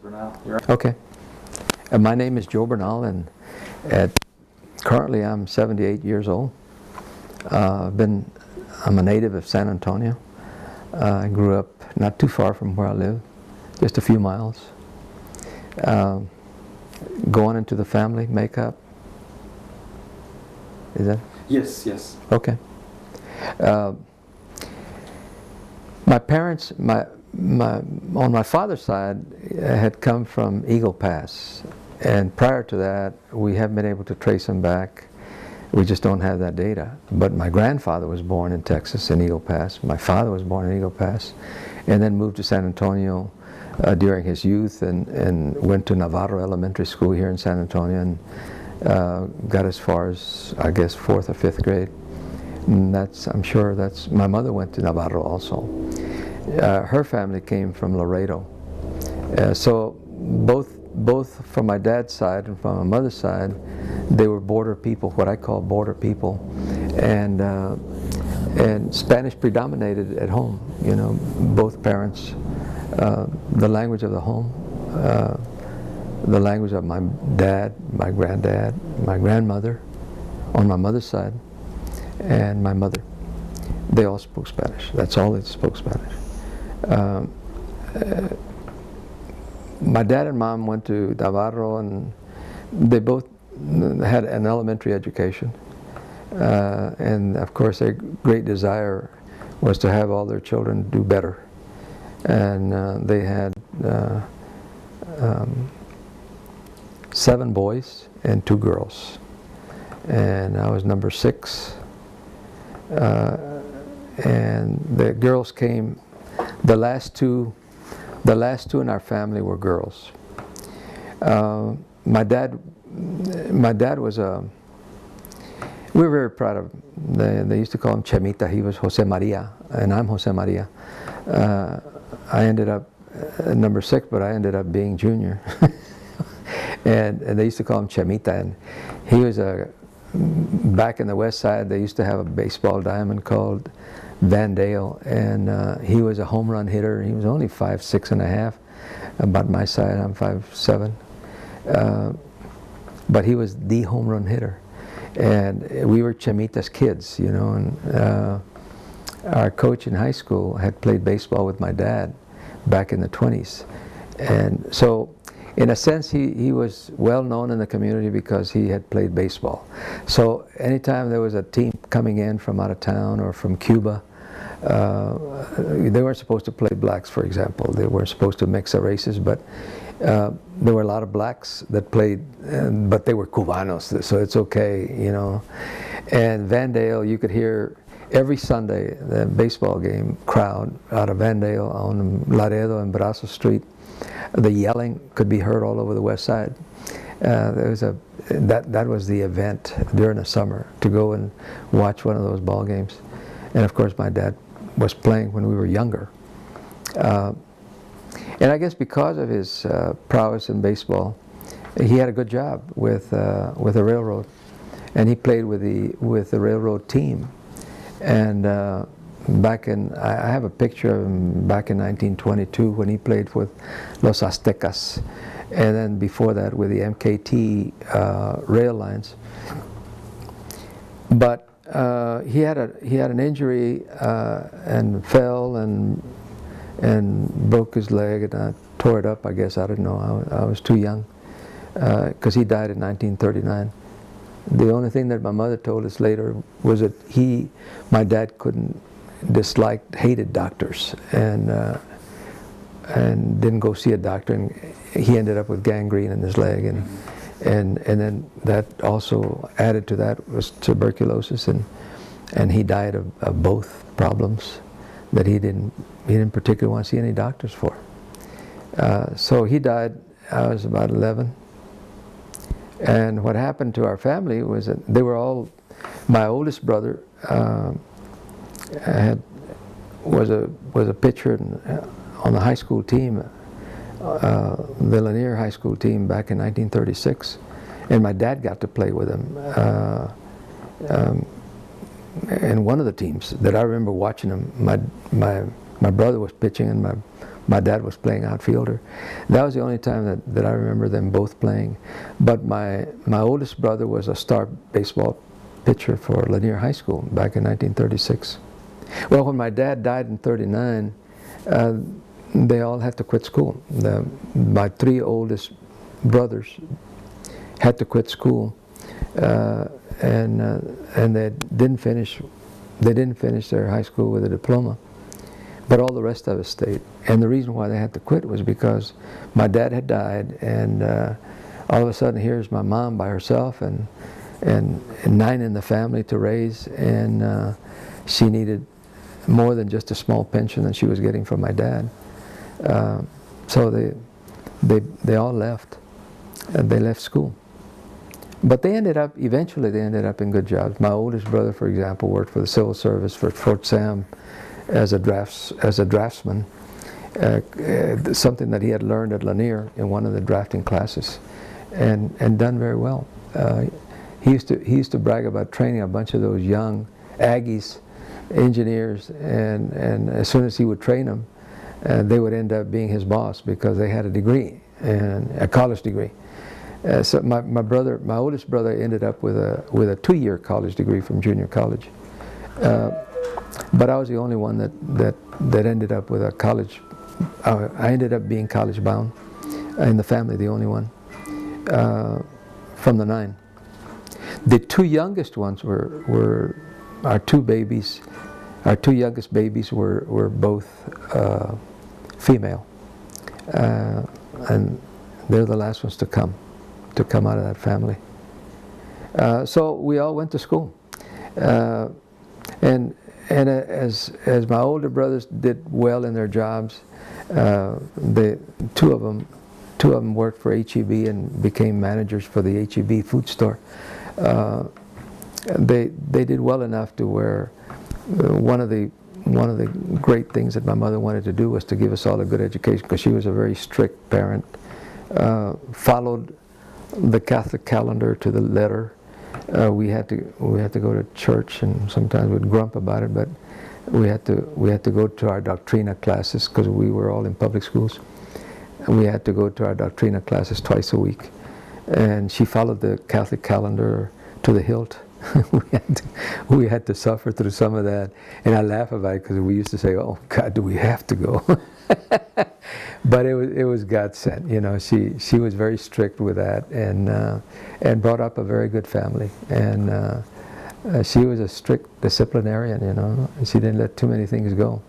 Bernal. Okay. My name is Joe Bernal, and currently I'm 78 years old. I'm a native of San Antonio. I grew up not too far from where I live, just a few miles. Going into the family makeup. Is that? Yes, yes. Okay. My parents, on my father's side, had come from Eagle Pass, and prior to that, we haven't been able to trace them back. We just don't have that data. But my grandfather was born in Texas, in Eagle Pass. My father was born in Eagle Pass, and then moved to San Antonio during his youth, and went to Navarro Elementary School here in San Antonio, and got as far as, I guess, 4th or 5th grade. And I'm sure my mother went to Navarro also. Her family came from Laredo. So both from my dad's side and from my mother's side, they were border people, what I call border people. And Spanish predominated at home, you know, both parents. The language of the home, the language of my dad, my granddad, my grandmother, on my mother's side, and my mother. They all spoke Spanish. That's all they spoke Spanish. My dad and mom went to Navarro, and they both had an elementary education. And of course their great desire was to have all their children do better. And they had 7 boys and 2 girls. And I was number 6. And the girls came, the last two in our family were girls. My dad was we were very proud of him. They used to call him Chemita. He was Jose Maria, and I'm Jose Maria. I ended up number 6, but I ended up being junior. and they used to call him Chemita, and he was back in the west side, they used to have a baseball diamond called Van Dale, and he was a home run hitter. He was only 5'6" and a half, about my size. I'm 5'7", but he was the home run hitter, and we were Chemita's kids, you know. And our coach in high school had played baseball with my dad back in the 20s, and so in a sense he was well known in the community because he had played baseball. So anytime there was a team coming in from out of town or from Cuba, they weren't supposed to play blacks, for example. They weren't supposed to mix the races, but there were a lot of blacks that played, but they were Cubanos, so it's okay, you know. And Van Dale, you could hear every Sunday the baseball game crowd out of Van Dale on Laredo and Brazos Street. The yelling could be heard all over the west side. There was that was the event during the summer, to go and watch one of those ball games. And of course my dad was playing when we were younger. And I guess because of his prowess in baseball, he had a good job with the railroad, and he played with the railroad team. And I have a picture of him back in 1922 when he played with Los Aztecas, and then before that with the MKT rail lines. But he had an injury and fell and broke his leg, and I tore it up, I guess. I don't know. I was too young, because he died in 1939. The only thing that my mother told us later was that my dad hated doctors, and didn't go see a doctor, and he ended up with gangrene in his leg, and then that also added to that was tuberculosis, and he died of both problems that he didn't particularly want to see any doctors for. So he died. I was about 11. And what happened to our family was that they were all, my oldest brother was a pitcher on the high school team, the Lanier High School team back in 1936, and my dad got to play with him. And one of the teams that I remember watching him, my brother was pitching and My dad was playing outfielder. That was the only time that I remember them both playing. But my oldest brother was a star baseball pitcher for Lanier High School back in 1936. Well, when my dad died in '39, they all had to quit school. My 3 oldest brothers had to quit school, and they didn't finish their high school with a diploma. But all the rest of us stayed. And the reason why they had to quit was because my dad had died, and all of a sudden here's my mom by herself, and 9 in the family to raise, and she needed more than just a small pension that she was getting from my dad. So they all left. They left school. But eventually they ended up in good jobs. My oldest brother, for example, worked for the Civil Service for Fort Sam as a draftsman, something that he had learned at Lanier in one of the drafting classes, and done very well. He used to brag about training a bunch of those young Aggies, engineers, and as soon as he would train them, they would end up being his boss because they had a degree, and a college degree. So my oldest brother ended up with a 2-year college degree from junior college. But I was the only one that ended up with a college. I ended up being college bound in the family, the only one from the 9. The 2 youngest ones were our 2 babies. Our 2 youngest babies were both female, and they're the last ones to come out of that family. So we all went to school, and as my older brothers did well in their jobs, the 2 of them worked for HEB and became managers for the HEB food store. They did well enough to where one of the great things that my mother wanted to do was to give us all a good education, because she was a very strict parent, followed the Catholic calendar to the letter. We had to go to church, and sometimes we'd grump about it, but we had to go to our doctrina classes, because we were all in public schools, and we had to go to our doctrina classes twice a week. And she followed the Catholic calendar to the hilt. we had to suffer through some of that, and I laugh about it because we used to say, "Oh God, do we have to go?" But it was God sent. You know, she was very strict with that, and brought up a very good family, and she was a strict disciplinarian. You know, she didn't let too many things go.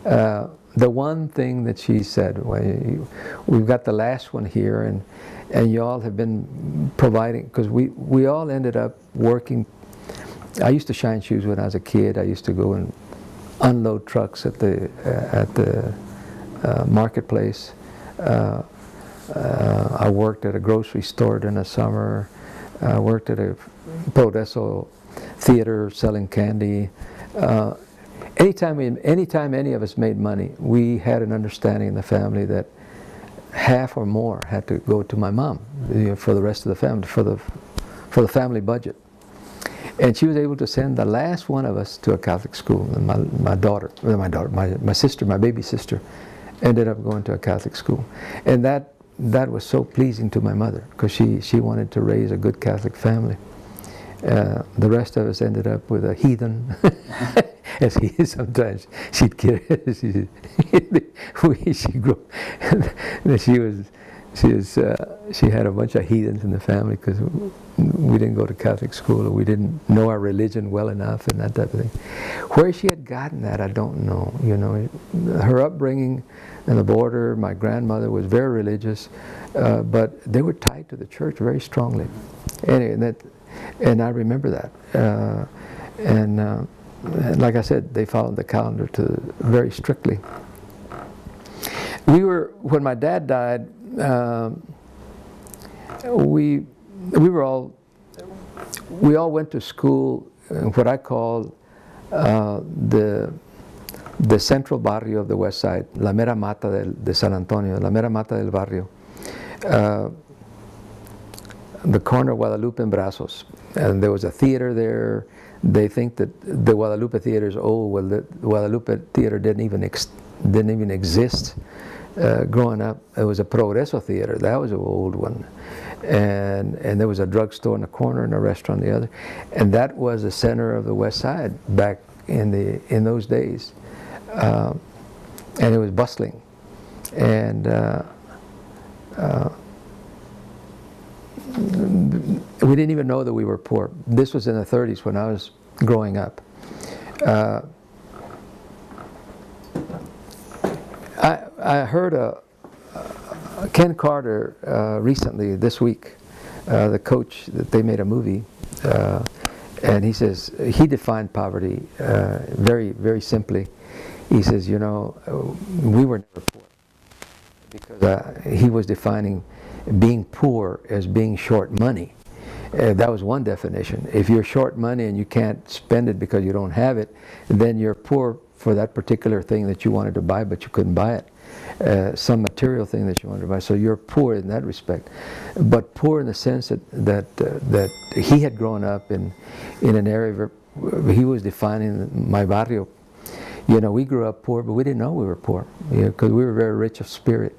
The one thing that she said, we've got the last one here, and you all have been providing, because we all ended up working. I used to shine shoes when I was a kid. I used to go and unload trucks at the marketplace. I worked at a grocery store during the summer. I worked at a Progreso theater selling candy. Anytime any of us made money, we had an understanding in the family that half or more had to go to my mom, you know, for the rest of the family, for the family budget. And she was able to send the last one of us to a Catholic school. And my sister, my baby sister, ended up going to a Catholic school. And that was so pleasing to my mother, because she wanted to raise a good Catholic family. The rest of us ended up with a heathen, as sometimes she'd kid. She had a bunch of heathens in the family, because we didn't go to Catholic school, or we didn't know our religion well enough, and that type of thing. Where she had gotten that, I don't know. You know, her upbringing in the border. My grandmother was very religious, but they were tied to the church very strongly. Anyway, and I remember that. And like I said, they followed the calendar very strictly. When my dad died, we all went to school in what I call the central barrio of the West Side, La Mera Mata de San Antonio, La Mera Mata del Barrio. The corner of Guadalupe and Brazos, and there was a theater there. They think that the Guadalupe Theater is old. Well, the Guadalupe Theater didn't even didn't even exist growing up. It was a Progreso Theater. That was an old one. And there was a drugstore in the corner and a restaurant on the other. And that was the center of the West Side back in those days. And it was bustling. And we didn't even know that we were poor. This was in the 30s when I was growing up. I heard Ken Carter recently, this week, the coach, that they made a movie, and he says, he defined poverty very, very simply. He says, you know, we were never poor, because he was defining being poor as being short money. That was one definition. If you're short money and you can't spend it because you don't have it, then you're poor for that particular thing that you wanted to buy but you couldn't buy it. Some material thing that you wanted to buy. So you're poor in that respect. But poor in the sense that he had grown up in an area where he was defining my barrio. You know, we grew up poor, but we didn't know we were poor, because we were very rich of spirit,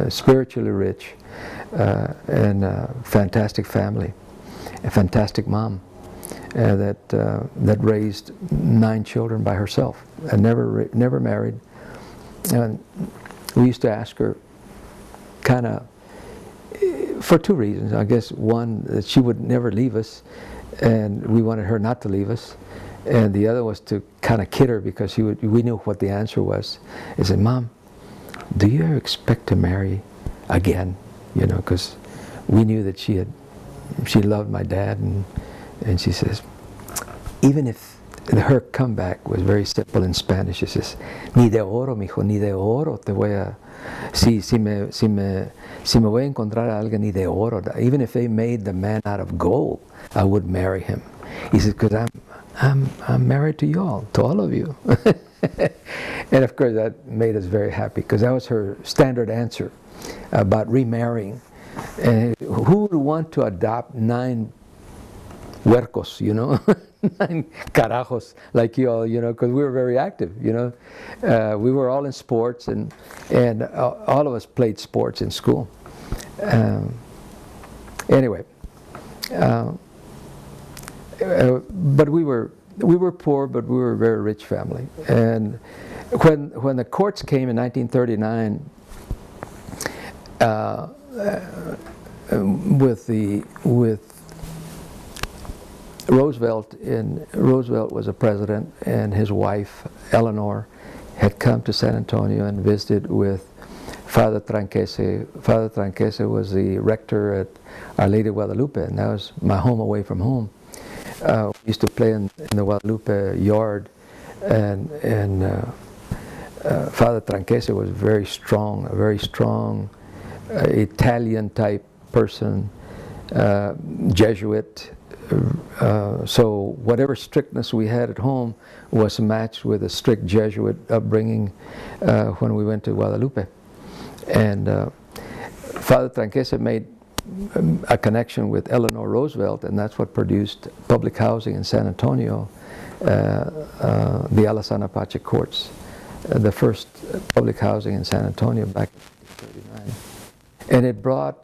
spiritually rich, and a fantastic family, a fantastic mom that raised 9 children by herself and never married. And we used to ask her, kind of, for 2 reasons. I guess one, that she would never leave us, and we wanted her not to leave us. And the other was to kind of kid her, because we knew what the answer was. I said, Mom, do you ever expect to marry again? You know, because we knew that she loved my dad, and she says, even if her comeback was very simple in Spanish. She says, ni de oro, mijo, ni de oro te voy a, si me voy a encontrar a alguien ni de oro, even if they made the man out of gold, I would marry him. He says, because I'm married to y'all, to all of you. And of course that made us very happy, because that was her standard answer about remarrying. And who would want to adopt 9 huercos, you know, 9 carajos like you all, you know, because we were very active, you know. We were all in sports, and all of us played sports in school. Anyway, but we were poor, but we were a very rich family. And when the courts came in 1939, with Roosevelt, Roosevelt was a president, and his wife Eleanor had come to San Antonio and visited with Father Tranquese. Father Tranquese was the rector at Our Lady of Guadalupe, and that was my home away from home. We used to play in the Guadalupe yard, and Father Tranquese was very strong, a very strong Italian type person, Jesuit. So whatever strictness we had at home was matched with a strict Jesuit upbringing when we went to Guadalupe. And Father Tranquese made a connection with Eleanor Roosevelt, and that's what produced public housing in San Antonio, the Alasana Apache Courts, the first public housing in San Antonio back in 1939. And it brought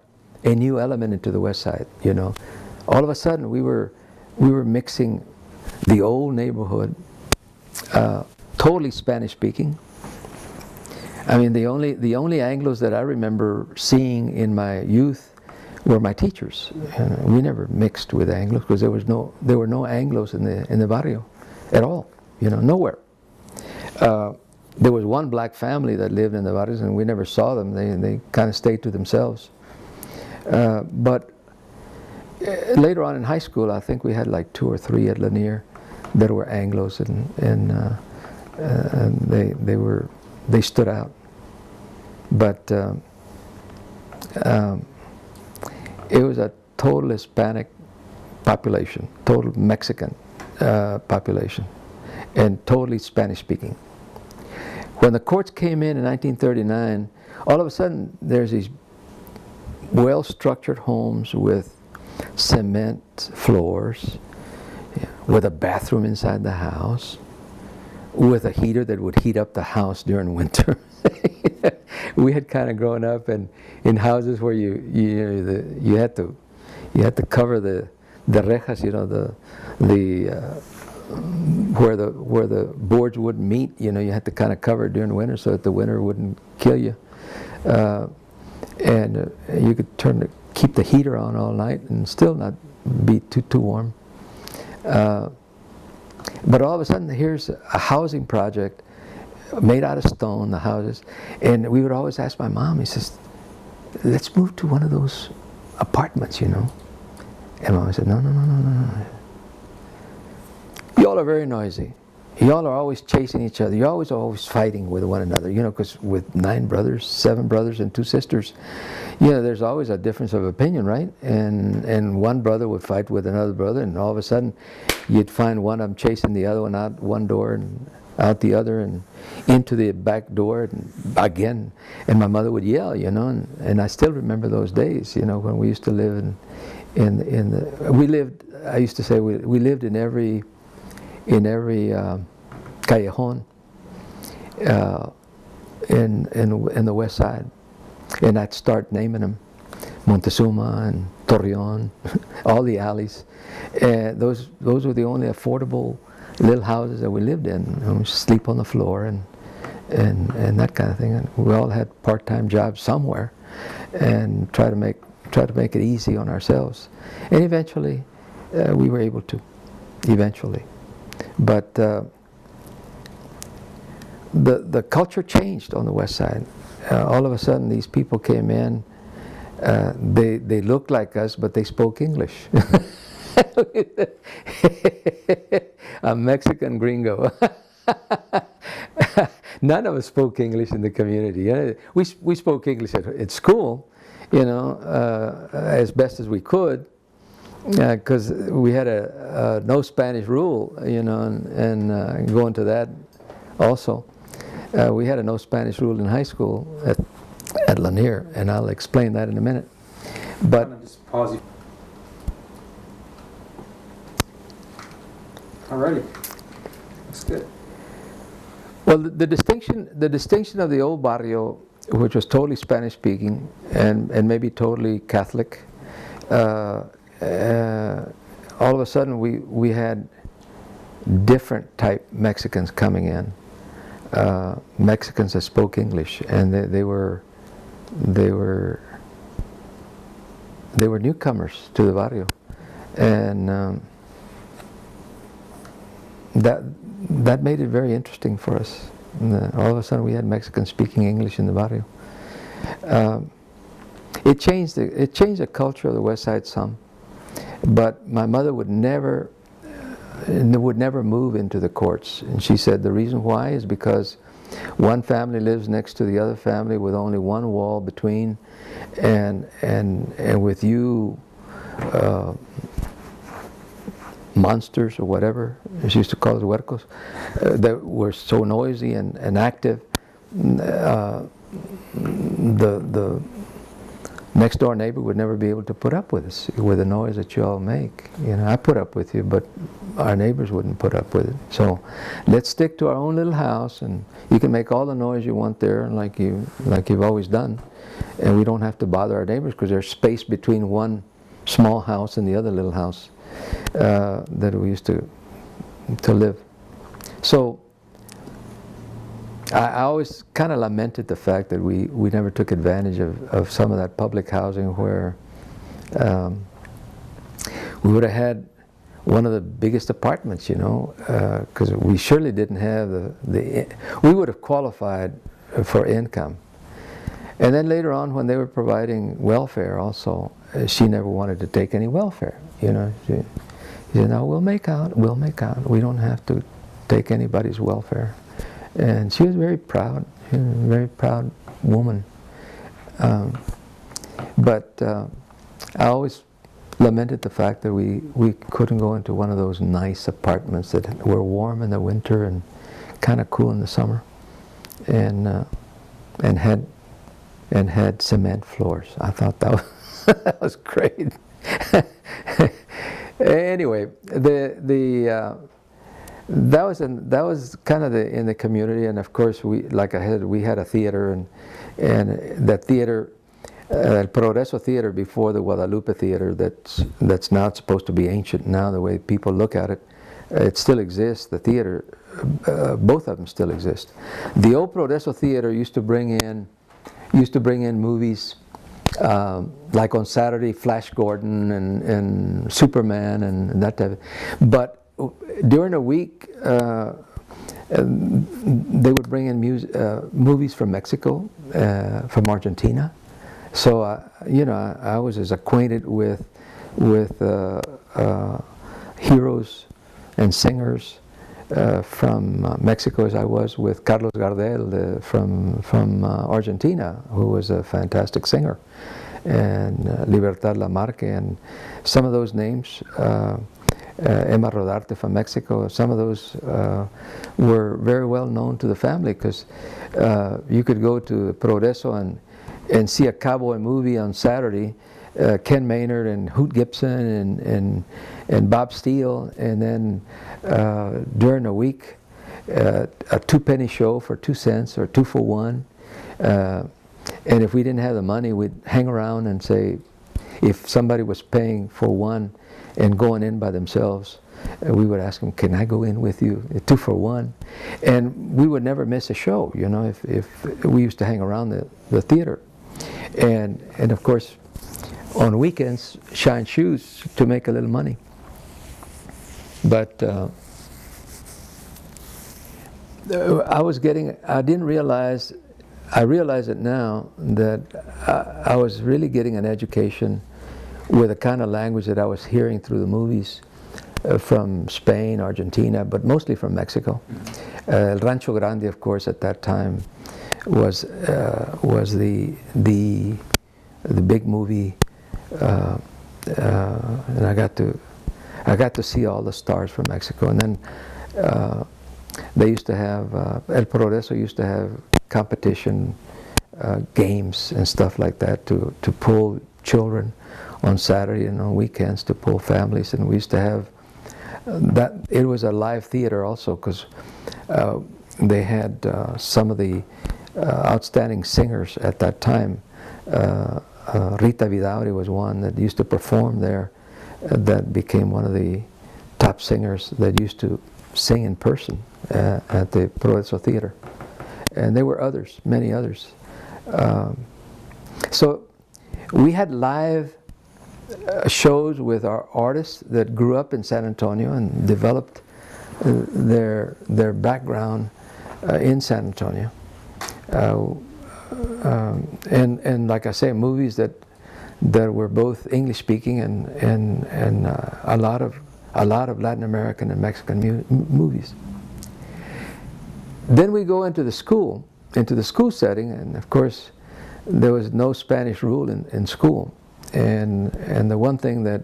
a new element into the West Side, you know. All of a sudden we were mixing the old neighborhood, totally Spanish speaking. I mean, the only Anglos that I remember seeing in my youth were my teachers. We never mixed with Anglos, because there were no Anglos in the barrio at all, you know, nowhere. There was one black family that lived in the barrios, and we never saw them. They kind of stayed to themselves. But later on in high school, I think we had like 2 or 3 at Lanier that were Anglos, and they stood out. But it was a total Hispanic population, total Mexican population, and totally Spanish speaking. When the courts came in 1939, all of a sudden there's these well-structured homes with cement floors, with a bathroom inside the house, with a heater that would heat up the house during winter. We had kind of grown up in houses where you had to cover the rejas, where the boards wouldn't meet. You had to kind of cover it during the winter so that the winter wouldn't kill you. And you could keep the heater on all night and still not be too warm. But all of a sudden, here's a housing project made out of stone, the houses, and we would always ask my mom, he says, let's move to one of those apartments, And Mom said, no. Y'all are very noisy. Y'all are always chasing each other. You're always fighting with one another, because with 9 brothers, 7 brothers, and 2 sisters, there's always a difference of opinion, right? And one brother would fight with another brother, and all of a sudden, you'd find one of them chasing the other one out one door and out the other and into the back door and again. And my mother would yell, and I still remember those days, when we used to live I used to say we lived in every callejon in the west side, and I'd start naming them, Montezuma and Torreon, all the alleys, and those were the only affordable little houses that we lived in. We sleep on the floor and that kind of thing. And we all had part-time jobs somewhere, and try to make it easy on ourselves. And eventually, we were able to. Eventually. But the culture changed on the west side. All of a sudden, these people came in. They looked like us, but they spoke English. A Mexican gringo. None of us spoke English in the community. We spoke English at school, as best as we could. Because we had a no Spanish rule, and going to that also. We had a no Spanish rule in high school at Lanier, and I'll explain that in a minute. But just pause you. Alrighty, that's good. Well, the distinction of the old barrio, which was totally Spanish speaking and maybe totally Catholic. All of a sudden we had different type Mexicans coming in, Mexicans that spoke English, and they were newcomers to the barrio, and that made it very interesting for us. All of a sudden we had Mexicans speaking English in the barrio. It changed the culture of the west side some. But my mother would never move into the courts, and she said the reason why is because one family lives next to the other family with only one wall between, and with you monsters or whatever she used to call us, huercos, that were so noisy and active. The next door neighbor would never be able to put up with us, with the noise that you all make. I put up with you, but our neighbors wouldn't put up with it. So let's stick to our own little house, and you can make all the noise you want there, like you've always done, and we don't have to bother our neighbors because there's space between one small house and the other little house that we used to live. So I always kind of lamented the fact that we never took advantage of some of that public housing where we would have had one of the biggest apartments, because we surely didn't have we would have qualified for income. And then later on, when they were providing welfare also, she never wanted to take any welfare, She said, no, we'll make out. We don't have to take anybody's welfare. And she was very proud. She was a very proud woman. But I always lamented the fact that we couldn't go into one of those nice apartments that were warm in the winter and kind of cool in the summer, and had cement floors. I thought that was great. Anyway, that was kind of in the community, and of course we had a theater, and that theater, El Progreso Theater before the Guadalupe Theater, that's not supposed to be ancient now the way people look at it. It still exists. The theater, both of them still exist. The old Progreso Theater used to bring in movies like on Saturday, Flash Gordon and Superman and that type of. But during the week, they would bring in movies from Mexico, from Argentina. So I was as acquainted with heroes and singers from Mexico as I was with Carlos Gardel from Argentina, who was a fantastic singer, and Libertad Lamarque, and some of those names, Emma Rodarte from Mexico, some of those were very well known to the family, because you could go to Progreso and see a cowboy movie on Saturday, Ken Maynard and Hoot Gibson and Bob Steele, and then during the week a 2-penny show for 2 cents or 2 for 1, and if we didn't have the money, we'd hang around and say, if somebody was paying for 1 and going in by themselves, we would ask them, can I go in with you, 2 for 1? And we would never miss a show, if we used to hang around the theater. And of course, on weekends, shine shoes to make a little money. But I realize it now, that I was really getting an education with the kind of language that I was hearing through the movies from Spain, Argentina, but mostly from Mexico. El Rancho Grande, of course, at that time was the big movie, and I got to see all the stars from Mexico. And then they used to have El Progreso used to have competition games and stuff like that to pull children on Saturday and on weekends, to pull families. And we used to have that. It was a live theater also, because they had some of the outstanding singers at that time. Rita Vidauri was one that used to perform there, that became one of the top singers that used to sing in person at the Progreso Theater. And there were others, many others. So we had live shows with our artists that grew up in San Antonio and developed their background in San Antonio. And like I say, movies that were both English speaking and a lot of Latin American and Mexican movies. Then we go into the school setting, and of course there was no Spanish rule in school. And the one thing that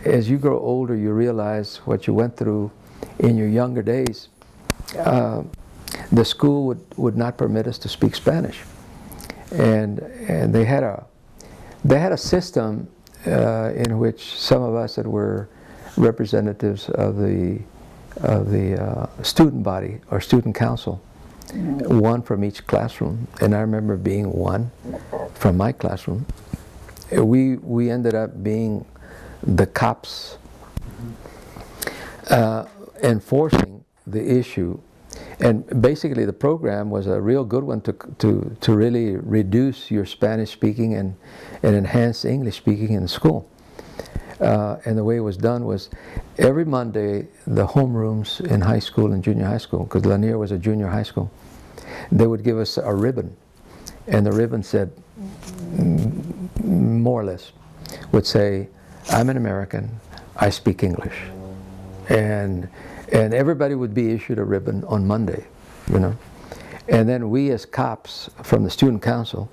as you grow older, you realize what you went through in your younger days. The school would not permit us to speak Spanish, and they had a system in which some of us that were representatives of the student body or student council, one from each classroom, and I remember being one from my classroom. We ended up being the cops enforcing the issue. And basically the program was a real good one to really reduce your Spanish speaking and enhance English speaking in school. And the way it was done was every Monday, the homerooms in high school and junior high school, because Lanier was a junior high school, they would give us a ribbon. And the ribbon said, more or less, would say, I'm an American, I speak English. And everybody would be issued a ribbon on Monday, And then we as cops from the student council,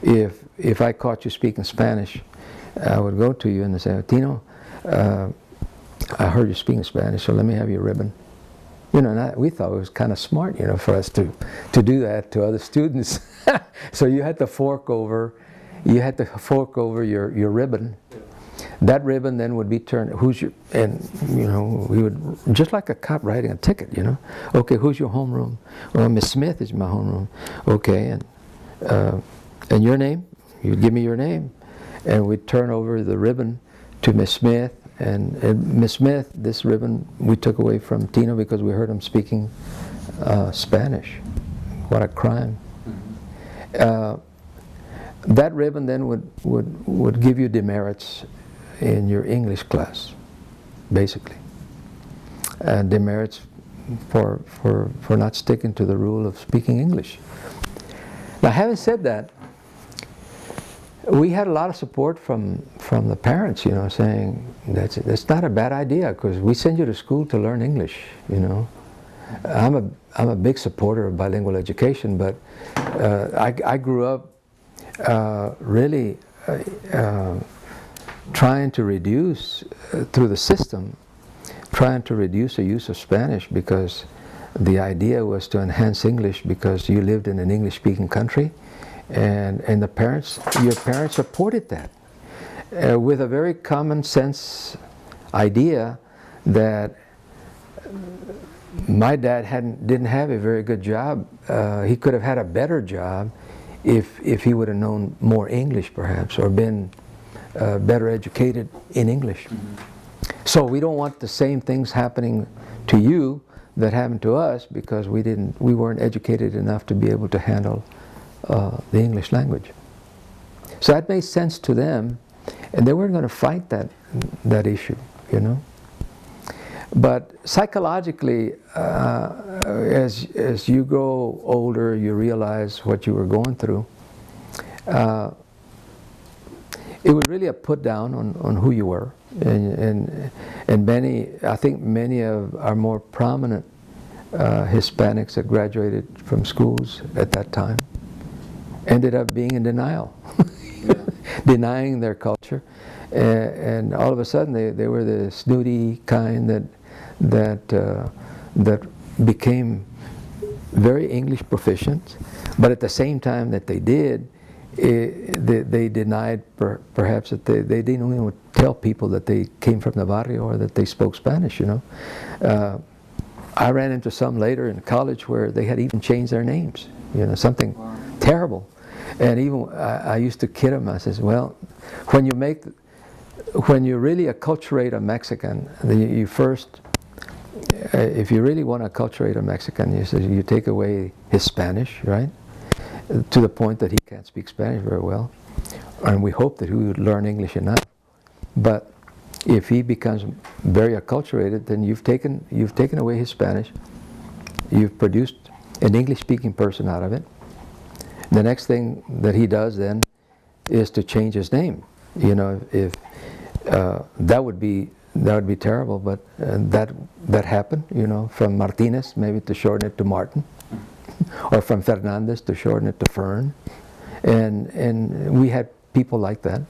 if I caught you speaking Spanish, I would go to you and say, Tino, I heard you speaking Spanish, so let me have your ribbon. And we thought it was kind of smart, for us to do that to other students. So you had to fork over your ribbon. That ribbon then would be turned, and you know, we would, just like a cop writing a ticket, you know. Okay, who's your homeroom? Well, Miss Smith is my homeroom. Okay, and your name? You'd give me your name. And we'd turn over the ribbon to Miss Smith. And Miss Smith, this ribbon we took away from Tino because we heard him speaking Spanish. What a crime. That ribbon then would give you demerits in your English class, basically. And demerits for not sticking to the rule of speaking English. Now, having said that, we had a lot of support from the parents, you know, saying that's not a bad idea because we send you to school to learn English, you know. I'm a big supporter of bilingual education, but I grew up really trying to reduce through the system, trying to reduce the use of Spanish because the idea was to enhance English because you lived in an English-speaking country, and your parents supported that with a very common sense idea that my dad didn't have a very good job. He could have had a better job if he would have known more English, perhaps, or been better educated in English. So we don't want the same things happening to you that happened to us because we weren't educated enough to be able to handle the English language. So that made sense to them, and they weren't going to fight that issue, you know. But psychologically, as you grow older, you realize what you were going through. It was really a put down on who you were, and I think many of our more prominent Hispanics that graduated from schools at that time ended up being in denial, denying their culture, and all of a sudden they were the snooty kind that became very English proficient, but at the same time that they did, they denied perhaps that they didn't even tell people that they came from the barrio or that they spoke Spanish, you know. I ran into some later in college where they had even changed their names, you know, something terrible. And even I used to kid them. I says, well, when you really acculturate a Mexican, you first, if you really want to acculturate a Mexican, you take away his Spanish, right? To the point that he can't speak Spanish very well, and we hope that he would learn English enough. But if he becomes very acculturated, then you've taken away his Spanish. You've produced an English-speaking person out of it. The next thing that he does then is to change his name. You know, if that would be terrible, but that happened. You know, from Martinez maybe to shorten it to Martin, or from Fernandez to shorten it to Fern, and we had people like that.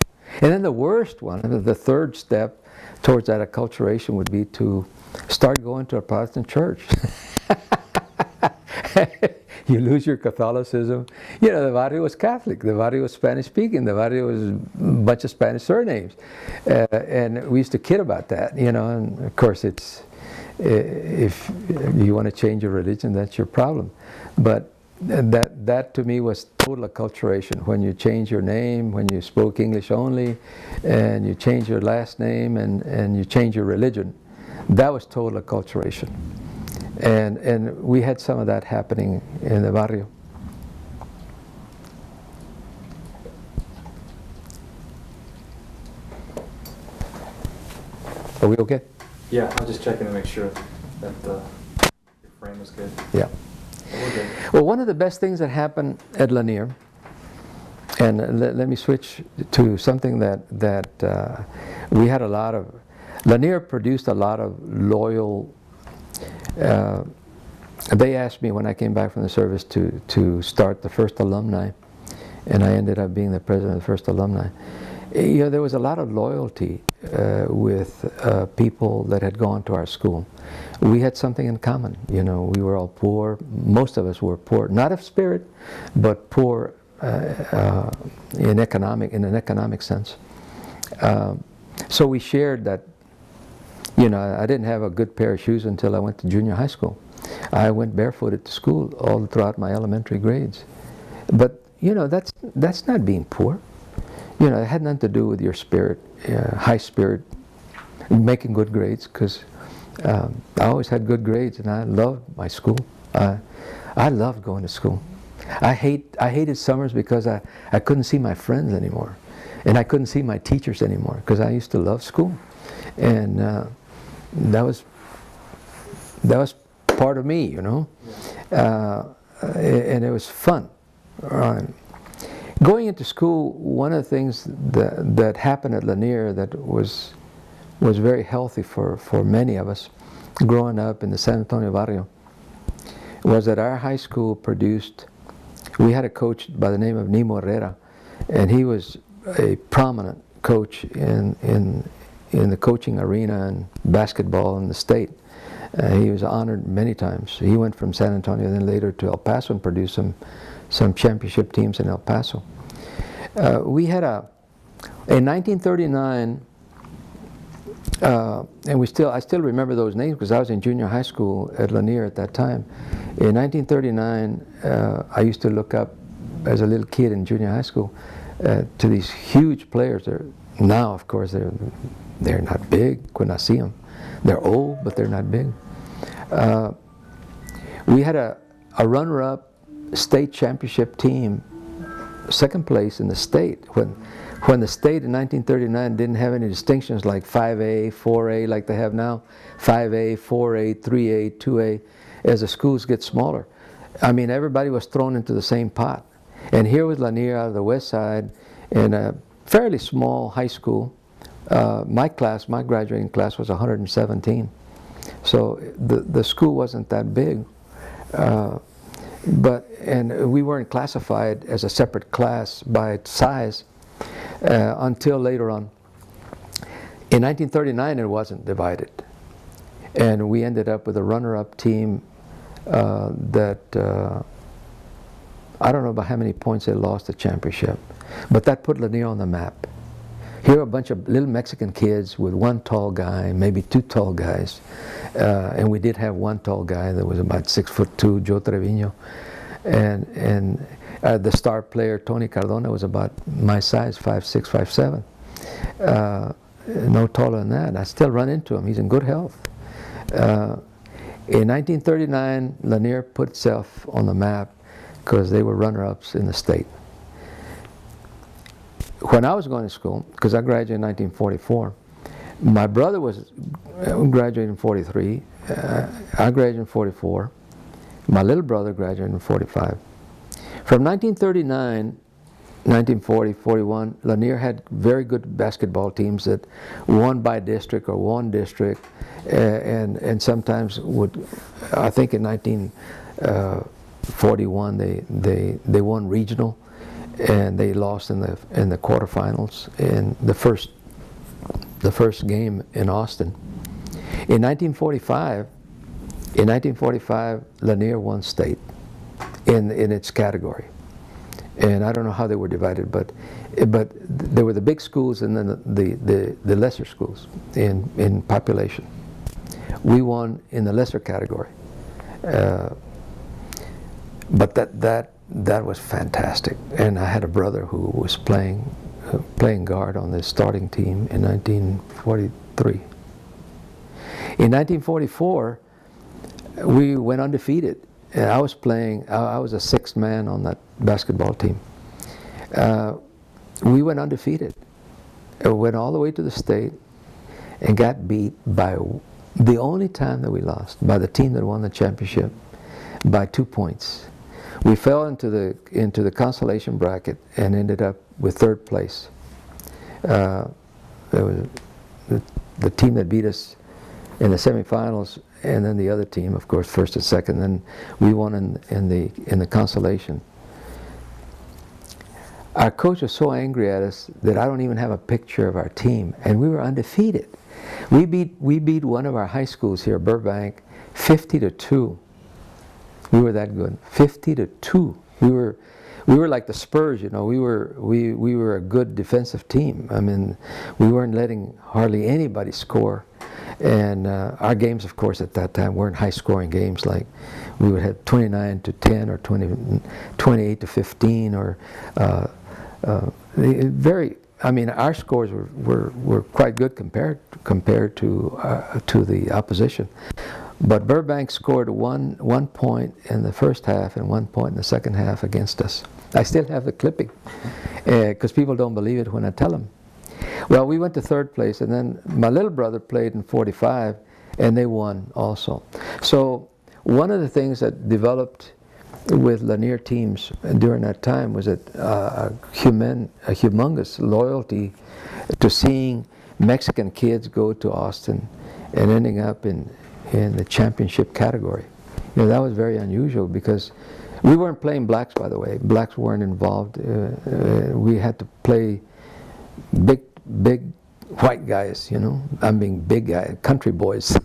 And then the worst one, the third step towards that acculturation would be to start going to a Protestant church. You lose your Catholicism. You know, the barrio was Catholic, the barrio was Spanish speaking, the barrio was a bunch of Spanish surnames. And we used to kid about that, you know, and of course it's, if you want to change your religion, that's your problem. But that to me was total acculturation. When you change your name, when you spoke English only, and you change your last name and you change your religion, that was total acculturation. And we had some of that happening in the barrio. Are we okay? Yeah, I was just checking to make sure that your frame was good. Yeah. We're good. Well, one of the best things that happened at Lanier, and let me switch to something that we had a lot of, Lanier produced a lot of loyal, they asked me when I came back from the service to start the first alumni, and I ended up being the president of the first alumni. You know, there was a lot of loyalty with people that had gone to our school. We had something in common. You know, we were all poor. Most of us were poor, not of spirit, but poor in an economic sense. So we shared that. You know, I didn't have a good pair of shoes until I went to junior high school. I went barefooted to school all throughout my elementary grades. But, you know, that's not being poor. You know, it had nothing to do with your spirit, high spirit, making good grades, because I always had good grades and I loved my school. I loved going to school. I hated summers because I couldn't see my friends anymore. And I couldn't see my teachers anymore because I used to love school. And that was part of me, you know. And it was fun. Going into school, one of the things that happened at Lanier that was very healthy for many of us growing up in the San Antonio barrio was that our high school produced, we had a coach by the name of Nemo Herrera, and he was a prominent coach in the coaching arena and basketball in the state. He was honored many times. He went from San Antonio then later to El Paso and produced some championship teams in El Paso. We had in 1939, and I still remember those names because I was in junior high school at Lanier at that time. In 1939, I used to look up as a little kid in junior high school to these huge players. Now, of course, they're not big when I see them. They're old, but they're not big. We had a runner-up state championship team, second place in the state. When the state in 1939 didn't have any distinctions like 5A, 4A like they have now, 5A, 4A, 3A, 2A, as the schools get smaller. I mean, everybody was thrown into the same pot. And here was Lanier out of the west side in a fairly small high school. My graduating class was 117. So the school wasn't that big. And we weren't classified as a separate class by its size until later on. In 1939 it wasn't divided. And we ended up with a runner-up team that I don't know about how many points they lost the championship, but that put Lanier on the map. Here were a bunch of little Mexican kids with one tall guy, maybe two tall guys, and we did have one tall guy that was about 6'2", Joe Trevino, and the star player Tony Cardona was about my size, 5'6", 5'7", no taller than that. I still run into him. He's in good health. In 1939, Lanier put itself on the map because they were runner-ups in the state. When I was going to school, because I graduated in 1944, my brother was graduating in 43, I graduated in 44, my little brother graduated in 45. From 1939, 1940, 41, Lanier had very good basketball teams that won by district or won district, and sometimes would, I think in 1941 they won regional, and they lost in the quarterfinals in the first game in Austin. In 1945, Lanier won state in its category, and I don't know how they were divided, but there were the big schools and then the lesser schools in population. We won in the lesser category, but that was fantastic. And I had a brother who was playing guard on the starting team in 1943. In 1944, we went undefeated. And I was a sixth man on that basketball team. We went undefeated. Went all the way to the state and got beat by the only time that we lost, by the team that won the championship, by 2 points. We fell into the consolation bracket and ended up with third place. There was the team that beat us in the semifinals, and then the other team, of course, first and second. Then we won in the consolation. Our coach was so angry at us that I don't even have a picture of our team, and we were undefeated. We beat one of our high schools here, Burbank, 50-2. We were that good, 50-2. we were like the Spurs, you know. We were a good defensive team. I mean, we weren't letting hardly anybody score, and our games, of course, at that time weren't high-scoring games. Like we would have 29-10 or 28-15, or very. I mean, our scores were quite good compared to the opposition. But Burbank scored one point in the first half and 1 point in the second half against us. I still have the clipping, because people don't believe it when I tell them. Well, we went to third place, and then my little brother played in 45, and they won also. So one of the things that developed with Lanier teams during that time was that a humongous loyalty to seeing Mexican kids go to Austin and ending up in the championship category. You know, that was very unusual, because we weren't playing blacks, by the way. Blacks weren't involved. We had to play big white guys, you know. I mean, big guys, country boys.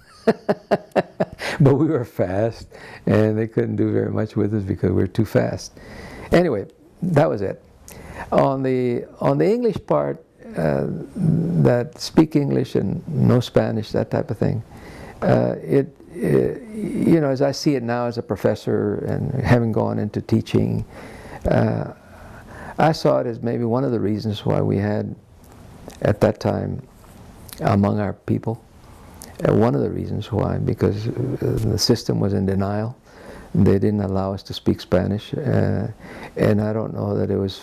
But we were fast, and they couldn't do very much with us because we were too fast. Anyway, that was it. On the English part, that speak English and no Spanish, that type of thing, you know, as I see it now as a professor and having gone into teaching, I saw it as maybe one of the reasons why we had, at that time, among our people, one of the reasons why, because the system was in denial. They didn't allow us to speak Spanish, and I don't know that it was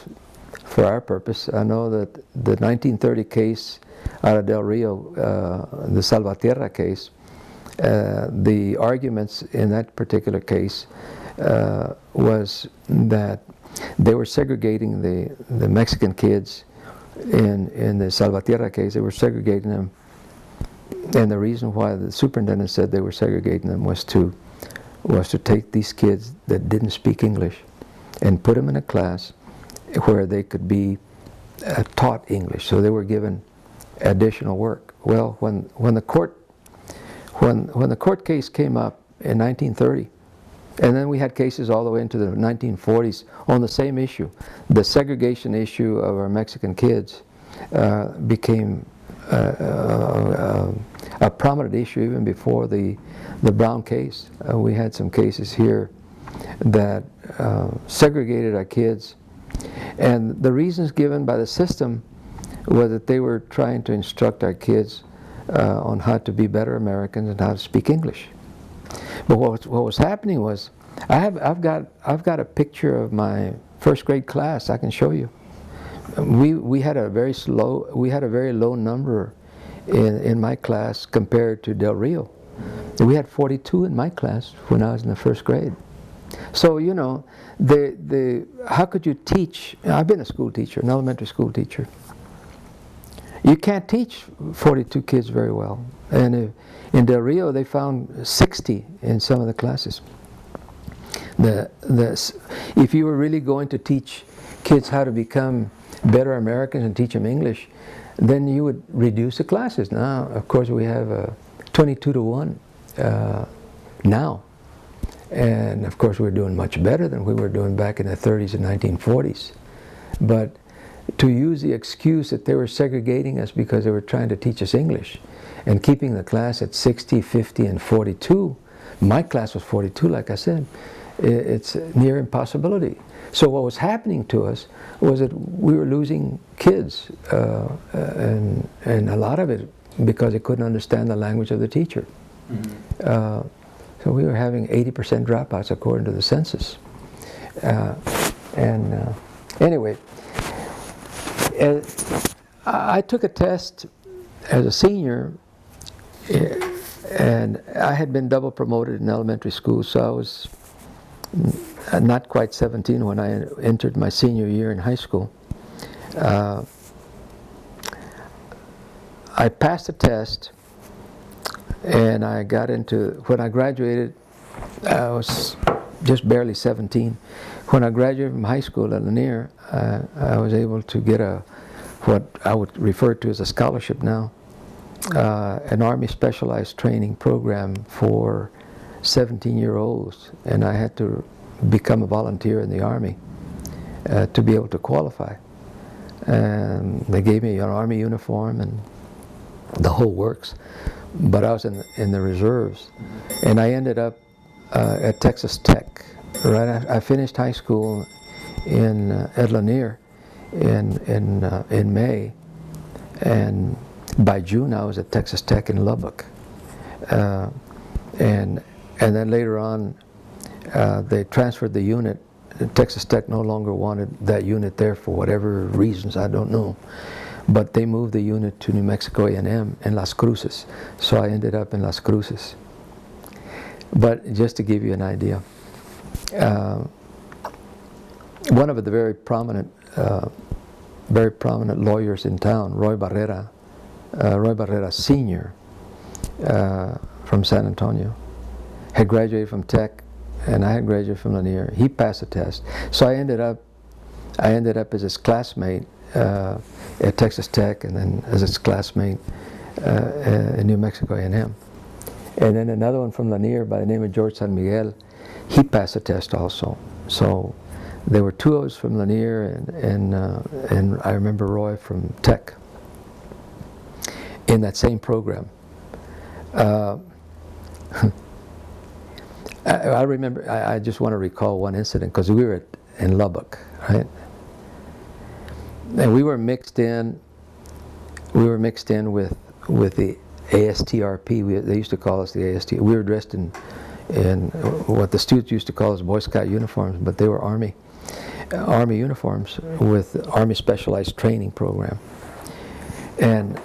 for our purpose. I know that the 1930 case out of Del Rio, the Salvatierra case, the arguments in that particular case was that they were segregating the Mexican kids in the Salvatierra case. They were segregating them, and the reason why the superintendent said they were segregating them was to take these kids that didn't speak English and put them in a class where they could be taught English. So they were given additional work. Well, when the court case came up in 1930, and then we had cases all the way into the 1940s on the same issue, the segregation issue of our Mexican kids became a prominent issue even before the Brown case. We had some cases here that segregated our kids, and the reasons given by the system was that they were trying to instruct our kids on how to be better Americans and how to speak English. But what was happening was, I've got a picture of my first grade class. I can show you. We had a very low number in my class compared to Del Rio. We had 42 in my class when I was in the first grade. So, you know, how could you teach? I've been a school teacher, an elementary school teacher. You can't teach 42 kids very well. And in Del Rio, they found 60 in some of the classes. If you were really going to teach kids how to become better Americans and teach them English, then you would reduce the classes. Now, of course, we have 22 to 1 now. And of course, we're doing much better than we were doing back in the 30s and 1940s. But to use the excuse that they were segregating us because they were trying to teach us English and keeping the class at 60, 50, and 42, my class was 42, like I said, it's near impossibility. So what was happening to us was that we were losing kids, and a lot of it because they couldn't understand the language of the teacher. Mm-hmm. So we were having 80% dropouts according to the census. Anyway, I took a test as a senior, and I had been double promoted in elementary school, so I was not quite 17 when I entered my senior year in high school. I passed the test, and I got into, when I graduated, I was just barely 17. When I graduated from high school at Lanier, I was able to get what I would refer to as a scholarship now, an Army Specialized Training Program for 17-year-olds, and I had to become a volunteer in the Army to be able to qualify. And they gave me an Army uniform and the whole works. But I was in the reserves. And I ended up at Texas Tech. I finished high school at Lanier in May. And by June I was at Texas Tech in Lubbock. And then later on they transferred the unit. Texas Tech no longer wanted that unit there for whatever reasons, I don't know. But they moved the unit to New Mexico A&M in Las Cruces. So I ended up in Las Cruces. But just to give you an idea, one of the very prominent lawyers in town, Roy Barrera Sr. From San Antonio, had graduated from Tech, and I had graduated from Lanier. He passed the test, so I ended up as his classmate at Texas Tech, and then as his classmate in New Mexico A&M. And then another one from Lanier by the name of George San Miguel, he passed the test also. So there were two of us from Lanier, and I remember Roy from Tech in that same program. I remember, I just want to recall one incident, because we were in Lubbock, right? And we were mixed in with the ASTRP. They used to call us the AST. We were dressed in what the students used to call as Boy Scout uniforms, but they were Army uniforms with Army Specialized Training Program. And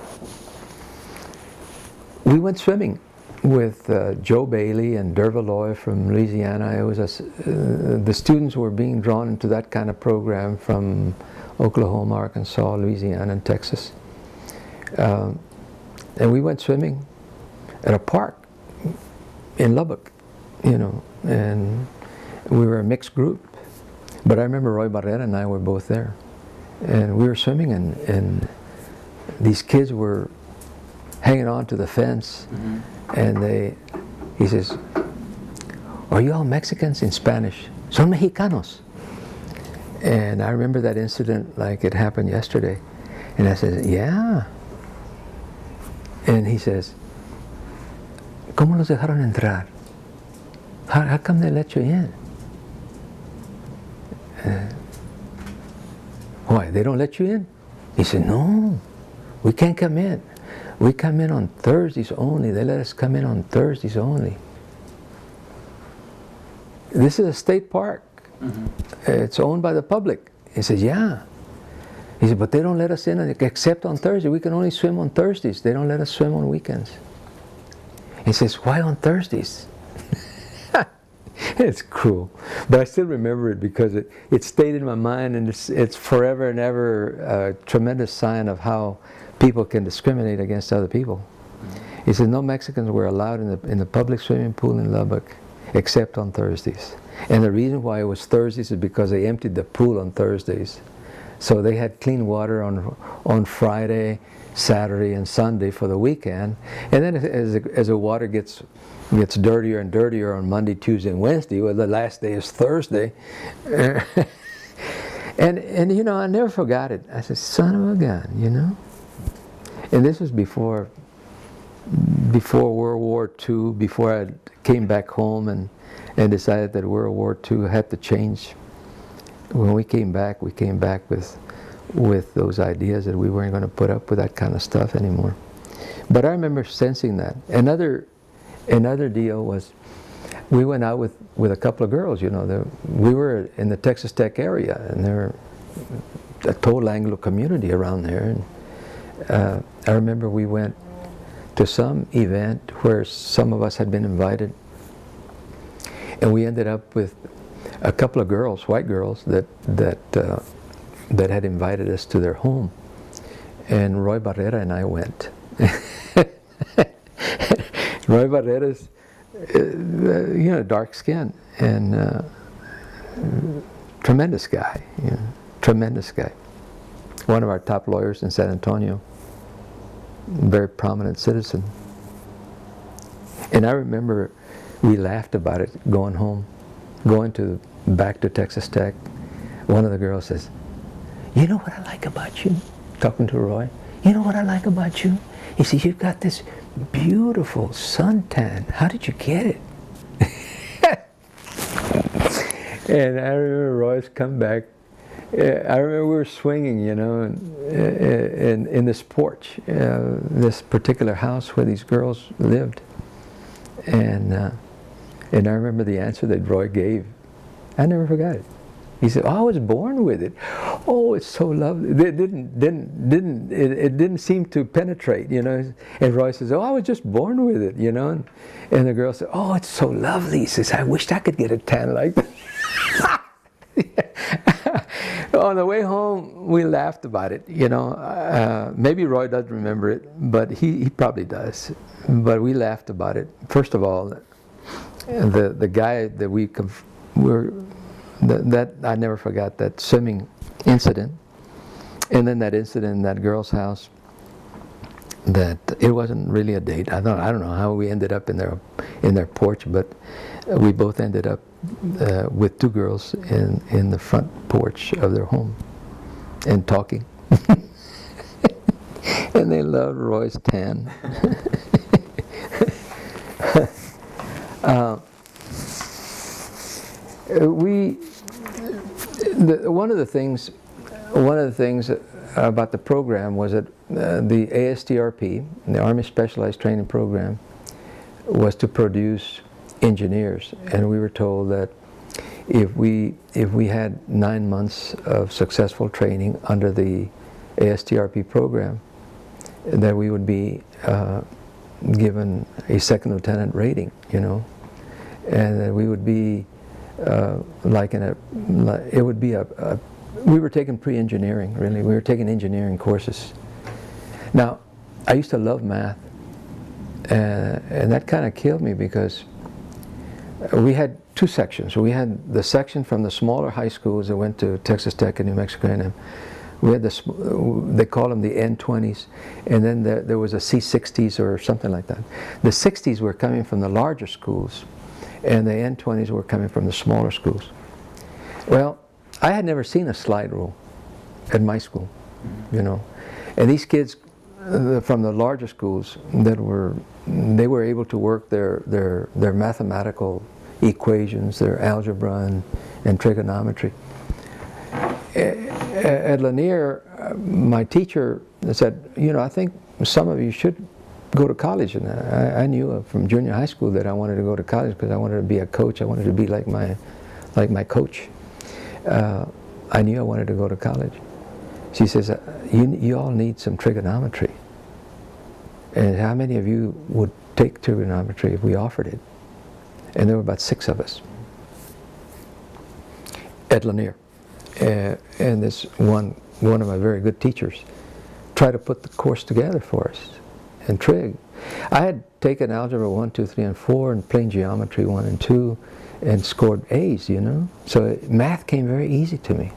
we went swimming with Joe Bailey and Dervaloy from Louisiana. It was the students were being drawn into that kind of program from Oklahoma, Arkansas, Louisiana, and Texas. And we went swimming at a park in Lubbock, you know, and we were a mixed group. But I remember Roy Barrera and I were both there. And we were swimming, and these kids were hanging on to the fence. Mm-hmm. And he says, "Are you all Mexicans?" in Spanish. "Son mexicanos." And I remember that incident like it happened yesterday. And I said, "Yeah." And he says, "¿Cómo los dejaron entrar? How come they let you in?" "Why, they don't let you in?" He said, "No, we can't come in. We come in on Thursdays only. They let us come in on Thursdays only." This is a state park. Mm-hmm. It's owned by the public. He says, "Yeah." He said, "But they don't let us in except on Thursday. We can only swim on Thursdays. They don't let us swim on weekends." He says, "Why on Thursdays?" It's cruel. But I still remember it because it stayed in my mind, and it's forever and ever a tremendous sign of how people can discriminate against other people. Mm-hmm. He said no Mexicans were allowed in the public swimming pool in Lubbock except on Thursdays. And the reason why it was Thursdays is because they emptied the pool on Thursdays. So they had clean water on Friday, Saturday, and Sunday for the weekend. And then as the water gets dirtier and dirtier on Monday, Tuesday, and Wednesday, well, the last day is Thursday. and you know, I never forgot it. I said, son of a gun, you know? And this was before World War II, before I came back home and decided that World War II had to change. When we came back with those ideas that we weren't going to put up with that kind of stuff anymore. But I remember sensing that. Another deal was, we went out with a couple of girls, you know. We were in the Texas Tech area, and there were a total Anglo community around there. And I remember we went to some event where some of us had been invited, and we ended up with a couple of girls, white girls, that had invited us to their home. And Roy Barrera and I went. Roy Barrera's, you know, dark skin, and tremendous guy, you know, tremendous guy. One of our top lawyers in San Antonio, very prominent citizen. And I remember we laughed about it going home, going to back to Texas Tech, one of the girls says, "You know what I like about you?" Talking to Roy. "You know what I like about you?" He says, "You've got this beautiful suntan. How did you get it?" And I remember Roy's come back. I remember we were swinging, you know, in this porch, this particular house where these girls lived. And I remember the answer that Roy gave. I never forgot it. He said, "Oh, I was born with it. Oh, it's so lovely." It didn't seem to penetrate, you know. And Roy says, "Oh, I was just born with it, you know." And the girl said, "Oh, it's so lovely." He says, "I wished I could get a tan like that." On the way home, we laughed about it, you know. Maybe Roy doesn't remember it, but he probably does. But we laughed about it. First of all, the guy that that I never forgot, that swimming incident, and then that incident in that girl's house. That it wasn't really a date. I don't know how we ended up in their porch, but we both ended up with two girls in the front porch of their home and talking. And they loved Roy's tan. One of the things about the program was that the ASTRP, the Army Specialized Training Program, was to produce engineers, and we were told that if we had 9 months of successful training under the ASTRP program, that we would be given a second lieutenant rating, you know, and that we would be we were taking pre-engineering, really. We were taking engineering courses. Now, I used to love math, and that kind of killed me because we had two sections. We had the section from the smaller high schools that went to Texas Tech and New Mexico A&M. We had they call them the N20s, and then there was a C60s or something like that. The 60s were coming from the larger schools, and the N20s were coming from the smaller schools. Well, I had never seen a slide rule at my school, you know, and these kids from the larger schools they were able to work their mathematical equations, their algebra and trigonometry. At Lanier, my teacher said, "You know, I think some of you should go to college." And I knew from junior high school that I wanted to go to college because I wanted to be a coach. I wanted to be like my coach. I knew I wanted to go to college. She says, you all need some trigonometry. And how many of you would take trigonometry if we offered it? And there were about 6 of us at Lanier. And this one of my very good teachers tried to put the course together for us. And trig. I had taken algebra 1, 2, 3, and 4 and plain geometry 1 and 2 and scored A's, you know. So math came very easy to me.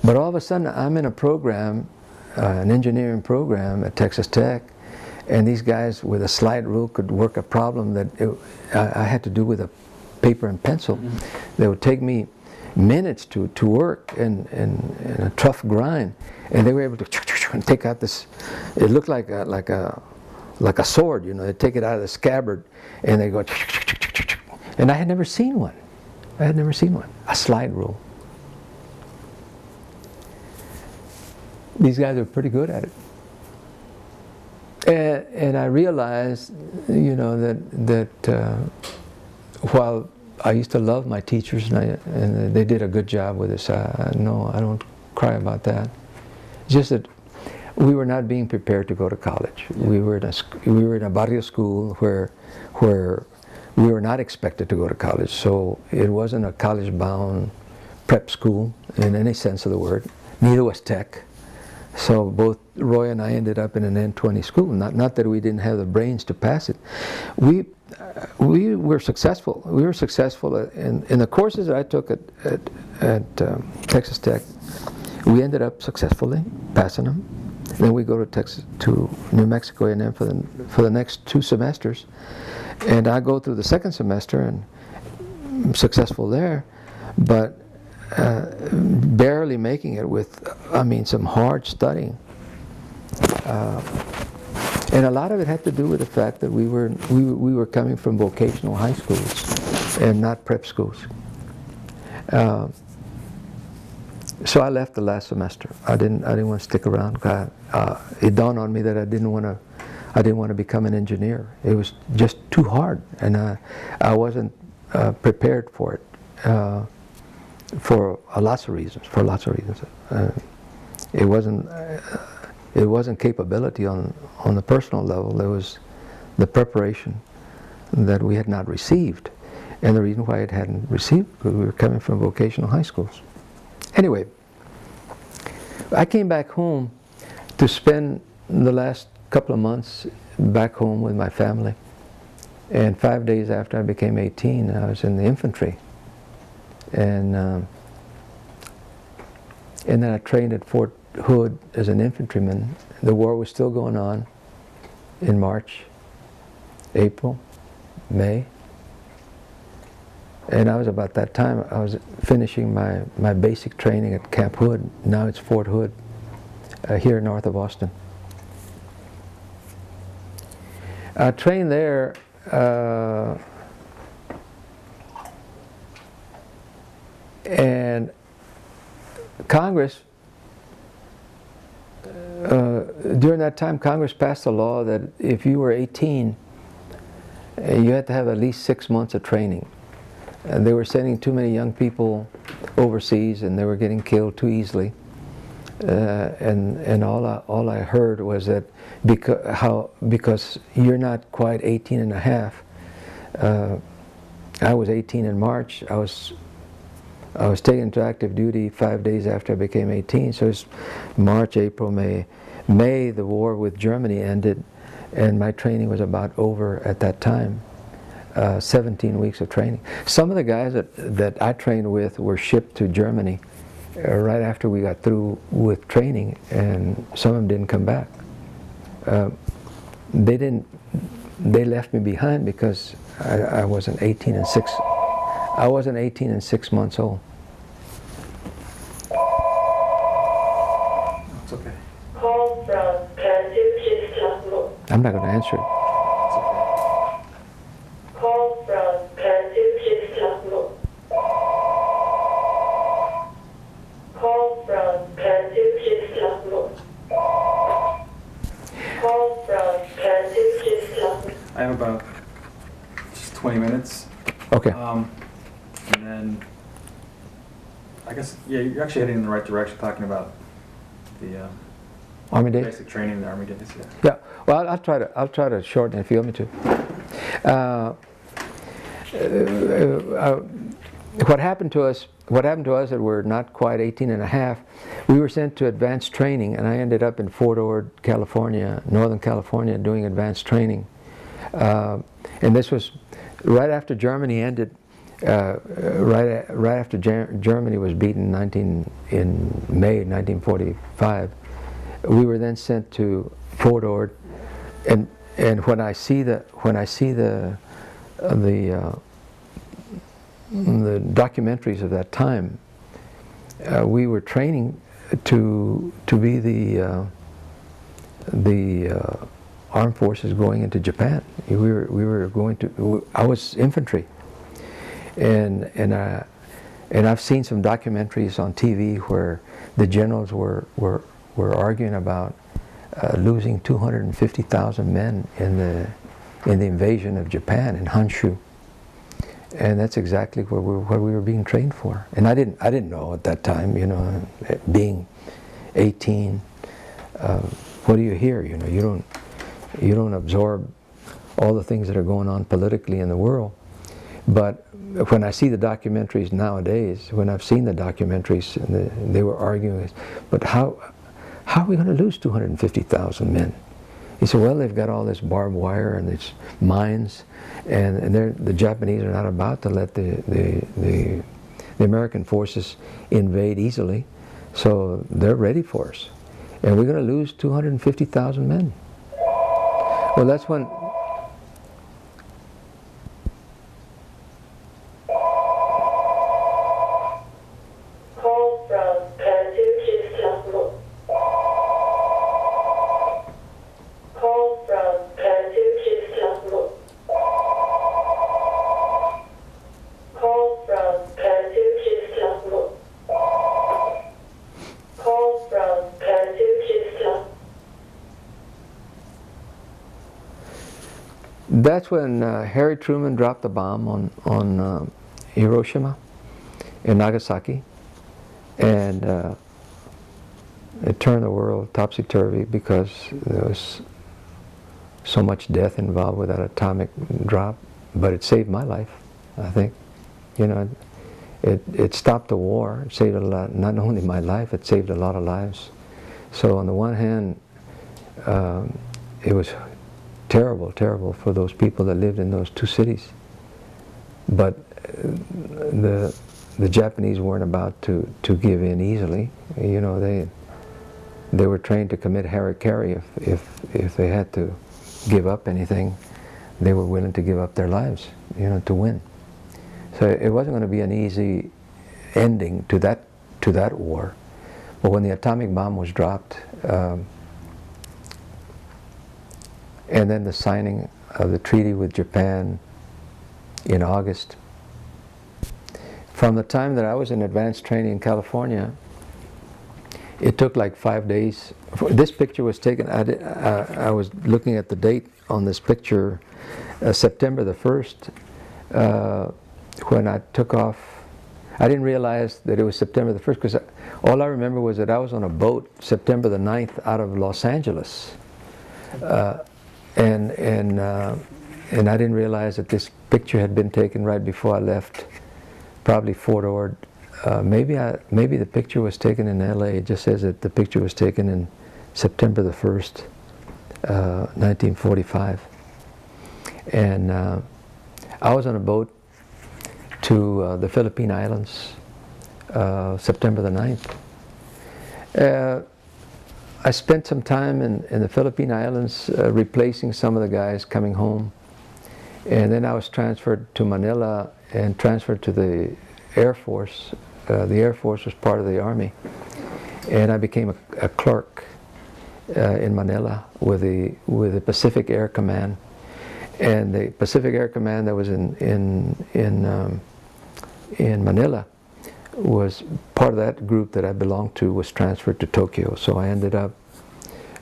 But all of a sudden I'm in a program, an engineering program at Texas Tech, and these guys with a slide rule could work a problem that I had to do with a paper and pencil. Mm-hmm. That would take me minutes to work and a tough grind, and they were able to take out this. It looked like a sword, you know. They take it out of the scabbard, and they go, and I had never seen one. A slide rule. These guys are pretty good at it. And I realized, you know, that while I used to love my teachers and they did a good job with us, no, I don't cry about that. It's just that we were not being prepared to go to college. Yeah. We were in a barrio school where we were not expected to go to college. So it wasn't a college-bound prep school in any sense of the word. Neither was Tech. So both Roy and I ended up in an N20 school. Not that we didn't have the brains to pass it. We were successful. We were successful in the courses that I took at Texas Tech. We ended up successfully passing them. Then we go to New Mexico A&M for the next 2 semesters, and I go through the second semester and I'm successful there. but barely making it with, I mean, some hard studying. And a lot of it had to do with the fact that we were coming from vocational high schools and not prep schools. So I left the last semester. I didn't want to stick around. It dawned on me that I didn't want to become an engineer. It was just too hard, and I wasn't prepared for it for lots of reasons. It wasn't capability on the personal level. There was the preparation that we had not received, and the reason why it hadn't received because we were coming from vocational high schools. Anyway, I came back home to spend the last couple of months back home with my family. And 5 days after I became 18, I was in the infantry. And then I trained at Fort Hood as an infantryman. The war was still going on in March, April, May. And I was about that time, I was finishing my basic training at Camp Hood. Now it's Fort Hood, here north of Austin. I trained there and Congress, during that time, Congress passed a law that if you were 18, you had to have at least 6 months of training. And they were sending too many young people overseas, and they were getting killed too easily. And all I heard was that because you're not quite 18 and a half. I was 18 in March. I was taken into active duty 5 days after I became 18. So it's March, April, May. May, the war with Germany ended, and my training was about over at that time. 17 weeks of training. Some of the guys that I trained with were shipped to Germany right after we got through with training, and some of them didn't come back. They left me behind because I wasn't 18 and 6. I wasn't 18 and 6 months old. It's okay. Call from Kansas Hospital. I'm not going to answer it. It's okay. Call from Kansas Hospital. Call from Kansas Hospital. Call from Kansas Hospital. I have about just 20 minutes. Okay. And then, I guess, yeah, you're actually heading in the right direction, talking about the Army days? basic training, the Army days, yeah. Yeah. Well, I'll try to shorten it if you want me to. What happened to us that we're not quite 18 and a half, we were sent to advanced training, and I ended up in Fort Ord, California, Northern California, doing advanced training. And this was right after Germany ended, right after Germany was beaten in May 1945. We were then sent to Fort Ord, and when I see the documentaries of that time, we were training to be the armed forces going into Japan. We were going to. I was infantry, and I've seen some documentaries on TV where the generals were arguing about losing 250,000 men in the invasion of Japan in Honshu. And that's exactly what we were being trained for. And I didn't know at that time, you know, being 18, what do you hear? You know, you don't absorb all the things that are going on politically in the world. But when I see the documentaries nowadays, when I've seen the documentaries, and they were arguing, but how are we going to lose 250,000 men? He said, well, they've got all this barbed wire and these mines, and the Japanese are not about to let the American forces invade easily, so they're ready for us. And we're going to lose 250,000 men. Well, that's when... That's when Harry Truman dropped the bomb on Hiroshima and Nagasaki, and it turned the world topsy-turvy because there was so much death involved with that atomic drop. But it saved my life, I think. You know, it stopped the war. It saved a lot, not only my life, it saved a lot of lives. So on the one hand, it was terrible, terrible for those people that lived in those two cities. But the Japanese weren't about to give in easily. You know, they were trained to commit harakiri. If they had to give up anything, they were willing to give up their lives, you know, to win. So it wasn't going to be an easy ending to that war. But when the atomic bomb was dropped, and then the signing of the treaty with Japan in August, from the time that I was in advanced training in California, it took like 5 days. This picture was taken, I was looking at the date on this picture, September the 1st, when I took off. I didn't realize that it was September the 1st because all I remember was that I was on a boat September the 9th out of Los Angeles. And I didn't realize that this picture had been taken right before I left, probably Fort Ord. Maybe the picture was taken in LA. It just says that the picture was taken in September the 1st, 1945. And I was on a boat to the Philippine Islands, September the 9th. I spent some time in the Philippine Islands replacing some of the guys coming home. And then I was transferred to Manila and transferred to the Air Force. The Air Force was part of the Army. And I became a clerk in Manila with the Pacific Air Command. And the Pacific Air Command that was in Manila was part of that group that I belonged to, was transferred to Tokyo. So I ended up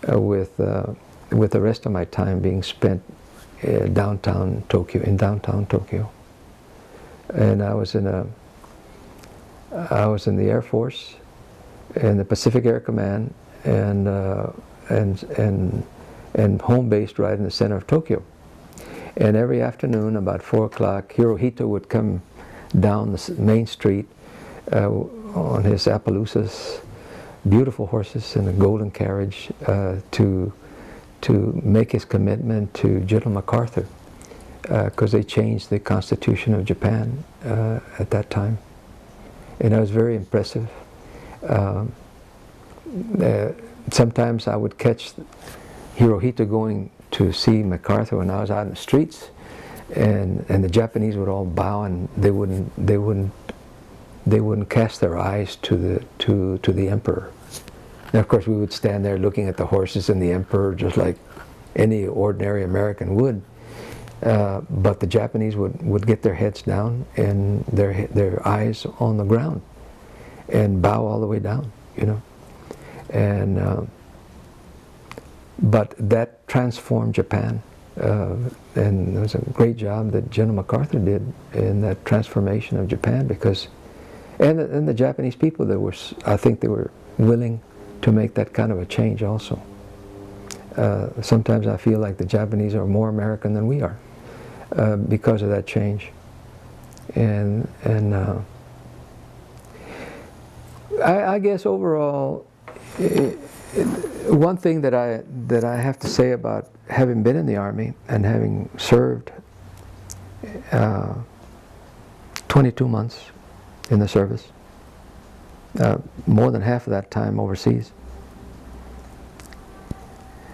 with the rest of my time being spent in downtown Tokyo. And I was in the Air Force and the Pacific Air Command, and home based right in the center of Tokyo. And every afternoon about 4 o'clock, Hirohito would come down the main street on his Appaloosas, beautiful horses and a golden carriage, to make his commitment to General MacArthur, because they changed the Constitution of Japan at that time. And it was very impressive. Sometimes I would catch Hirohito going to see MacArthur when I was out in the streets, and the Japanese would all bow, and they wouldn't cast their eyes to the emperor. And of course we would stand there looking at the horses and the emperor just like any ordinary American would. But the Japanese would get their heads down and their eyes on the ground and bow all the way down, you know. And but that transformed Japan, and it was a great job that General MacArthur did in that transformation of Japan, because and the Japanese people, I think they were willing to make that kind of a change also. Sometimes I feel like the Japanese are more American than we are because of that change. And I guess overall, one thing that I have to say about having been in the Army and having served 22 months in the service, more than half of that time overseas,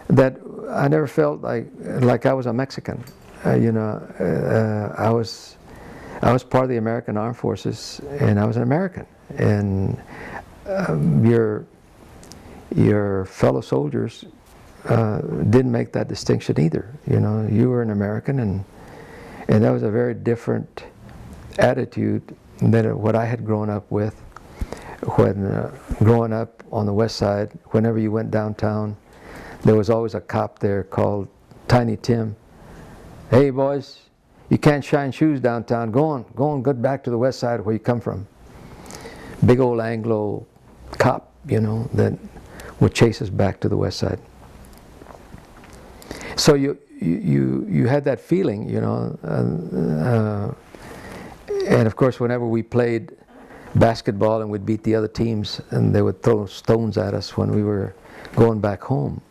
that I never felt like I was a Mexican. You know, I was part of the American Armed Forces, and I was an American. And your fellow soldiers didn't make that distinction either. You know, you were an American, and that was a very different attitude than what I had grown up with. When growing up on the West Side, whenever you went downtown, there was always a cop there called Tiny Tim, Hey boys, you can't shine shoes downtown. Go on, get back to the west side where you come from. Big old Anglo cop, that would chase us back to the west side. So you had that feeling, and of course whenever we played basketball and we'd beat the other teams and they would throw stones at us when we were going back home,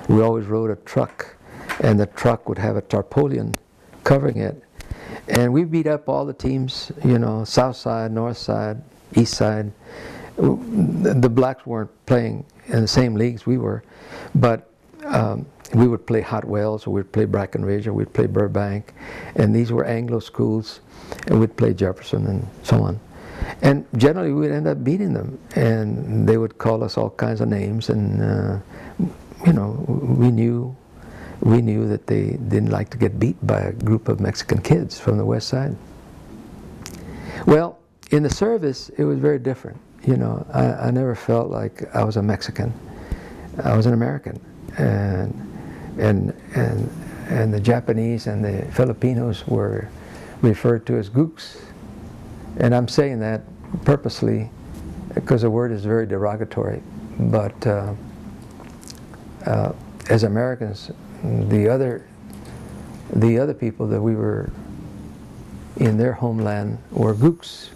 we always rode a truck, and the truck would have a tarpaulin covering it, and we beat up all the teams, south side, north side, east side. The blacks weren't playing in the same leagues we were, but we would play Hot Wells, or we'd play Brackenridge, or we'd play Burbank, and these were Anglo schools, and we'd play Jefferson and so on. And generally we'd end up beating them, and they would call us all kinds of names, and we knew that they didn't like to get beat by a group of Mexican kids from the west side. Well, in the service it was very different. I never felt like I was a Mexican. I was an American, and the Japanese and the Filipinos were referred to as gooks, and I'm saying that purposely because the word is very derogatory. But as Americans, the other people that we were in their homeland were gooks.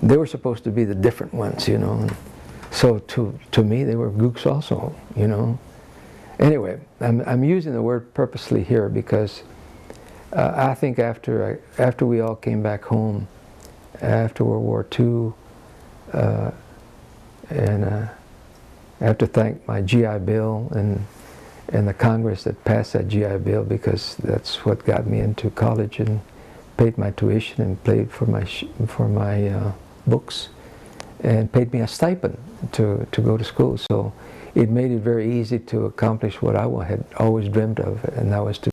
They were supposed to be the different ones, So to me, they were gooks also, Anyway, I'm using the word purposely here because I think after we all came back home after World War II, and I have to thank my GI Bill and the Congress that passed that GI Bill, because that's what got me into college and paid my tuition and paid for my books and paid me a stipend to go to school. So it made it very easy to accomplish what I had always dreamed of, and that was to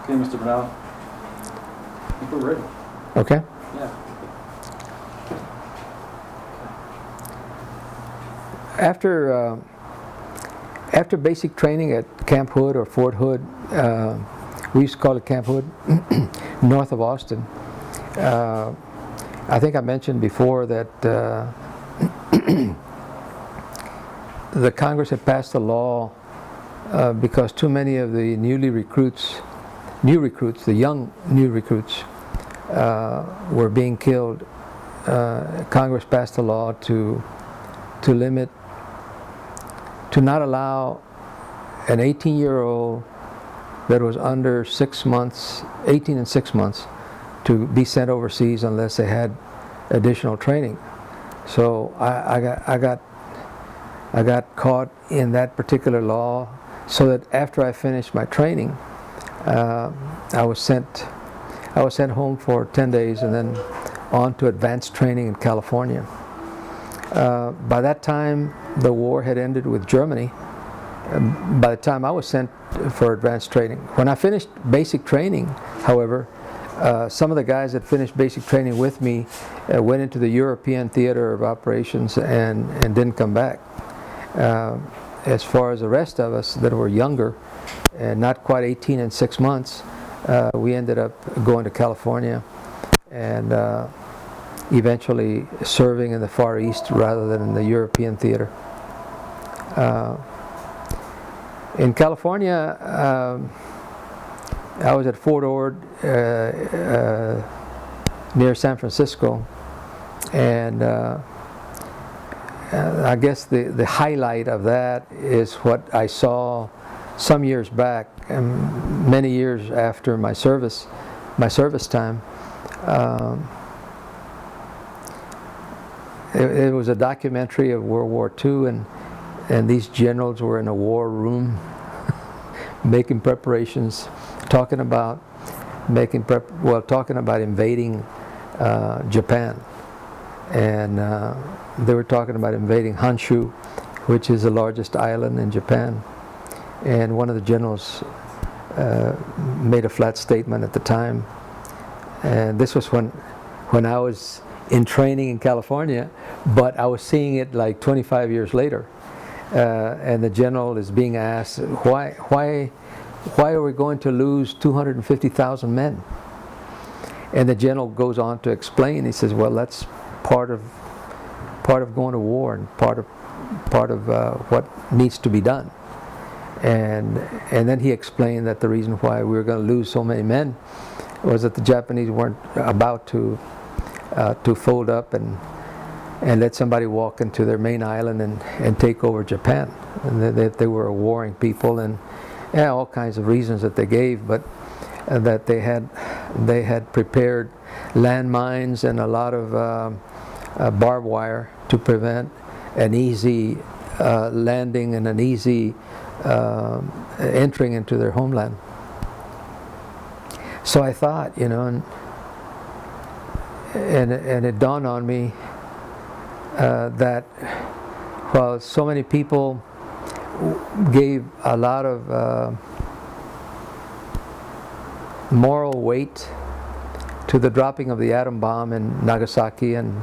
Okay, Mr. Bernal. I think we're ready. Okay. Yeah. After basic training at Camp Hood or Fort Hood, we used to call it Camp Hood, north of Austin. I think I mentioned before that the Congress had passed a law because too many of the the young new recruits were being killed. Congress passed a law to not allow an 18-year-old that was under 6 months, 18 and 6 months, to be sent overseas unless they had additional training. So I got caught in that particular law, so that after I finished my training, I was sent home for 10 days and then on to advanced training in California. By that time, the war had ended with Germany. By the time I was sent for advanced training, when I finished basic training, however, some of the guys that finished basic training with me went into the European theater of operations and didn't come back. As far as the rest of us that were younger, and not quite 18 and 6 months, we ended up going to California and eventually serving in the Far East rather than in the European theater. In California, I was at Fort Ord near San Francisco, and I guess the highlight of that is what I saw some years back, and many years after my service time. It was a documentary of World War II, and these generals were in a war room, making preparations, talking about invading Japan, and they were talking about invading Honshu, which is the largest island in Japan. And one of the generals made a flat statement at the time, and this was when I was in training in California, but I was seeing it like 25 years later. And the general is being asked, why are we going to lose 250,000 men? And the general goes on to explain. He says, well, that's part of going to war, and part of what needs to be done. And then he explained that the reason why we were going to lose so many men was that the Japanese weren't about to fold up and let somebody walk into their main island and take over Japan, and that they were a warring people, and all kinds of reasons that they gave, but that they had prepared landmines and a lot of barbed wire to prevent an easy landing and an easy entering into their homeland. So I thought, and it dawned on me that while so many people gave a lot of moral weight to the dropping of the atom bomb in Nagasaki and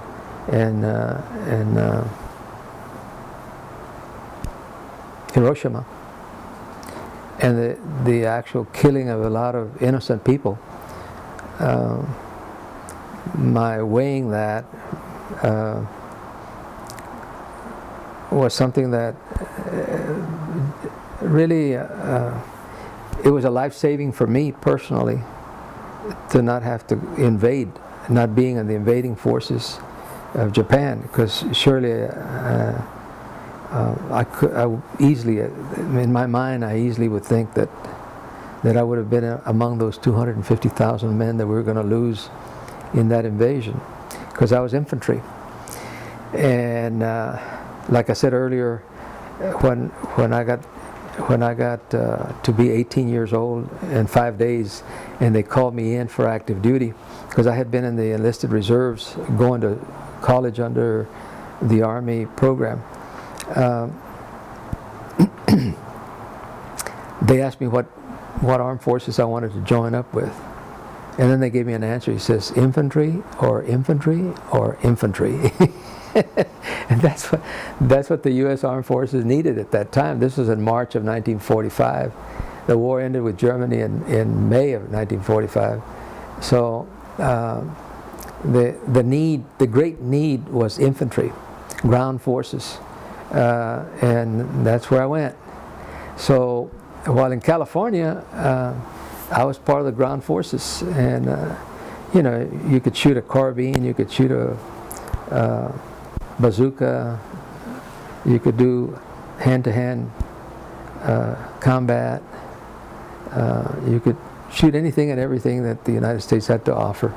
Hiroshima, and the actual killing of a lot of innocent people, my weighing that was something that really it was a life-saving for me personally to not have to invade, not being in the invading forces of Japan, because surely I easily, in my mind, I easily would think that I would have been among those 250,000 men that we were going to lose in that invasion, because I was infantry. And like I said earlier, when I got to be 18 years old and 5 days, and they called me in for active duty, because I had been in the enlisted reserves going to college under the Army program. They asked me what armed forces I wanted to join up with, and then they gave me an answer. He says, infantry or infantry or infantry. And that's what the U.S. Armed Forces needed at that time. This was in March of 1945. The war ended with Germany in May of 1945. So the great need was infantry, ground forces, and that's where I went. So while in California, I was part of the ground forces, and you could shoot a carbine, you could shoot a bazooka, you could do hand-to-hand combat, you could shoot anything and everything that the United States had to offer.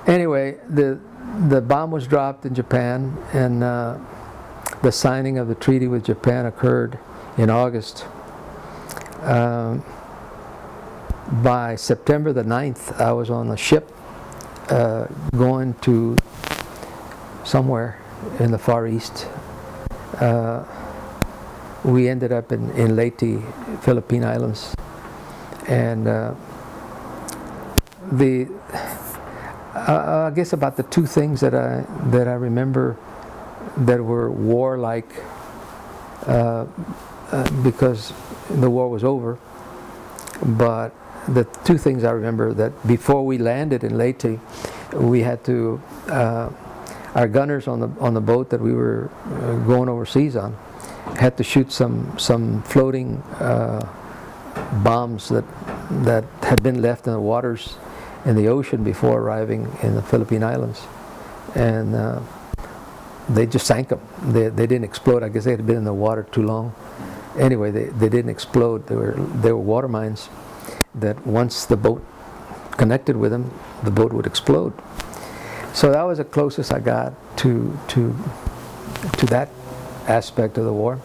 Anyway, the bomb was dropped in Japan, and the signing of the treaty with Japan occurred in August. By September the 9th, I was on a ship going to somewhere in the Far East. We ended up in Leyte, Philippine Islands, and I guess about the two things that I remember that were warlike, because the war was over. But the two things I remember, that before we landed in Leyte, we had to our gunners on the boat that we were going overseas on had to shoot some floating bombs that had been left in the waters in the ocean before arriving in the Philippine Islands, and they just sank them. They didn't explode. I guess they had been in the water too long. Anyway, they didn't explode. They were water mines that once the boat connected with them, the boat would explode. So that was the closest I got to that aspect of the war.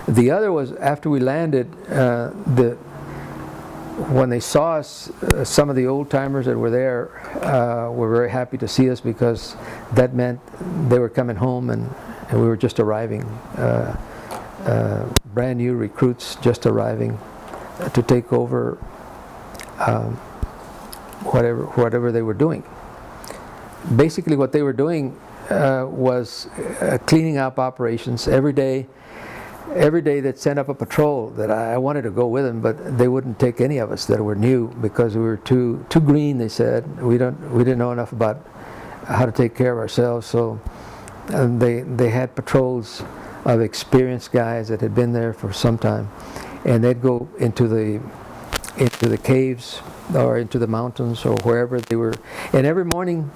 The other was after we landed, when they saw us, some of the old timers that were there were very happy to see us, because that meant they were coming home, and we were just arriving, brand new recruits just arriving to take over whatever they were doing. Basically what they were doing was cleaning up operations every day. Every day they'd send up a patrol that I wanted to go with them, but they wouldn't take any of us that were new, because we were too green, they said. We didn't know enough about how to take care of ourselves. So they had patrols of experienced guys that had been there for some time, and they'd go into the caves or into the mountains or wherever they were. And every morning,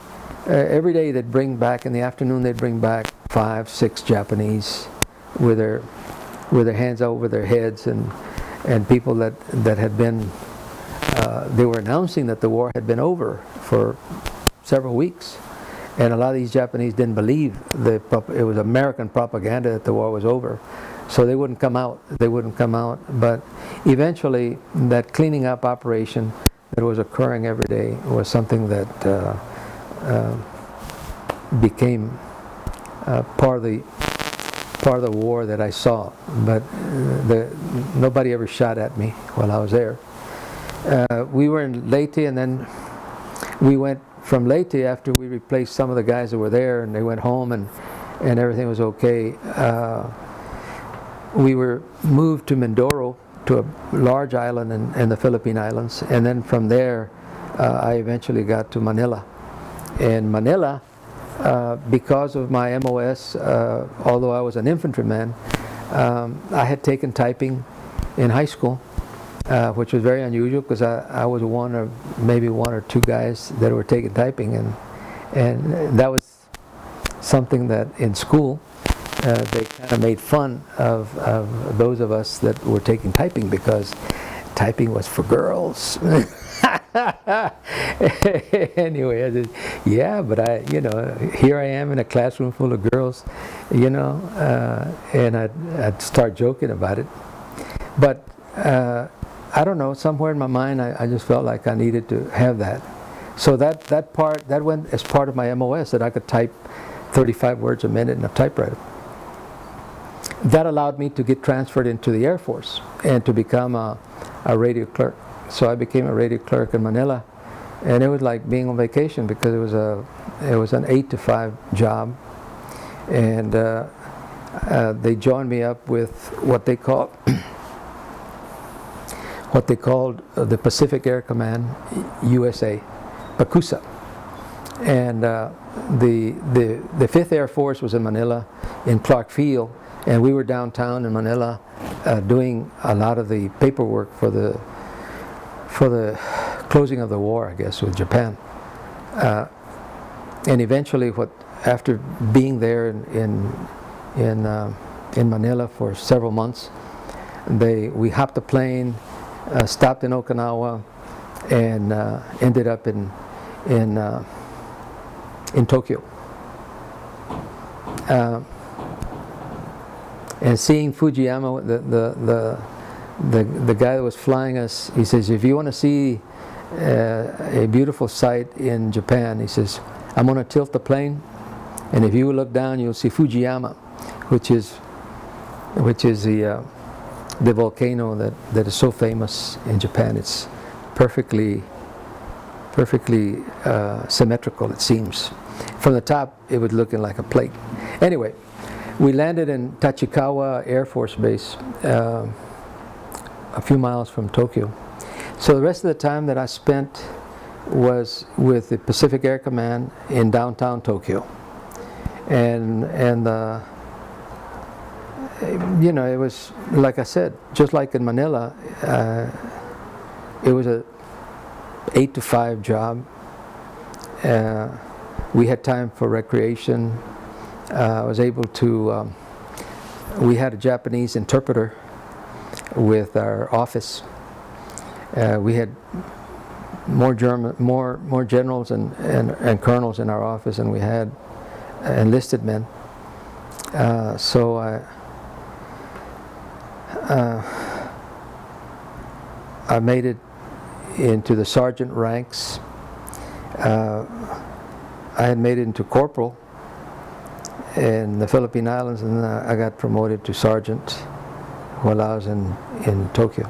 every day they'd bring back, in the afternoon they'd bring back 5, 6 Japanese with their hands over their heads, and people that had been, they were announcing that the war had been over for several weeks, and a lot of these Japanese didn't believe it was American propaganda that the war was over, so they wouldn't come out. But eventually that cleaning up operation that was occurring every day was something that became part of the war that I saw, but nobody ever shot at me while I was there. We were in Leyte, and then we went from Leyte after we replaced some of the guys that were there, and they went home, and everything was okay. We were moved to Mindoro, to a large island in the Philippine Islands, and then from there I eventually got to Manila. And Manila, because of my MOS, although I was an infantryman, I had taken typing in high school, which was very unusual, because I was one or maybe 1 or 2 guys that were taking typing, and that was something that in school they kind of made fun of those of us that were taking typing, because typing was for girls. Anyway, I said, yeah, but here I am in a classroom full of girls, and I'd start joking about it. But I don't know, somewhere in my mind I just felt like I needed to have that. So that went as part of my MOS, that I could type 35 words a minute in a typewriter. That allowed me to get transferred into the Air Force and to become a radio clerk. So I became a radio clerk in Manila, and it was like being on vacation, because it was an 8 to 5 job, and they joined me up with what they called the Pacific Air Command, UTSA, PACUSA, and the 5th Air Force was in Manila, in Clark Field, and we were downtown in Manila doing a lot of the paperwork for the closing of the war, I guess, with Japan. And eventually, after being there in Manila for several months, we hopped a plane, stopped in Okinawa, and ended up in Tokyo. And seeing Fujiyama, the guy that was flying us, he says, if you want to see a beautiful sight in Japan, he says, I'm going to tilt the plane, and if you look down, you'll see Fujiyama, which is the volcano that is so famous in Japan. It's perfectly symmetrical, it seems. From the top, it was looking like a plate. Anyway, we landed in Tachikawa Air Force Base, a few miles from Tokyo. So the rest of the time that I spent was with the Pacific Air Command in downtown Tokyo. And it was, like I said, just like in Manila, it was a 8 to 5 job. We had time for recreation. I was able to, we had a Japanese interpreter with our office. We had more generals and colonels in our office than we had enlisted men. So I made it into the sergeant ranks. I had made it into corporal in the Philippine Islands, and then I got promoted to sergeant while I was in Tokyo.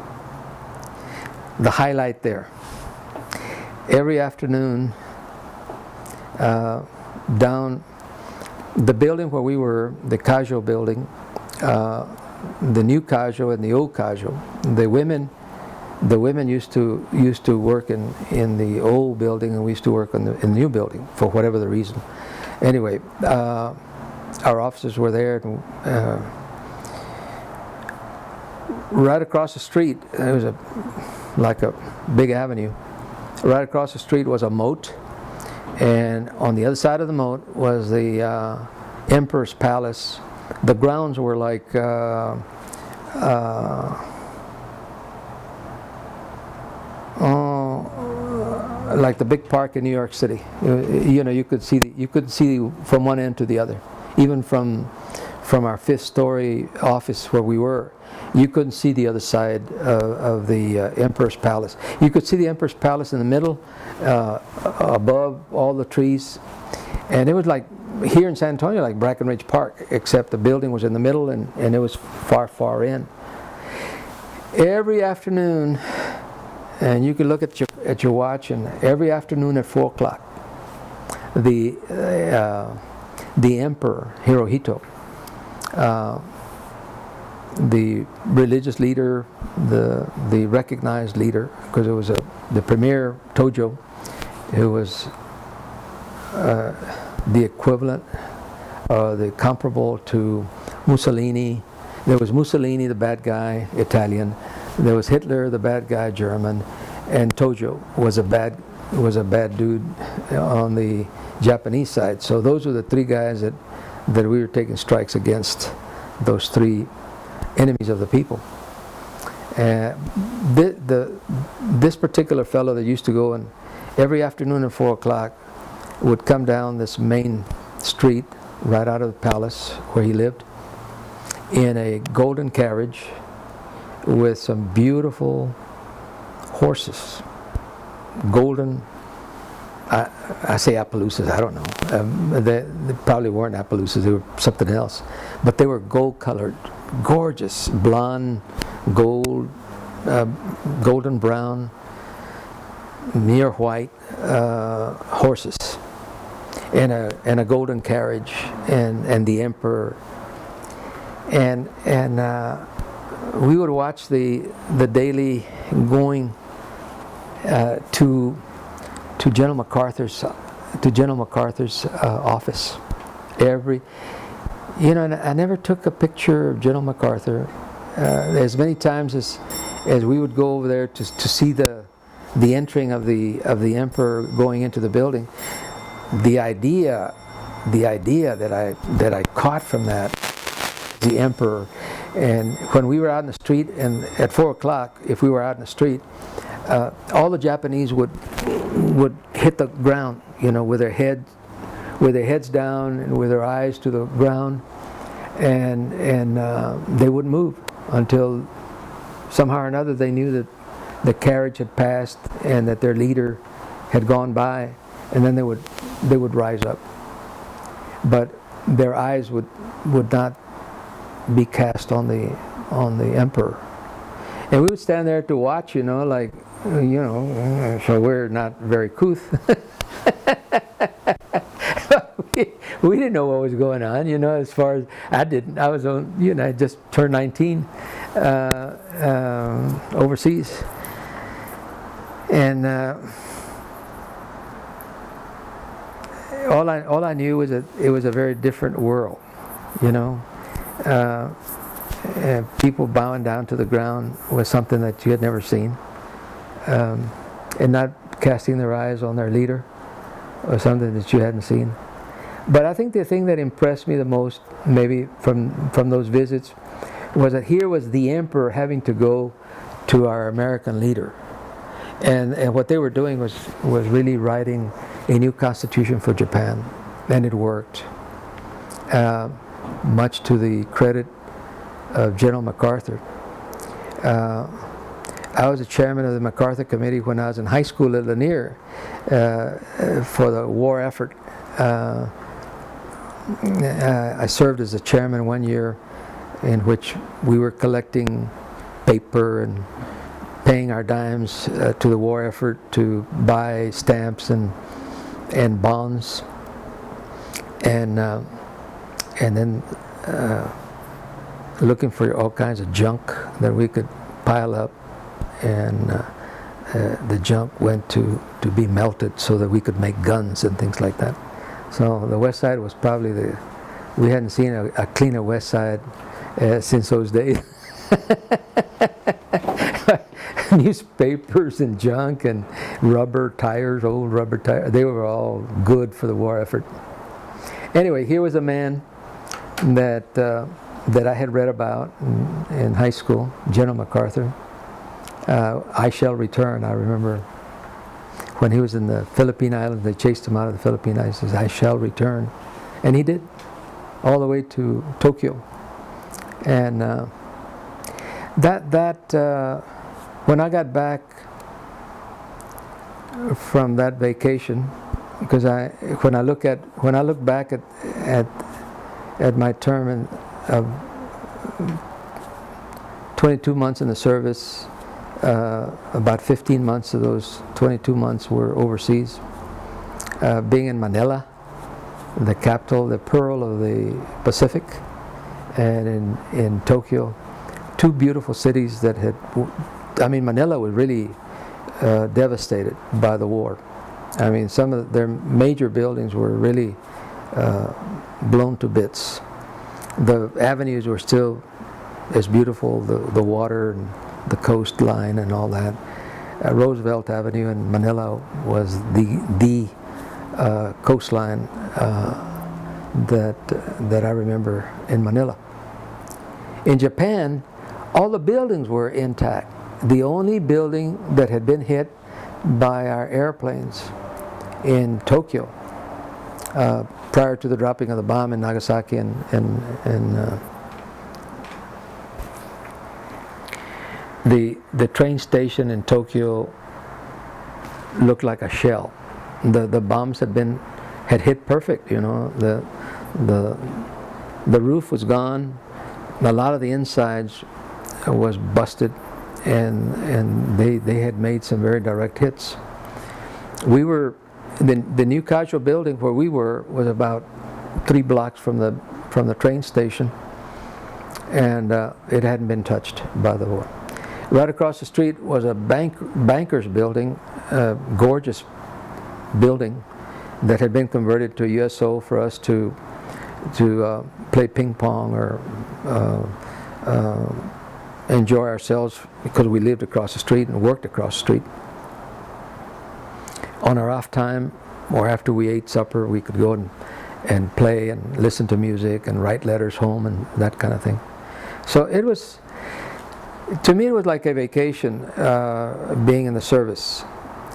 The highlight there, every afternoon, down the building where we were, the Kajo building, the new Kajo and the old Kajo, the women used to work in the old building, and we used to work in the new building for whatever the reason. Anyway, our officers were there, and right across the street, it was like a big avenue. Right across the street was a moat, and on the other side of the moat was the Emperor's Palace. The grounds were like the big park in New York City. You know, you could see from one end to the other, even from our 5th story office where we were. You couldn't see the other side of the Emperor's Palace. You could see the Emperor's Palace in the middle, above all the trees, and it was like here in San Antonio, like Brackenridge Park, except the building was in the middle, and it was far in. Every afternoon, and you could look at your watch, and every afternoon at 4 o'clock, the Emperor Hirohito, the religious leader, the recognized leader, because it was the premier Tojo, who was the equivalent, the comparable to Mussolini. There was Mussolini, the bad guy, Italian. There was Hitler, the bad guy, German, and Tojo was a bad dude on the Japanese side. So those were the 3 guys that we were taking strikes against, those 3 enemies of the people. This particular fellow that used to go, and every afternoon at 4 o'clock would come down this main street right out of the palace where he lived in a golden carriage with some beautiful horses, golden, I say Appaloosas, I don't know. They probably weren't Appaloosas, they were something else. But they were gold colored, gorgeous, blonde, gold, golden brown, near white horses, and a golden carriage, and the emperor. And we would watch the daily going to General MacArthur's office. And I never took a picture of General MacArthur. As many times as we would go over there to see the entering of the emperor going into the building, the idea that I caught from that, the emperor. And when we were out in the street, and at 4 o'clock, if we were out in the street, all the Japanese would hit the ground, with their heads down and with their eyes to the ground, and they wouldn't move until somehow or another they knew that the carriage had passed and that their leader had gone by, and then they would rise up. But their eyes would not be cast on the emperor, and we would stand there to watch, so we're not very couth. we didn't know what was going on, as far as I didn't. I was on, I just turned 19 overseas, and all I knew was that it was a very different world, and people bowing down to the ground was something that you had never seen, and not casting their eyes on their leader was something that you hadn't seen. But I think the thing that impressed me the most, maybe from those visits, was that here was the emperor having to go to our American leader, and what they were doing was really writing a new constitution for Japan, and it worked. Much to the credit of General MacArthur, I was the chairman of the MacArthur Committee when I was in high school at Lanier for the war effort. I served as the chairman one year in which we were collecting paper and paying our dimes to the war effort to buy stamps and bonds, and then looking for all kinds of junk that we could pile up, and the junk went to be melted so that we could make guns and things like that. So the West Side was probably we hadn't seen a cleaner West Side since those days. Newspapers and junk and rubber tires, old rubber tires, they were all good for the war effort. Anyway, here was a man that I had read about in high school, General MacArthur. I Shall Return. I remember when he was in the Philippine Islands, they chased him out of the Philippine Islands. He says, I shall return. And he did, all the way to Tokyo. And when I got back from that vacation, because when I look back at my term of 22 months in the service, about 15 months of those 22 months were overseas. Being in Manila, the capital, the pearl of the Pacific, and in Tokyo, two beautiful cities that Manila was really devastated by the war. I mean, some of their major buildings were really blown to bits. The avenues were still as beautiful, the water and the coastline and all that. Roosevelt Avenue in Manila was the coastline that I remember in Manila. In Japan, all the buildings were intact. The only building that had been hit by our airplanes in Tokyo prior to the dropping of the bomb in Nagasaki and the train station in Tokyo looked like a shell. The bombs had hit perfect, you know. The roof was gone. A lot of the insides was busted, and they had made some very direct hits. We were the New Casual building where we were was about 3 blocks from the train station, and it hadn't been touched by the war. Right across the street was a banker's building, a gorgeous building that had been converted to a USO for us to play ping pong or enjoy ourselves, because we lived across the street and worked across the street. On our off time, or after we ate supper, we could go and play and listen to music and write letters home and that kind of thing. So it was, to me, it was like a vacation, being in the service.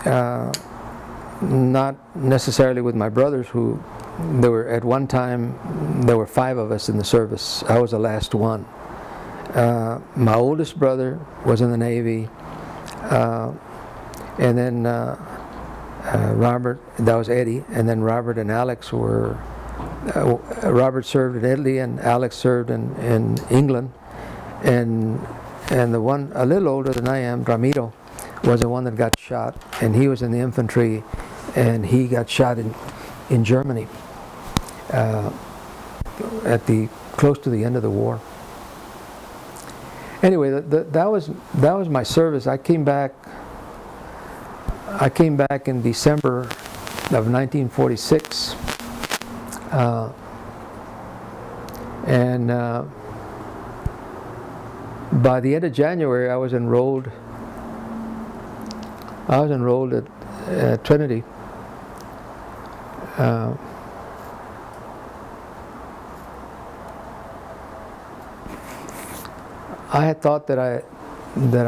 Not necessarily with my brothers, who at one time there were 5 of us in the service. I was the last one. My oldest brother was in the Navy, and then Robert, that was Eddie, and then Robert and Alex were. Robert served in Italy, and Alex served in England, and the one a little older than I am, Ramiro, was the one that got shot, and he was in the infantry, and he got shot in Germany close to the end of the war. Anyway, that was my service. I came back in December of 1946, and by the end of January, I was enrolled at Trinity. I had thought that I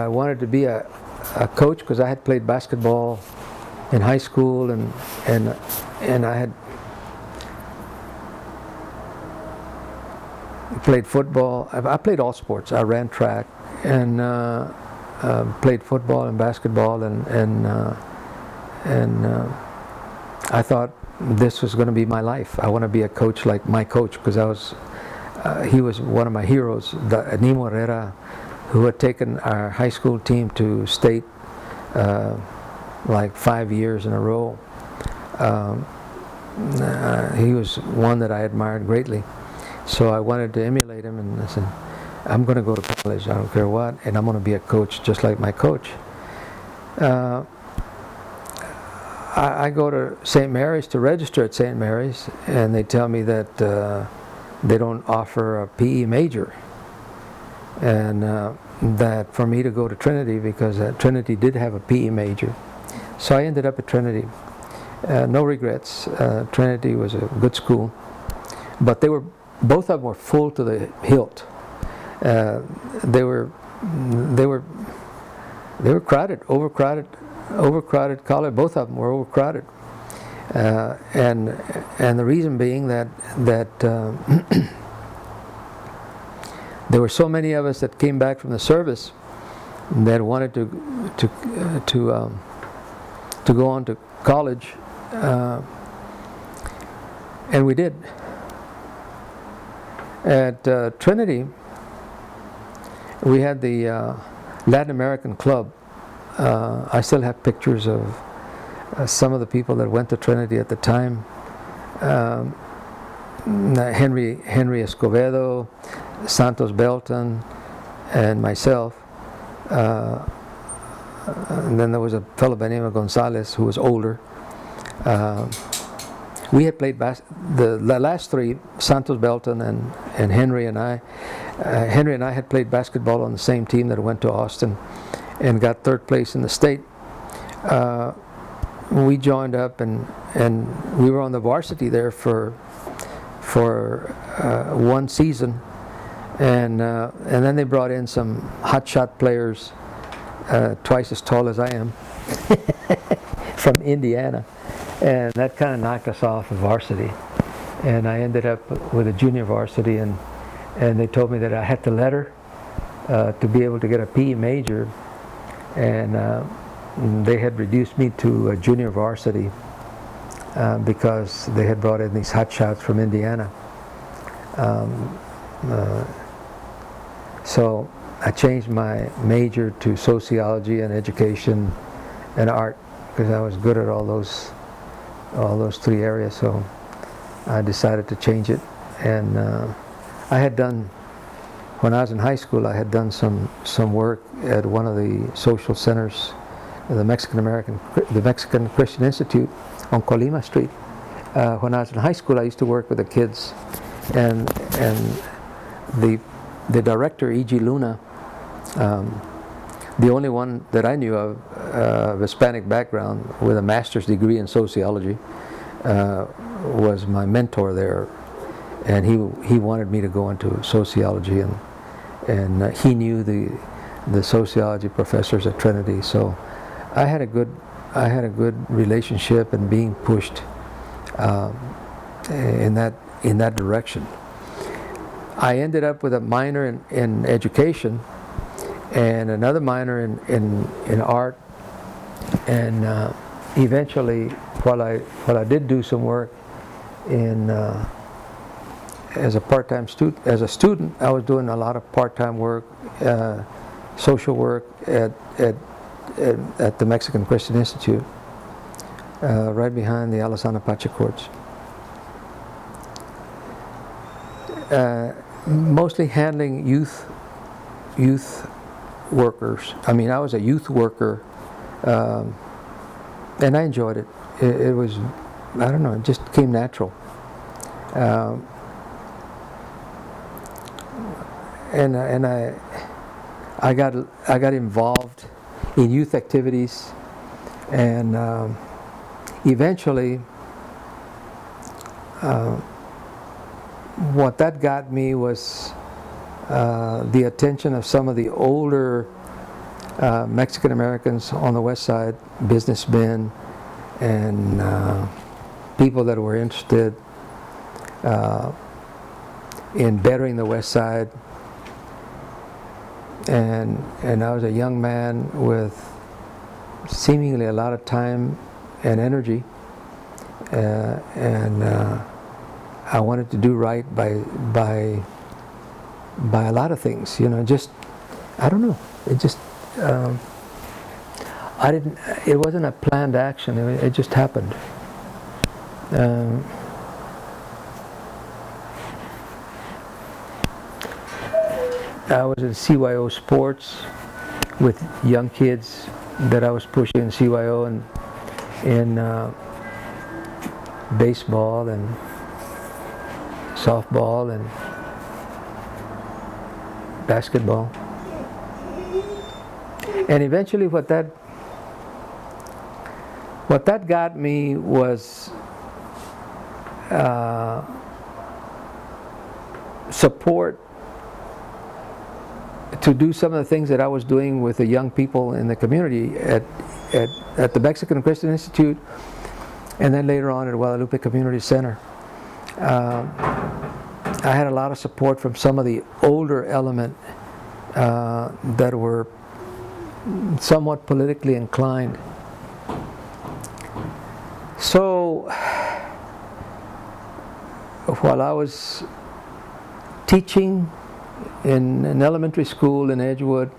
wanted to be a coach, because I had played basketball in high school, and I had played football. I played all sports. I ran track, played football and basketball, and I thought this was going to be my life. I want to be a coach like my coach, because he was one of my heroes, Nemo Herrera, who had taken our high school team to state like 5 years in a row. He was one that I admired greatly. So I wanted to emulate him, and I said, I'm going to go to college, I don't care what, and I'm going to be a coach just like my coach. I go to St. Mary's to register at St. Mary's, and they tell me that they don't offer a PE major, and that for me to go to Trinity, because Trinity did have a PE major. So I ended up at Trinity. No regrets. Trinity was a good school, but both of them were full to the hilt. They were crowded, overcrowded college. Both of them were overcrowded, and the reason being that there were so many of us that came back from the service that wanted to go on to college, and we did. At Trinity, we had the Latin American Club. I still have pictures of some of the people that went to Trinity at the time. Henry Escobedo, Santos Belton, and myself. And then there was a fellow by the name of Gonzalez who was older. We had played the last three, Santos Belton and Henry and I. Henry and I had played basketball on the same team that went to Austin and got third place in the state. We joined up and we were on the varsity there for one season, and then they brought in some hotshot players, twice as tall as I am, from Indiana, and that kind of knocked us off of varsity. And I ended up with a junior varsity, and they told me that I had to letter to be able to get a PE major, and they had reduced me to a junior varsity because they had brought in these hotshots from Indiana. So I changed my major to sociology and education and art, because I was good at all those three areas. So I decided to change it, and I had done, when I was in high school, I had done some work at one of the social centers, the Mexican Christian Institute on Colima Street. When I was in high school, I used to work with the kids, and the director, E.G. Luna, the only one that I knew of Hispanic background with a master's degree in sociology, was my mentor there, and he wanted me to go into sociology, and he knew the sociology professors at Trinity, so I had a good relationship and being pushed in that direction. I ended up with a minor in education and another minor in art, and eventually, while I did do some work as a part-time student, I was doing a lot of part-time work, social work at the Mexican Christian Institute, right behind the Alisana Pacha Courts. Mostly handling youth workers. I mean, I was a youth worker, and I enjoyed it. It was, I don't know, it just came natural. And I got involved in youth activities, and eventually what that got me was the attention of some of the older Mexican Americans on the west side, businessmen and people that were interested in bettering the west side. and I was a young man with seemingly a lot of time and energy, and I wanted to do right by a lot of things, you know. Just, I don't know, it just it wasn't a planned action, it just happened. I was in CYO sports with young kids that I was pushing in CYO, and in baseball and softball and basketball. And eventually what that got me was support to do some of the things that I was doing with the young people in the community at the Mexican Christian Institute, and then later on at Guadalupe Community Center. I had a lot of support from some of the older element that were somewhat politically inclined. So while I was teaching in an elementary school in Edgewood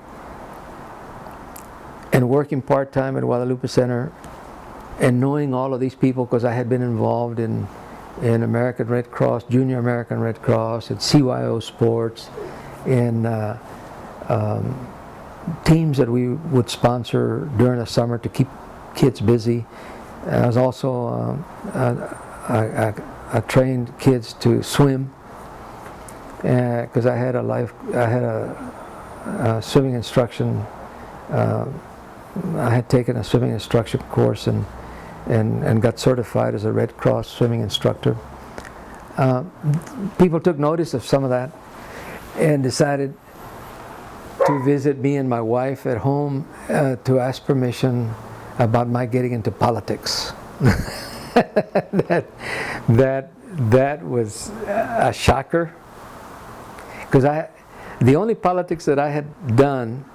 and working part-time at Guadalupe Center, and knowing all of these people because I had been involved in American Red Cross, Junior American Red Cross, and CYO sports, and teams that we would sponsor during the summer to keep kids busy. I was also I trained kids to swim because I had a swimming instruction. I had taken a swimming instruction course and got certified as a Red Cross swimming instructor. People took notice of some of that and decided to visit me and my wife at home to ask permission about my getting into politics. that was a shocker, because the only politics that I had done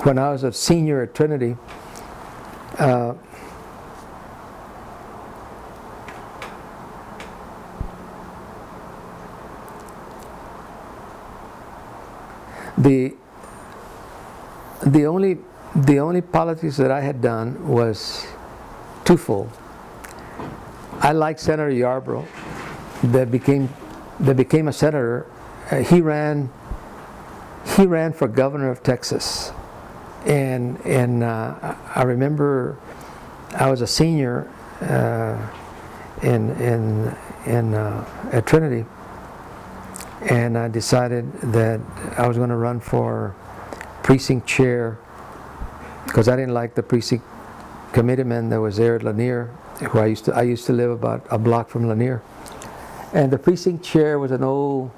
when I was a senior at Trinity, the only politics that I had done was twofold. I liked Senator Yarborough, that became a senator. He ran for governor of Texas, and I remember I was a senior at Trinity, and I decided that I was going to run for precinct chair because I didn't like the precinct committeeman that was there at Lanier, who I used to live about a block from Lanier, and the precinct chair was an old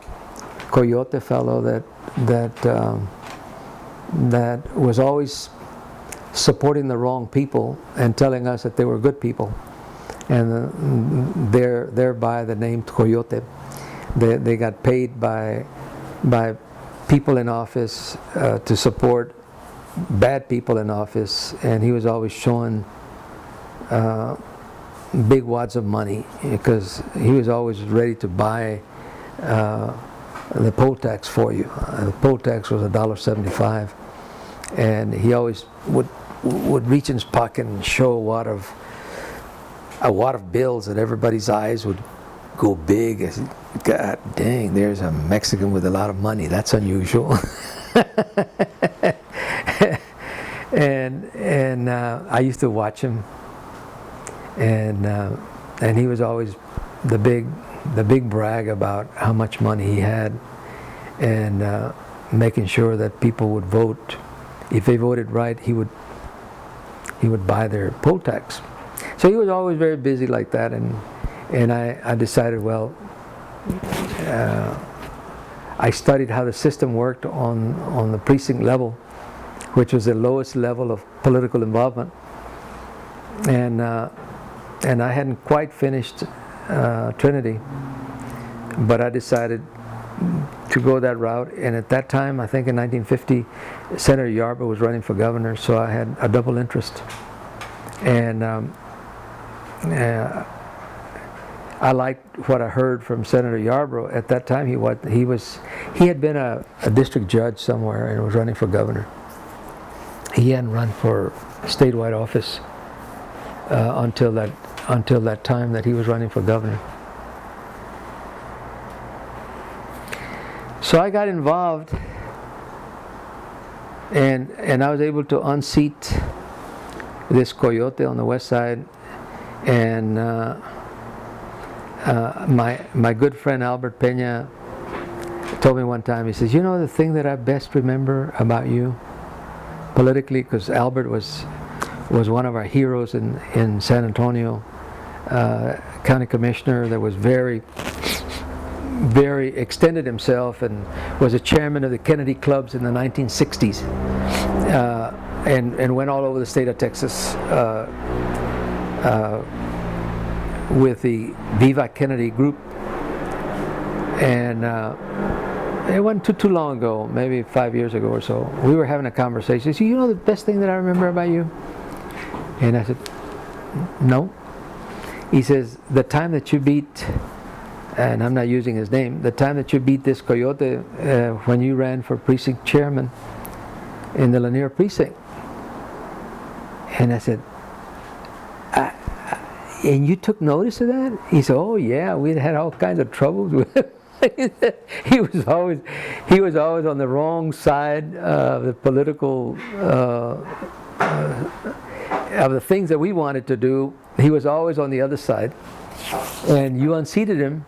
coyote fellow that was always supporting the wrong people and telling us that they were good people, and thereby the name Coyote. They got paid by people in office to support bad people in office, and he was always showing big wads of money because he was always ready to buy the poll tax for you. The poll tax was $1.75, and he always would reach in his pocket and show a wad of bills, and everybody's eyes would go big. I said, God dang, there's a Mexican with a lot of money. That's unusual. and I used to watch him, and he was always the big brag about how much money he had, and making sure that people would vote. If they voted right, he would buy their poll tax. So he was always very busy like that, and I decided, well, I studied how the system worked on the precinct level, which was the lowest level of political involvement, and I hadn't quite finished Trinity, but I decided to go that route. And at that time, I think in 1950, Senator Yarborough was running for governor, so I had a double interest. And I liked what I heard from Senator Yarborough. At that time, he had been a district judge somewhere and was running for governor. He hadn't run for statewide office until that time that he was running for governor. So I got involved, and I was able to unseat this coyote on the west side, and my good friend Albert Peña told me one time, he says, you know the thing that I best remember about you politically, because Albert was one of our heroes in San Antonio, county commissioner that was very extended himself and was a chairman of the Kennedy clubs in the 1960s, and went all over the state of Texas with the Viva Kennedy group. And it wasn't too long ago, maybe 5 years ago or so, we were having a conversation. He said, you know the best thing that I remember about you? And I said, no. He says, the time that you beat, and I'm not using his name, the time that you beat this coyote when you ran for precinct chairman in the Lanier precinct. And I said, and you took notice of that? He said, oh yeah, we'd had all kinds of troubles with him. He was always on the wrong side of the political of the things that we wanted to do. He was always on the other side, and you unseated him,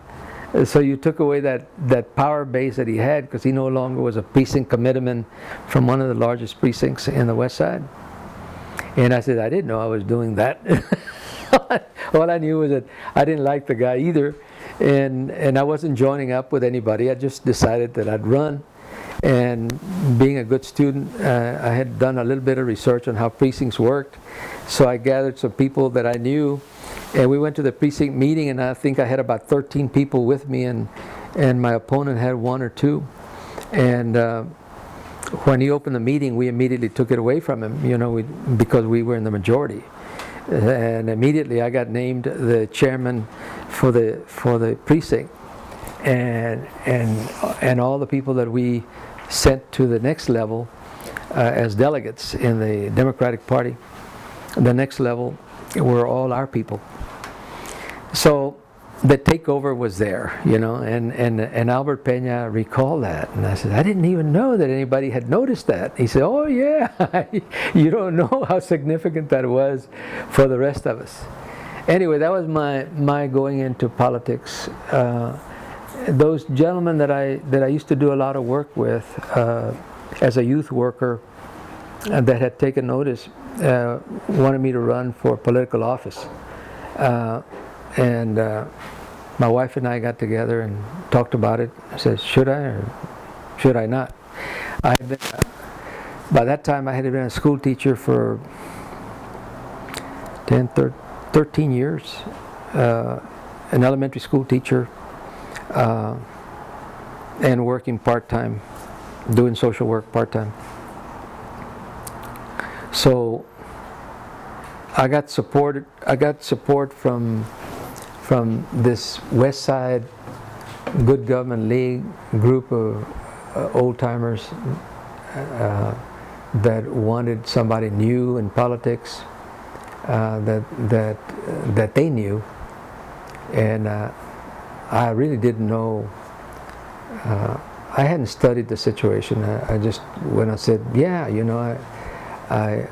so you took away that power base that he had, because he no longer was a precinct committeeman from one of the largest precincts in the west side. And I said, I didn't know I was doing that. All I knew was that I didn't like the guy either, and I wasn't joining up with anybody. I just decided that I'd run. And being a good student, I had done a little bit of research on how precincts worked, so I gathered some people that I knew, and we went to the precinct meeting, and I think I had about 13 people with me, and my opponent had 1 or 2. And when he opened the meeting, we immediately took it away from him, you know, because we were in the majority. And immediately I got named the chairman for the precinct, and all the people that we sent to the next level as delegates in the Democratic Party, the next level were all our people. So the takeover was there, you know, and Albert Peña recalled that, and I said, I didn't even know that anybody had noticed that. He said, oh yeah, you don't know how significant that was for the rest of us. Anyway, that was my going into politics. Those gentlemen that I used to do a lot of work with as a youth worker that had taken notice wanted me to run for political office. And my wife and I got together and talked about it. I said, should I or should I not? By that time I had been a school teacher for 13 years, an elementary school teacher, and working part-time, doing social work part-time. So I got support from this West Side Good Government League group of old-timers that wanted somebody new in politics, that they knew, and I really didn't know. I hadn't studied the situation. I just when I said, yeah, you know, I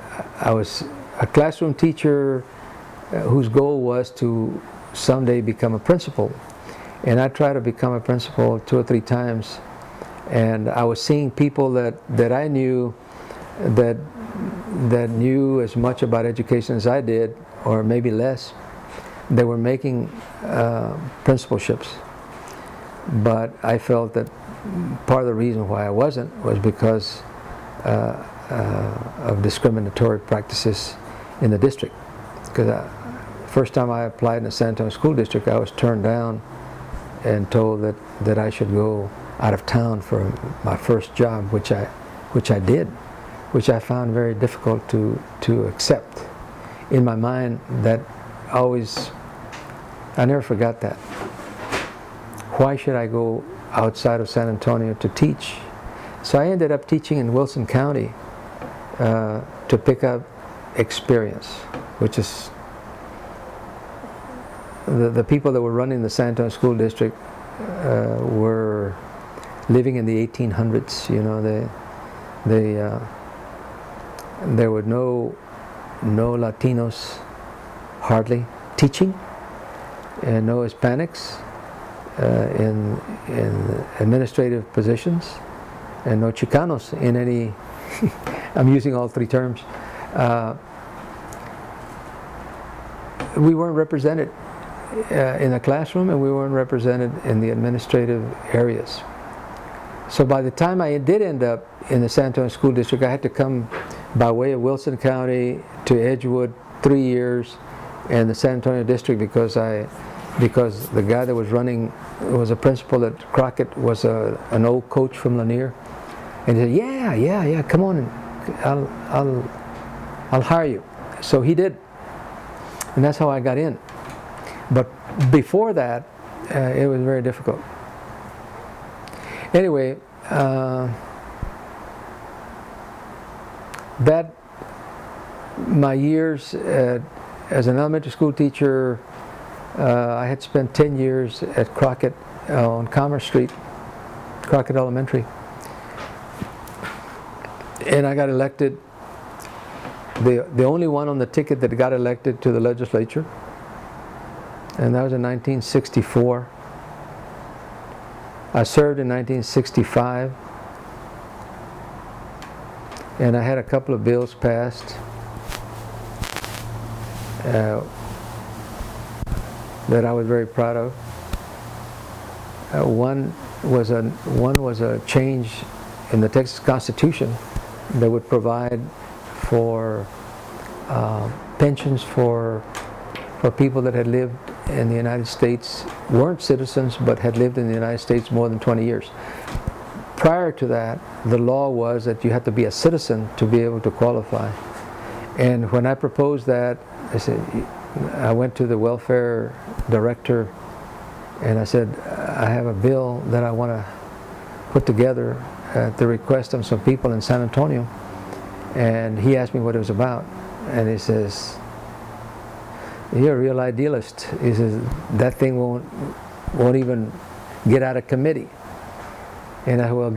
was a classroom teacher whose goal was to someday become a principal, and I tried to become a principal 2 or 3 times, and I was seeing people that I knew that knew as much about education as I did, or maybe less. They were making principalships, but I felt that part of the reason why I wasn't was because of discriminatory practices in the district. Because first time I applied in the San Antonio School District, I was turned down and told that I should go out of town for my first job, which I did, which I found very difficult to accept. In my mind, that always, I never forgot that. Why should I go outside of San Antonio to teach? So I ended up teaching in Wilson County to pick up experience, which is the people that were running the San Antonio School District were living in the 1800s. You know, there were no Latinos hardly teaching, and no Hispanics in administrative positions, and no Chicanos in any. I'm using all three terms. We weren't represented in the classroom, and we weren't represented in the administrative areas. So by the time I did end up in the San Antonio School District, I had to come by way of Wilson County to Edgewood 3 years, and the San Antonio District because the guy that was running was a principal at Crockett, was an old coach from Lanier, and he said, yeah, come on, and I'll hire you. So he did, and that's how I got in. But before that, it was very difficult. Anyway, that my years as an elementary school teacher, I had spent 10 years at Crockett on Commerce Street, Crockett Elementary, and I got elected, the only one on the ticket that got elected to the legislature, and that was in 1964. I served in 1965, and I had a couple of bills passed that I was very proud of. One was a change in the Texas Constitution that would provide for pensions for people that had lived in the United States, weren't citizens, but had lived in the United States more than 20 years. Prior to that, the law was that you had to be a citizen to be able to qualify. And when I proposed that, I went to the welfare director and I said, I have a bill that I want to put together at the request of some people in San Antonio. And he asked me what it was about. And he says, you're a real idealist. He says, that thing won't even get out of committee. And I said, well,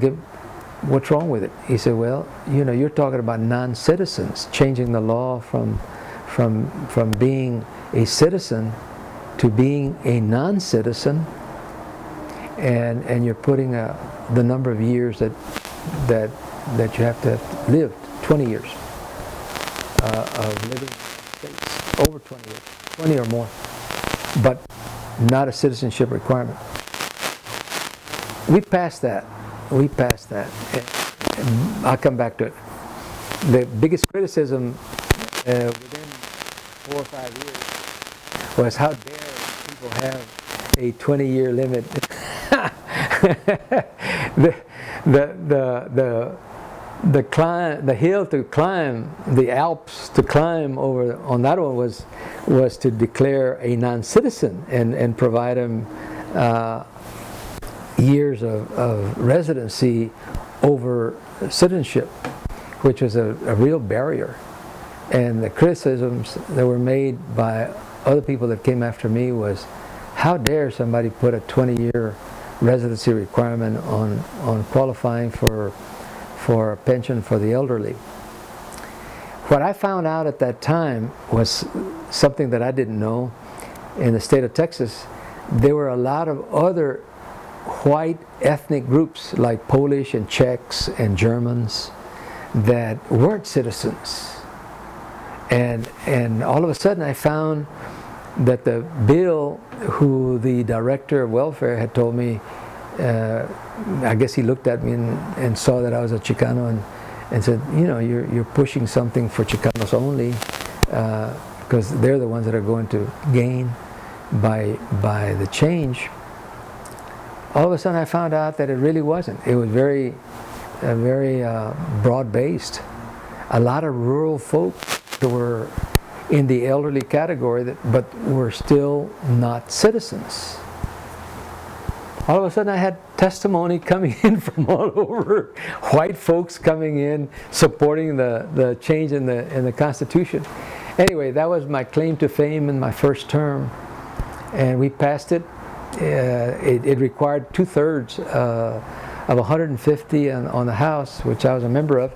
what's wrong with it? He said, well, you know, you're talking about non-citizens, changing the law from being a citizen to being a non-citizen, and you're putting the number of years that you have to have lived, 20 years of living in the United States, over 20 years, 20 or more, but not a citizenship requirement. We passed that. And I'll come back to it. The biggest criticism within 4 or 5 years was, how dare people have a 20-year limit. The hill to climb, the Alps to climb over on that one was to declare a non-citizen and provide them years of residency over citizenship, which was a real barrier. And the criticisms that were made by other people that came after me was, how dare somebody put a 20-year residency requirement on qualifying for a pension for the elderly. What I found out at that time was something that I didn't know. In the state of Texas, there were a lot of other white ethnic groups like Polish and Czechs and Germans that weren't citizens. And all of a sudden I found that the bill, who the director of welfare had told me, I guess he looked at me and saw that I was a Chicano and said, you know, you're pushing something for Chicanos only, because they're the ones that are going to gain by the change. all of a sudden I found out that it really wasn't. It was very broad-based. A lot of rural folk that were in the elderly category, but were still not citizens. All of a sudden I had testimony coming in from all over, white folks coming in supporting the change in the Constitution. Anyway, that was my claim to fame in my first term, and we passed it. It required 2/3 of 150 on the House, which I was a member of.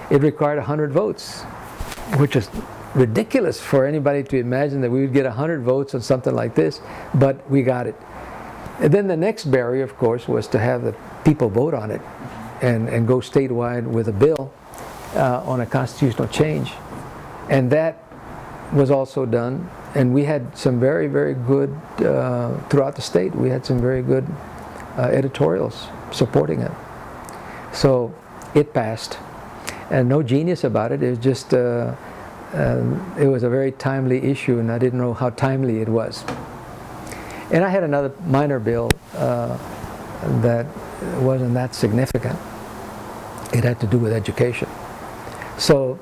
It required 100 votes, which is ridiculous for anybody to imagine that we would get 100 votes on something like this, but we got it. And then the next barrier, of course, was to have the people vote on it and go statewide with a bill on a constitutional change. And that was also done. And we had some very, very good, throughout the state, we had some very good editorials supporting it. So it passed. And no genius about it. It was just, it was a very timely issue, and I didn't know how timely it was. And I had another minor bill that wasn't that significant. It had to do with education. So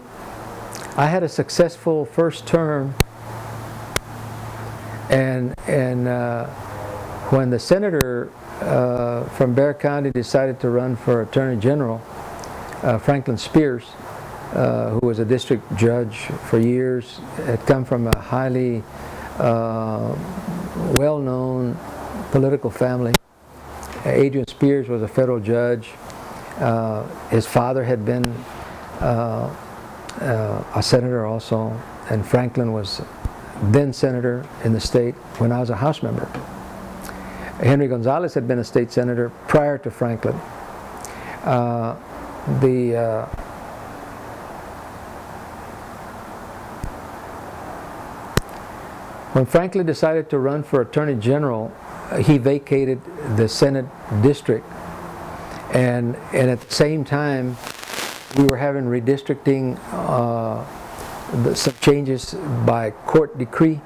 I had a successful first term, and when the senator from Bexar County decided to run for Attorney General, Franklin Spears, who was a district judge for years, had come from a highly well-known political family. Adrian Spears was a federal judge. His father had been a senator also, and Franklin was then senator in the state when I was a House member. Henry Gonzalez had been a state senator prior to Franklin. When Franklin decided to run for Attorney General, he vacated the Senate district, and at the same time we were having redistricting, some changes by court decree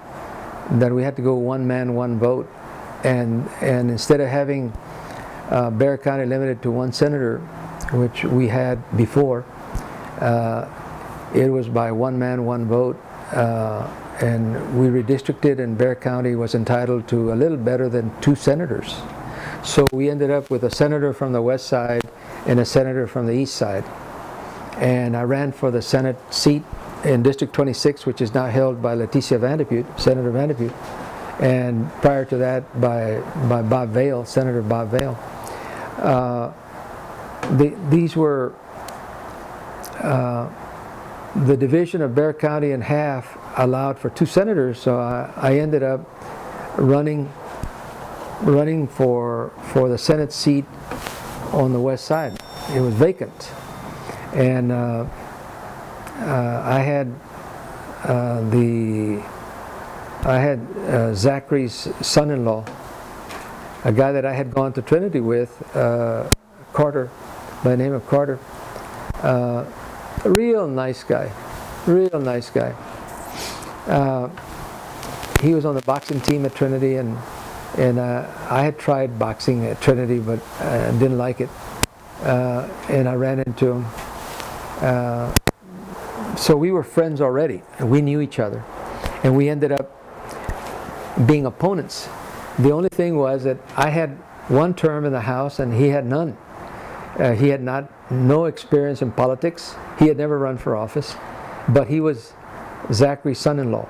that we had to go one man, one vote, and instead of having Bexar County limited to one senator, which we had before, it was by one man, one vote, and we redistricted, and Bexar County was entitled to a little better than 2 senators. So we ended up with a senator from the west side and a senator from the east side. And I ran for the Senate seat in District 26, which is now held by Leticia Vanderpute, Senator Vanderpute, and prior to that by Bob Vail, Senator Bob Vail. These were the division of Bexar County in half allowed for 2 senators, so I ended up running for the Senate seat on the west side. It was vacant, and I had Zachary's son-in-law, a guy that I had gone to Trinity with, Carter, by the name of Carter. A real nice guy, real nice guy. He was on the boxing team at Trinity, and I had tried boxing at Trinity, but didn't like it, and I ran into him. So we were friends already, and we knew each other, and we ended up being opponents. The only thing was that I had 1 term in the House and he had none. He had no experience in politics. He had never run for office, but he was Zachary's son-in-law,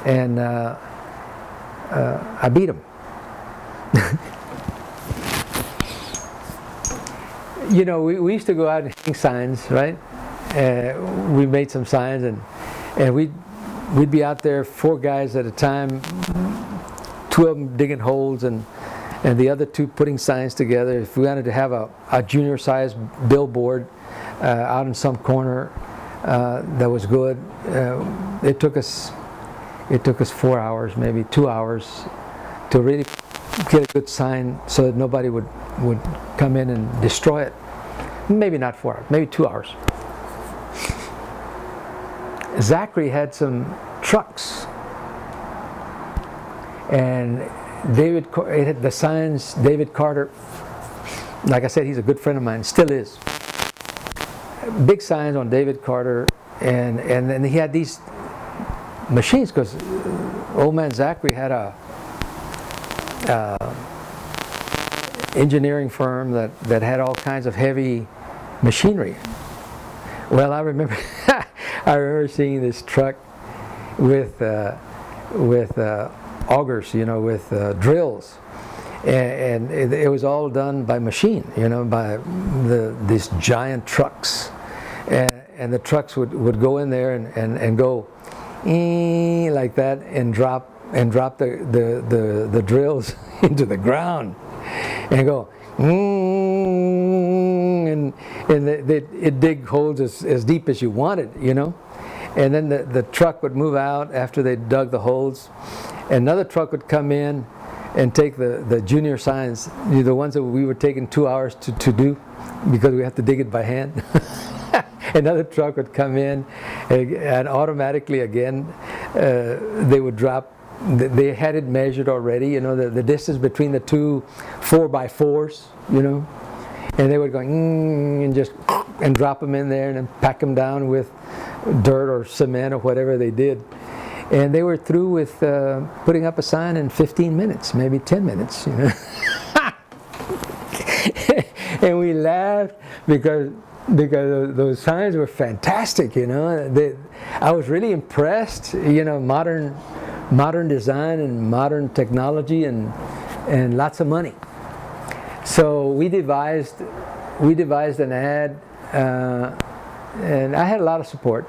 and I beat him. You know, we used to go out and hang signs, right? We made some signs, and we'd be out there 4 guys at a time, 2 of them digging holes and the other 2 putting signs together. If we wanted to have a junior-sized billboard out in some corner that was good, it took us 4 hours, maybe 2 hours, to really get a good sign so that nobody would come in and destroy it. Maybe not 4 hours, maybe 2 hours. Zachary had some trucks, and the signs, David Carter, like I said, he's a good friend of mine, still is. Big signs on David Carter, and then he had these machines, because old man Zachary had a engineering firm that had all kinds of heavy machinery. Well, I remember I remember seeing this truck with augers, with drills, and it was all done by machine, by these giant trucks, and the trucks would go in there and go like that and drop the drills into the ground and go and it dig holes as deep as you want it, and then the truck would move out after they dug the holes. Another truck would come in and take the junior signs, the ones that we were taking 2 hours to do because we have to dig it by hand. Another truck would come in and automatically again they would drop. They had it measured already, the distance between the two 4x4s, and they would go and drop them in there and then pack them down with dirt or cement or whatever they did. And they were through with putting up a sign in 15 minutes, maybe 10 minutes, And we laughed because those signs were fantastic, I was really impressed, modern design and modern technology and lots of money. So we devised an ad, and I had a lot of support,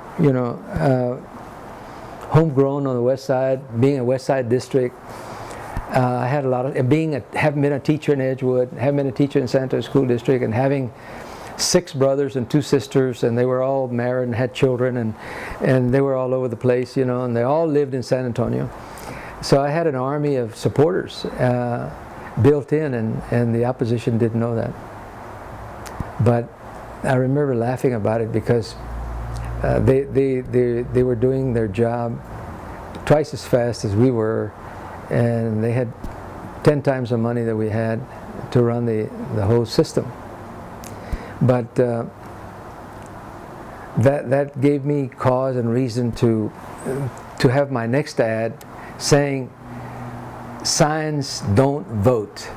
homegrown on the west side, being a west side district. I had a lot of, having been a teacher in Edgewood, having been a teacher in San Antonio School District, and having 6 brothers and 2 sisters, and they were all married and had children, and they were all over the place, and they all lived in San Antonio. So I had an army of supporters built in, and the opposition didn't know that. But I remember laughing about it because they were doing their job twice as fast as we were, and they had 10 times the money that we had to run the whole system. But that gave me cause and reason to have my next ad saying, "Signs don't vote."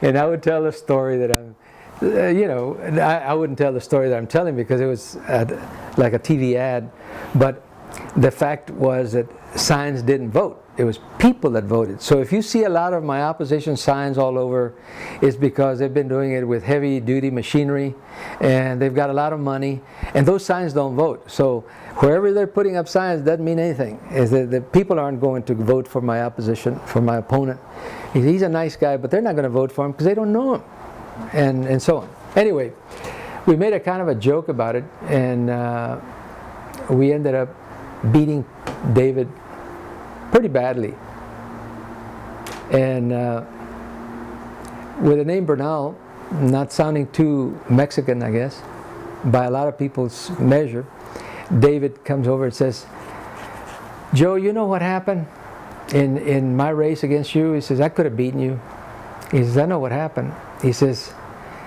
And I would tell a story that I wouldn't tell the story that I'm telling because it was like a TV ad, but the fact was that signs didn't vote. It was people that voted. So if you see a lot of my opposition signs all over, it's because they've been doing it with heavy duty machinery and they've got a lot of money, and those signs don't vote. So wherever they're putting up signs doesn't mean anything. Is that the people aren't going to vote for my opposition, for my opponent. He's a nice guy, but they're not going to vote for him because they don't know him, and so on. Anyway, we made a kind of a joke about it, and we ended up beating David pretty badly. And with the name Bernal, not sounding too Mexican, I guess, by a lot of people's measure, David comes over and says, "Joe, you know what happened in my race against you?" He says, "I could have beaten you." He says, "I know what happened." He says,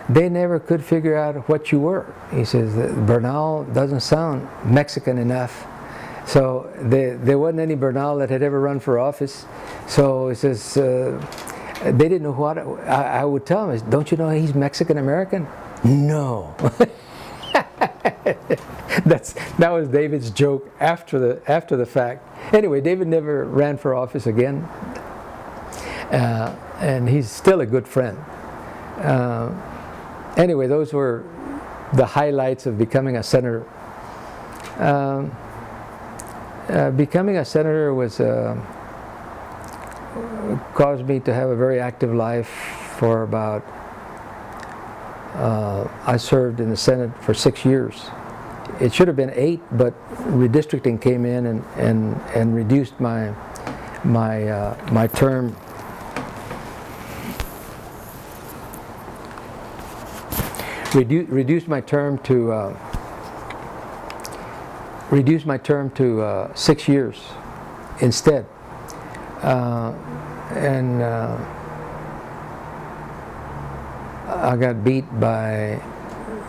"They never could figure out what you were." He says, "Bernal doesn't sound Mexican enough." So there wasn't any Bernal that had ever run for office. So he says, they didn't know what I would tell him. "Don't you know he's Mexican American?" "No." That was David's joke after the fact. Anyway, David never ran for office again, and he's still a good friend. Anyway, those were the highlights of becoming a senator. Becoming a senator caused me to have a very active life for about, I served in the Senate for 6 years. It should have been 8, but redistricting came in and reduced my term. Reduced my term to 6 years instead. And I got beat by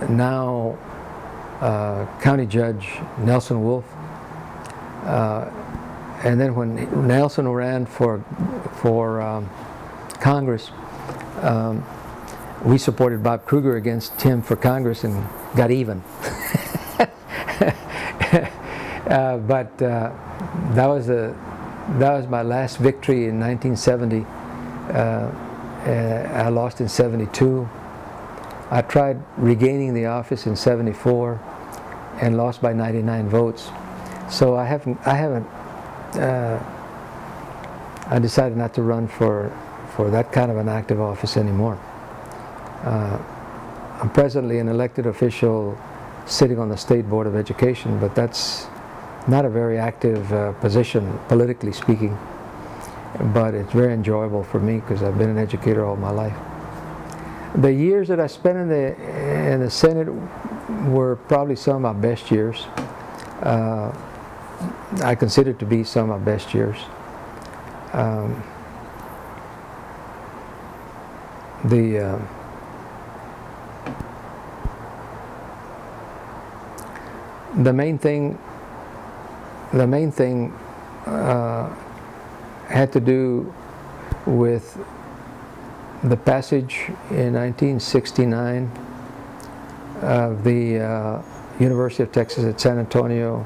now County Judge Nelson Wolf. And then when Nelson ran for Congress, we supported Bob Kruger against him for Congress and got even. But that was my last victory in 1970. I lost in 72. I tried regaining the office in 74 and lost by 99 votes. So I decided not to run for that kind of an active office anymore. I'm presently an elected official sitting on the State Board of Education, but that's not a very active position, politically speaking. But it's very enjoyable for me because I've been an educator all my life. The years that I spent in the Senate were probably some of my best years. I consider it to be some of my best years. The main thing had to do with the passage in 1969 of the University of Texas at San Antonio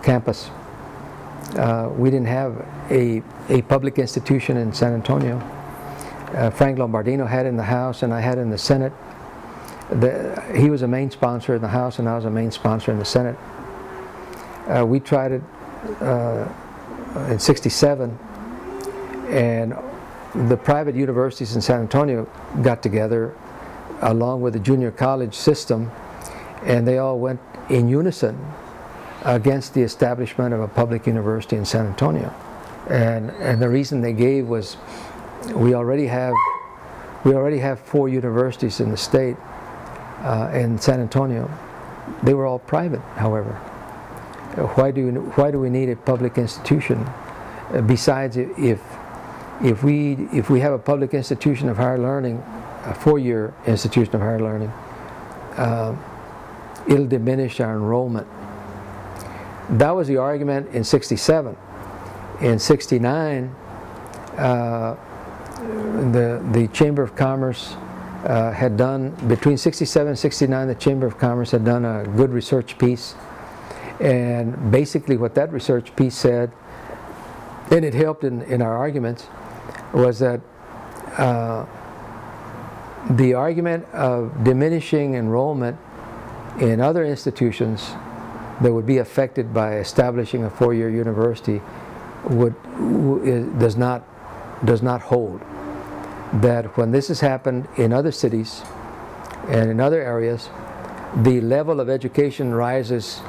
campus. We didn't have a public institution in San Antonio. Frank Lombardino had it in the House and I had it in the Senate. He was a main sponsor in the House and I was a main sponsor in the Senate. We tried it in '67, and the private universities in San Antonio got together along with the junior college system, and they all went in unison against the establishment of a public university in San Antonio. And the reason they gave was we already have 4 universities in the state in San Antonio. They were all private, however. Why do we need a public institution? Besides, if we have a public institution of higher learning, a 4-year institution of higher learning, it'll diminish our enrollment. That was the argument in '67. In '69, the Chamber of Commerce had done, between '67 and '69, the Chamber of Commerce had done a good research piece. And basically what that research piece said, and it helped in our arguments, was that the argument of diminishing enrollment in other institutions that would be affected by establishing a 4-year university does not hold. That when this has happened in other cities and in other areas, the level of education rises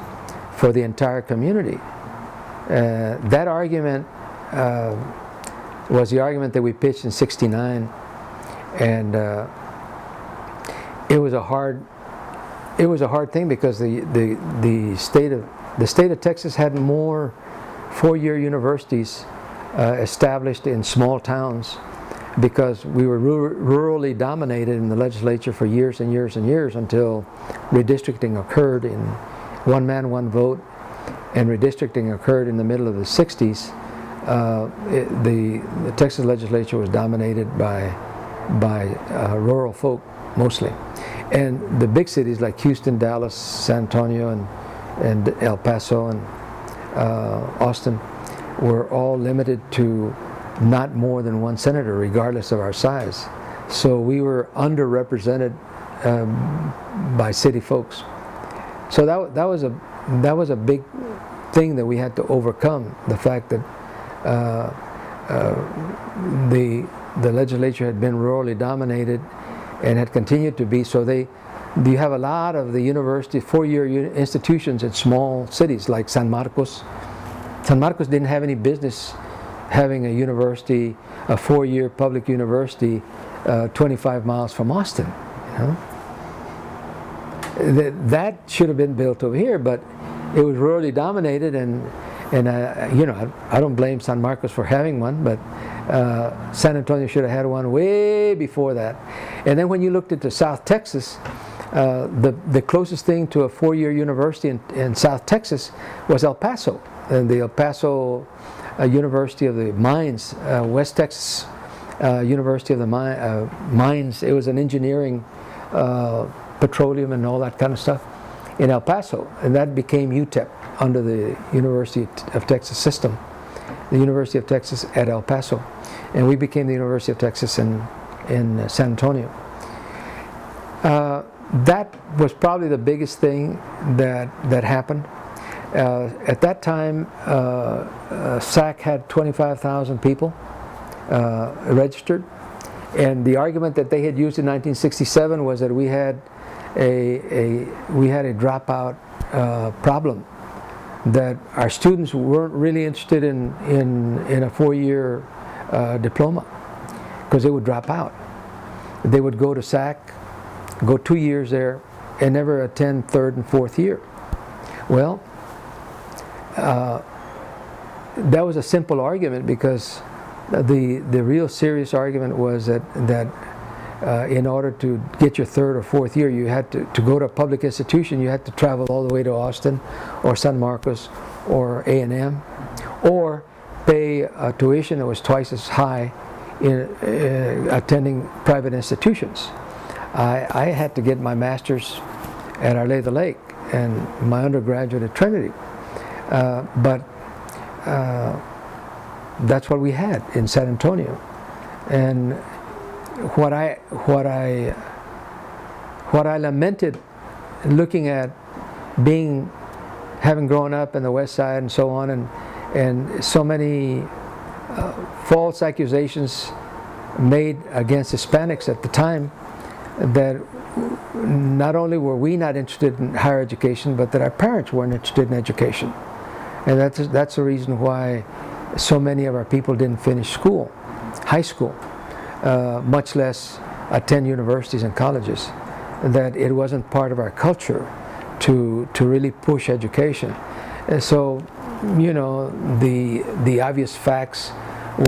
for the entire community. That argument was the argument that we pitched in '69, and it was a hard thing because the state of Texas had more 4-year universities established in small towns because we were rurally dominated in the legislature for years and years and years until redistricting occurred in one man, one vote, and redistricting occurred in the middle of the '60s. The Texas legislature was dominated by rural folk mostly, and the big cities like Houston, Dallas, San Antonio, and El Paso and Austin were all limited to not more than 1 senator, regardless of our size. So we were underrepresented by city folks. So that was a big thing that we had to overcome. The fact that the legislature had been rurally dominated and had continued to be. So you have a lot of the university 4-year institutions in small cities like San Marcos. San Marcos didn't have any business having a university, a 4-year public university, 25 miles from Austin. You know? That should have been built over here, but it was rurally dominated, and And you know, I don't blame San Marcos for having one, but San Antonio should have had one way before that. And then when you looked into South Texas, the closest thing to a four-year university in South Texas was El Paso, and the El Paso University of the Mines, West Texas University of the Mines. It was an engineering, petroleum and all that kind of stuff in El Paso, and that became UTEP under the University of Texas system, the University of Texas at El Paso, and we became the University of Texas in San Antonio. That was probably the biggest thing that happened. At that time, SAC had 25,000 people registered, and the argument that they had used in 1967 was that we had a dropout problem, that our students weren't really interested in a four-year diploma because they would drop out. They would go to SAC, go 2 years there, and never attend third and fourth year. Well, that was a simple argument, because the real serious argument was that in order to get your third or fourth year, you had to go to a public institution. You had to travel all the way to Austin or San Marcos or A&M, or pay a tuition that was twice as high in attending private institutions. I had to get my master's at Our Lady of the Lake and my undergraduate at Trinity, but that's what we had in San Antonio. And what I lamented, looking at having grown up in the West Side and so on, and so many false accusations made against Hispanics at the time, that not only were we not interested in higher education, but that our parents weren't interested in education. And that's the reason why so many of our people didn't finish school, high school, much less attend universities and colleges. That it wasn't part of our culture to really push education. And so, you know, the obvious facts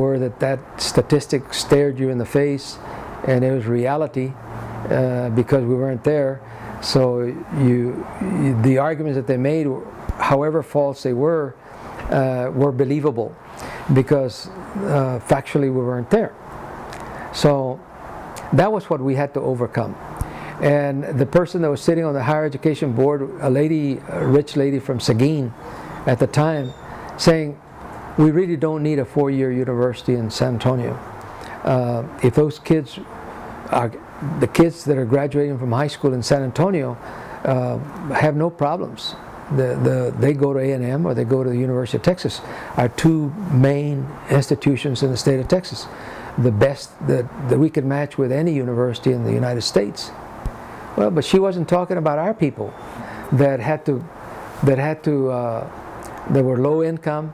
were that statistic stared you in the face, and it was reality, because we weren't there. So the arguments that they made, however false they were believable, because factually we weren't there. So that was what we had to overcome. And the person that was sitting on the higher education board, a rich lady from Seguin at the time, saying, we really don't need a four-year university in San Antonio. If those kids are the kids that are graduating from high school in San Antonio, have no problems. They go to A&M or they go to the University of Texas, are two main institutions in the state of Texas, the best that we could match with any university in the United States. Well, but she wasn't talking about our people that were low income,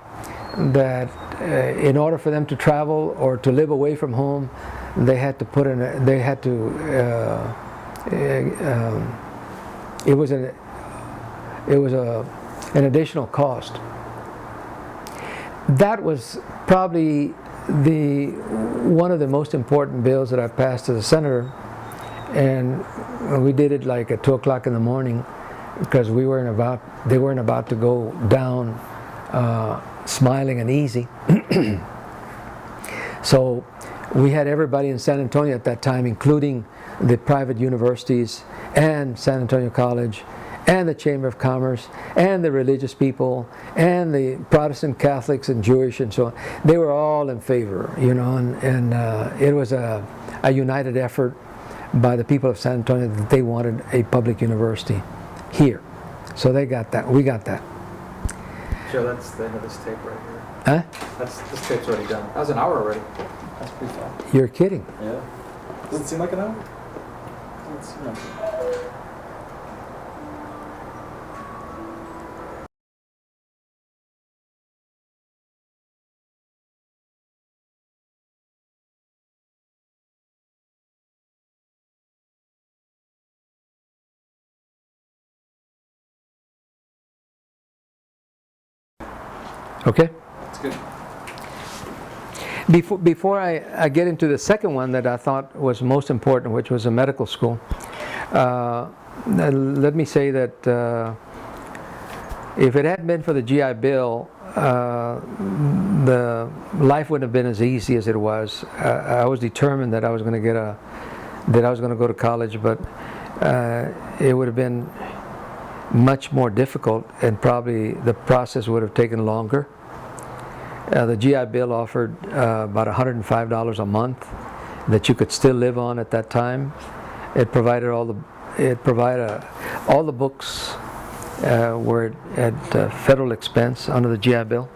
that in order for them to travel or to live away from home, they had to put in it was an additional cost. That was probably one of the most important bills that I passed as a senator, and we did it like at 2 o'clock in the morning, because they weren't about to go down smiling and easy. So we had everybody in San Antonio at that time, including the private universities and San Antonio College and the Chamber of Commerce and the religious people and the Protestant Catholics and Jewish and so on. They were all in favor, you know, and it was a united effort by the people of San Antonio that they wanted a public university here. So they got that. We got that. Joe, that's the end of this tape right here. Huh? This tape's already done. That was an hour already. That's pretty fast. You're kidding. Yeah. Does it seem like an hour? Doesn't seem like it. Okay? That's good. Before I get into the second one that I thought was most important, which was a medical school, let me say that if it hadn't been for the GI Bill, the life wouldn't have been as easy as it was. I was determined that I was going to go to college, but it would have been much more difficult, and probably the process would have taken longer. The GI Bill offered about $105 a month that you could still live on at that time. It provided all the books were at federal expense under the GI Bill.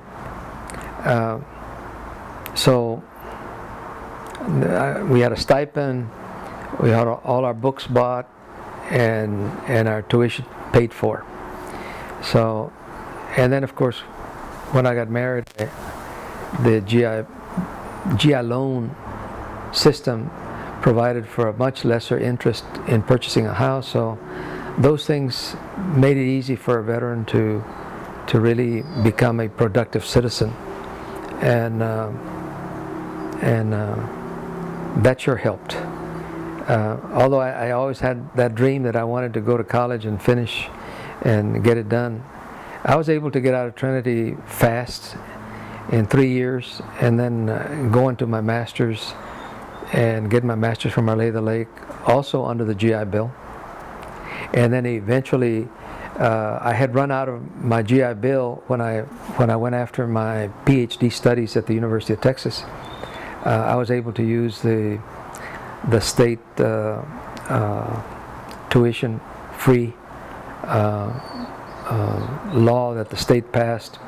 So we had a stipend, we had all our books bought, and our tuition paid for. So, and then of course, when I got married, the GI loan system provided for a much lesser interest in purchasing a house. So those things made it easy for a veteran to really become a productive citizen, and that sure helped. Although I always had that dream that I wanted to go to college and finish and get it done, I was able to get out of Trinity fast in 3 years, and then go into my master's and get my master's from Our Lady of the Lake, also under the GI Bill. And then eventually, I had run out of my GI Bill when I went after my PhD studies at the University of Texas. I was able to use the state tuition-free law that the state passed.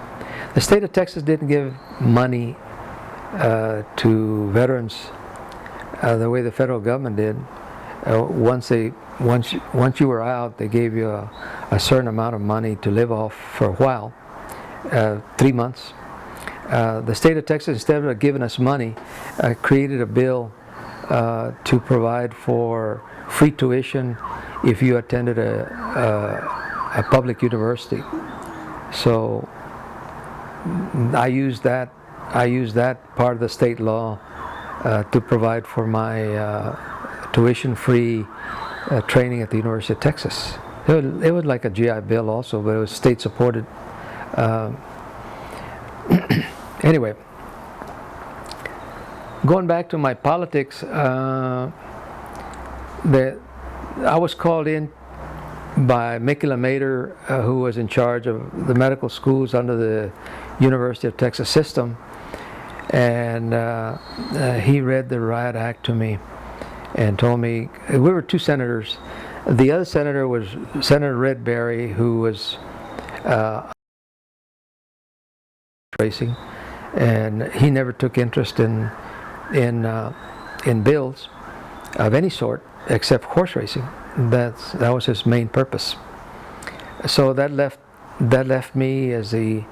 The state of Texas didn't give money to veterans the way the federal government did. Once you were out, they gave you a certain amount of money to live off for a while, 3 months. The state of Texas, instead of giving us money, created a bill to provide for free tuition if you attended a public university. So I used that part of the state law to provide for my tuition-free training at the University of Texas. It was like a GI Bill also, but it was state-supported. Anyway, going back to my politics, I was called in by Mickey LeMater, who was in charge of the medical schools under the University of Texas system, and he read the Riot Act to me and told me, we were 2 senators. The other senator was Senator Red Berry, who was racing, and he never took interest in bills of any sort except horse racing. That was his main purpose. So that left me as a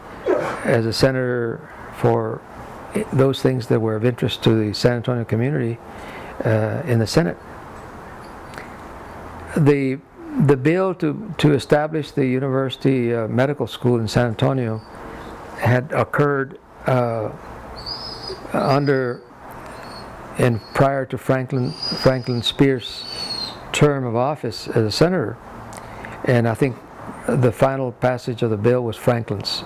senator for those things that were of interest to the San Antonio community in the Senate. The bill to establish the university medical school in San Antonio had occurred under and prior to Franklin Spear's term of office as a senator, and I think the final passage of the bill was Franklin's.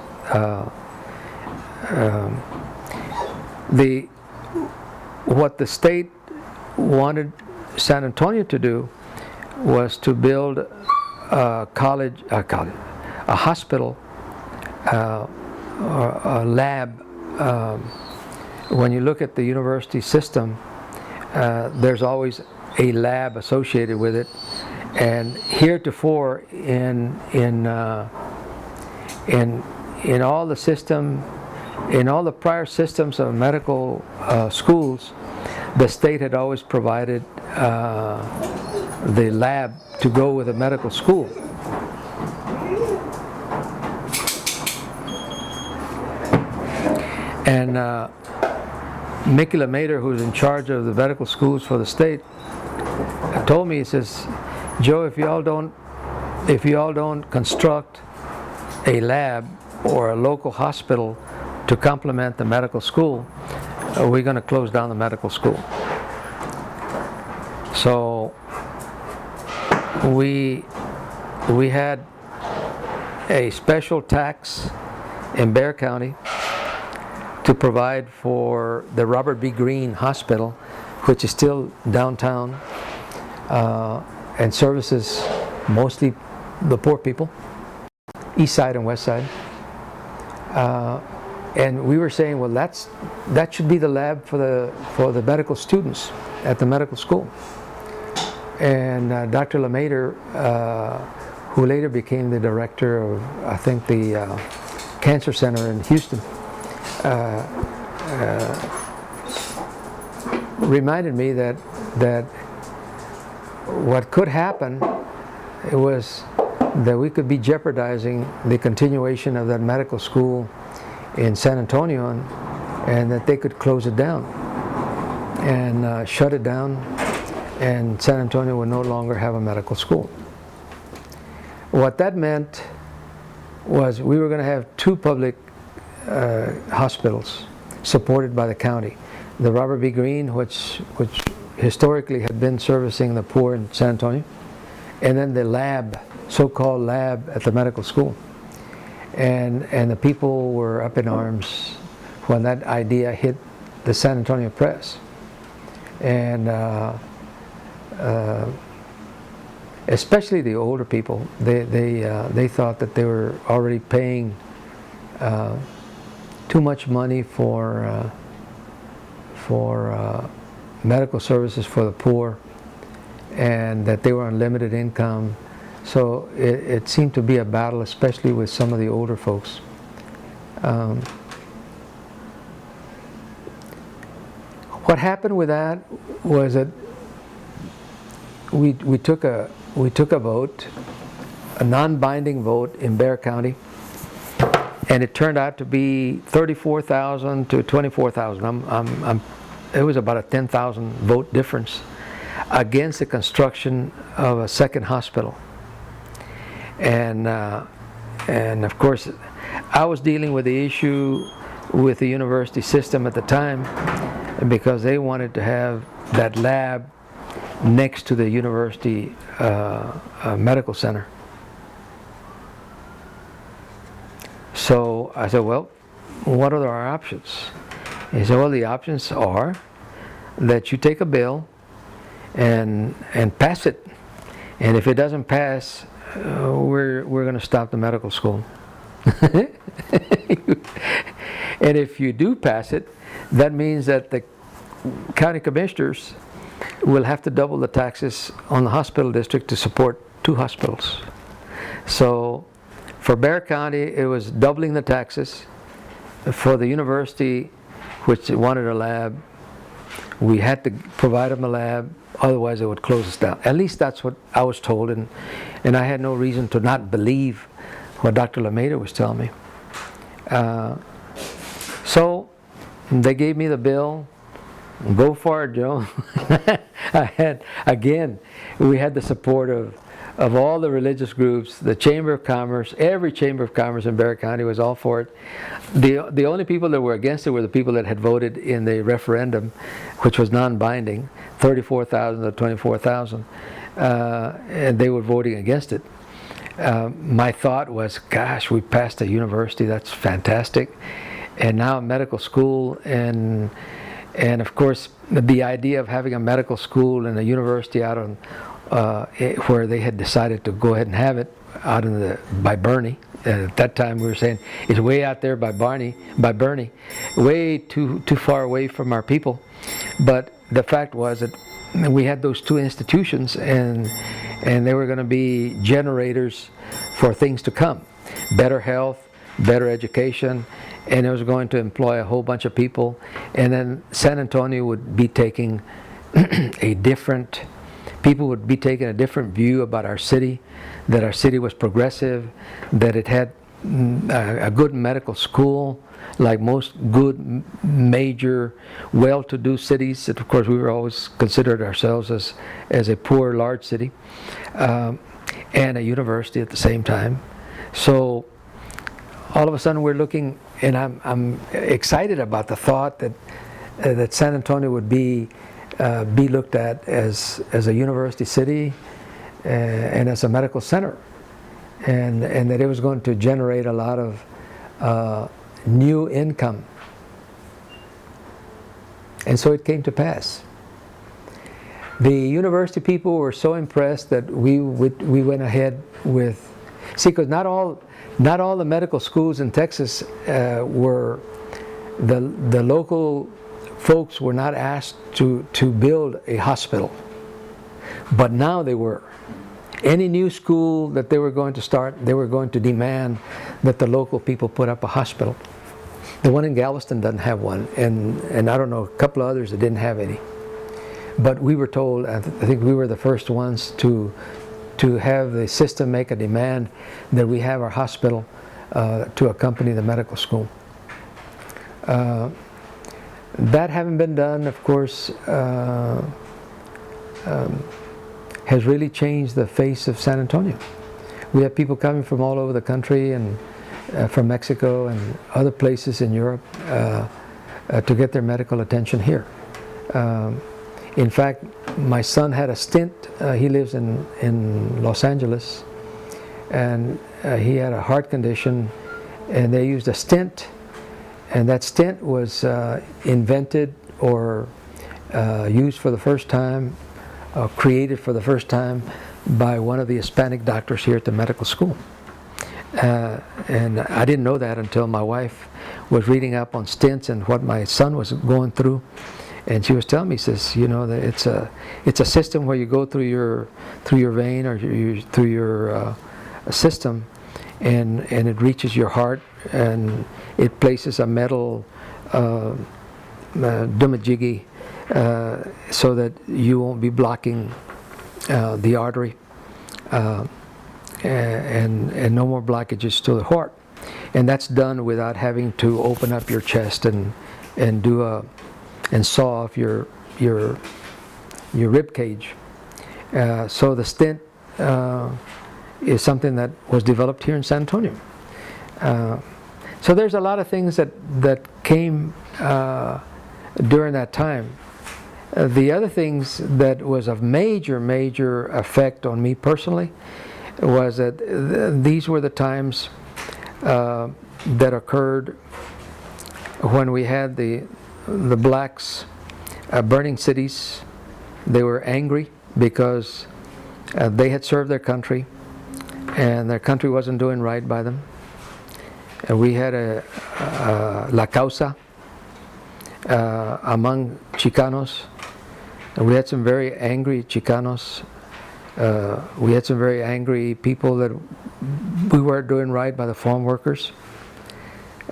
What the state wanted San Antonio to do was to build a hospital, or a lab. When you look at the university system, there's always a lab associated with it, and heretofore in all the system, in all the prior systems of medical schools, the state had always provided the lab to go with a medical school. And Mickey LeMater, who's in charge of the medical schools for the state, told me, he says, Joe, if you all don't construct a lab or a local hospital to complement the medical school, we're going to close down the medical school. So we had a special tax in Bexar County to provide for the Robert B. Greene Hospital, which is still downtown and services mostly the poor people, east side and west side. And we were saying, well, that should be the lab for the medical students at the medical school. And Dr. LeMaitre, who later became the director of, I think, the Cancer Center in Houston, reminded me that what could happen was that we could be jeopardizing the continuation of that medical school in San Antonio, and that they could close it down and shut it down, and San Antonio would no longer have a medical school. What that meant was we were going to have two public hospitals supported by the county. The Robert B. Greene, which historically had been servicing the poor in San Antonio, and then the lab, so-called lab at the medical school. And the people were up in arms when that idea hit the San Antonio press. And especially the older people, they thought that they were already paying too much money for medical services for the poor, and that they were on limited income. So it seemed to be a battle, especially with some of the older folks. What happened with that was that we took a vote, a non-binding vote in Bexar County, and it turned out to be 34,000 to 24,000. It was about a 10,000 vote difference against the construction of a second hospital. And of course, I was dealing with the issue with the university system at the time, because they wanted to have that lab next to the university medical center. So I said, well, what are our options? He said, well, the options are that you take a bill and pass it, and if it doesn't pass, we're going to stop the medical school. And if you do pass it, that means that the county commissioners will have to double the taxes on the hospital district to support two hospitals. So for Bexar County, it was doubling the taxes. For the university, which wanted a lab, we had to provide them a lab, otherwise it would close us down. At least that's what I was told, and I had no reason to not believe what Dr. LeMaitre was telling me. So they gave me the bill. Go for it, Joe. We had the support of all the religious groups, the Chamber of Commerce. Every Chamber of Commerce in Bexar County was all for it. The only people that were against it were the people that had voted in the referendum, which was non-binding, 34,000 to 24,000, and they were voting against it. My thought was, gosh, we passed a university, that's fantastic, and now a medical school, and of course the idea of having a medical school and a university out on where they had decided to go ahead and have it out in by Bernie. At that time we were saying it's way out there by Bernie, way too far away from our people. But the fact was that we had those two institutions, and they were going to be generators for things to come. Better health, better education, and it was going to employ a whole bunch of people. And then San Antonio would be taking people would be taking a different view about our city, that our city was progressive, that it had a good medical school, like most good, major, well-to-do cities. Of course, we were always considered ourselves as a poor, large city, and a university at the same time. So all of a sudden we're looking and I'm excited about the thought that San Antonio would be looked at as a university city and as a medical center, and that it was going to generate a lot of new income. And so it came to pass. The university people were so impressed that we went ahead with, see, because not all the medical schools in Texas were, the local folks were not asked to build a hospital, but now they were. Any new school that they were going to start, they were going to demand that the local people put up a hospital. The one in Galveston doesn't have one, and I don't know, a couple of others that didn't have any. But we were told, I think we were the first ones to have the system make a demand that we have our hospital to accompany the medical school. That having been done, of course, has really changed the face of San Antonio. We have people coming from all over the country and from Mexico and other places in Europe to get their medical attention here. In fact, my son had a stint. He lives in Los Angeles, and he had a heart condition, and they used a stent, and that stent was invented or used for the first time, created for the first time by one of the Hispanic doctors here at the medical school. And I didn't know that until my wife was reading up on stents and what my son was going through. And she was telling me, says, you know, that it's a system where you go through your vein or through your system, and it reaches your heart, and it places a metal dumajigi so that you won't be blocking the artery, and no more blockages to the heart. And that's done without having to open up your chest and do and saw off your rib cage. So the stent is something that was developed here in San Antonio. So there's a lot of things that came during that time. The other things that was of major effect on me personally was that these were the times that occurred when we had the blacks burning cities. They were angry because they had served their country and their country wasn't doing right by them. And we had a La Causa among Chicanos. And we had some very angry Chicanos. We had some very angry people that we weren't doing right by the farm workers.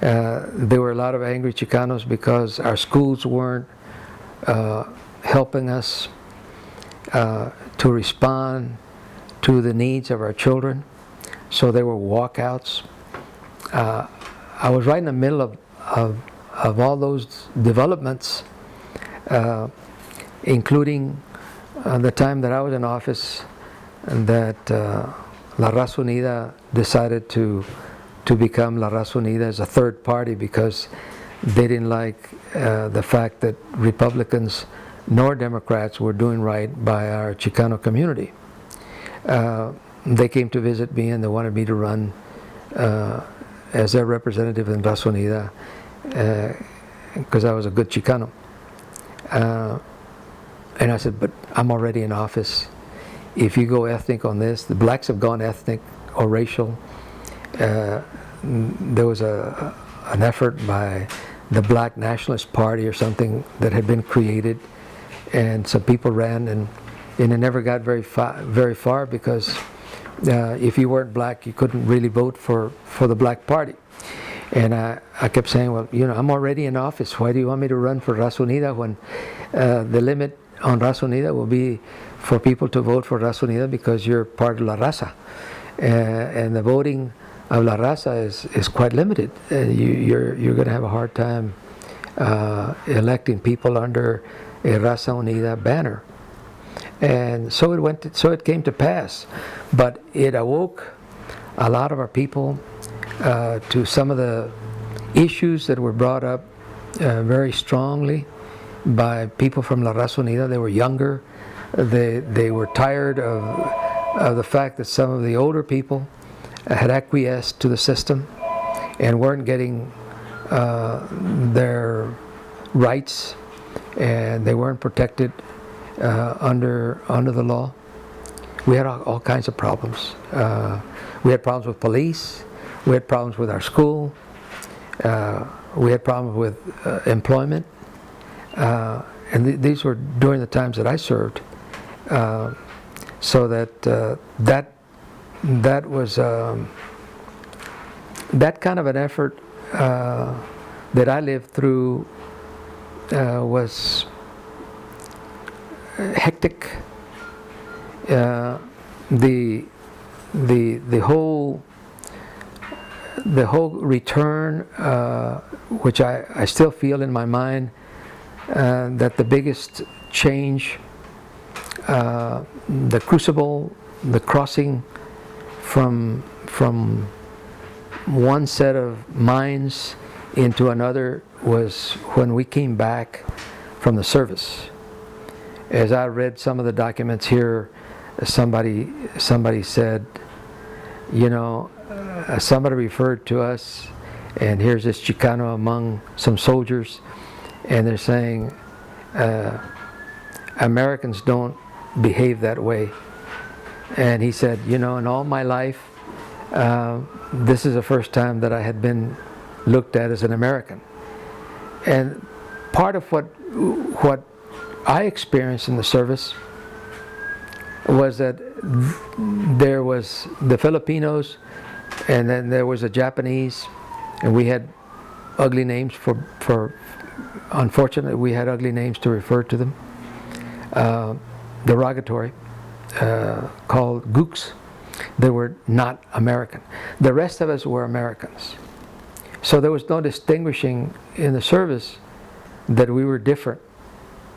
There were a lot of angry Chicanos because our schools weren't helping us to respond to the needs of our children. So there were walkouts. I was right in the middle of all those developments, including the time that I was in office, and that La Raza Unida decided to become La Raza Unida as a third party because they didn't like the fact that Republicans nor Democrats were doing right by our Chicano community. They came to visit me and they wanted me to run as their representative in Raza Unida because I was a good Chicano. And I said, but I'm already in office. If you go ethnic on this, the blacks have gone ethnic or racial. There was an effort by the Black Nationalist Party or something that had been created, and some people ran, and it never got very far because if you weren't black, you couldn't really vote for the Black Party. And I kept saying, well, you know, I'm already in office. Why do you want me to run for Raza Unida when the limit on Raza Unida will be for people to vote for Raza Unida because you're part of La Raza, and the voting of La Raza is quite limited. You're going to have a hard time electing people under a Raza Unida banner. And so it came to pass, but it awoke a lot of our people to some of the issues that were brought up very strongly by people from La Raza Unida. They were younger. They were tired of the fact that some of the older people had acquiesced to the system and weren't getting their rights, and they weren't protected under the law. We had all kinds of problems. We had problems with police. We had problems with our school. We had problems with employment. And these were during the times that I served. So that was that kind of an effort that I lived through was hectic. The whole return, which I still feel in my mind, that the biggest change, the crucible, the crossing from one set of minds into another was when we came back from the service. As I read some of the documents here, somebody said, you know, somebody referred to us, and here's this Chicano among some soldiers, and they're saying, Americans don't behave that way. And he said, you know, in all my life, this is the first time that I had been looked at as an American. And part of what I experienced in the service was that there was the Filipinos, and then there was a Japanese, and we had ugly names for unfortunately we had ugly names to refer to them, derogatory, called gooks. They were not American. The rest of us were Americans. So there was no distinguishing in the service that we were different.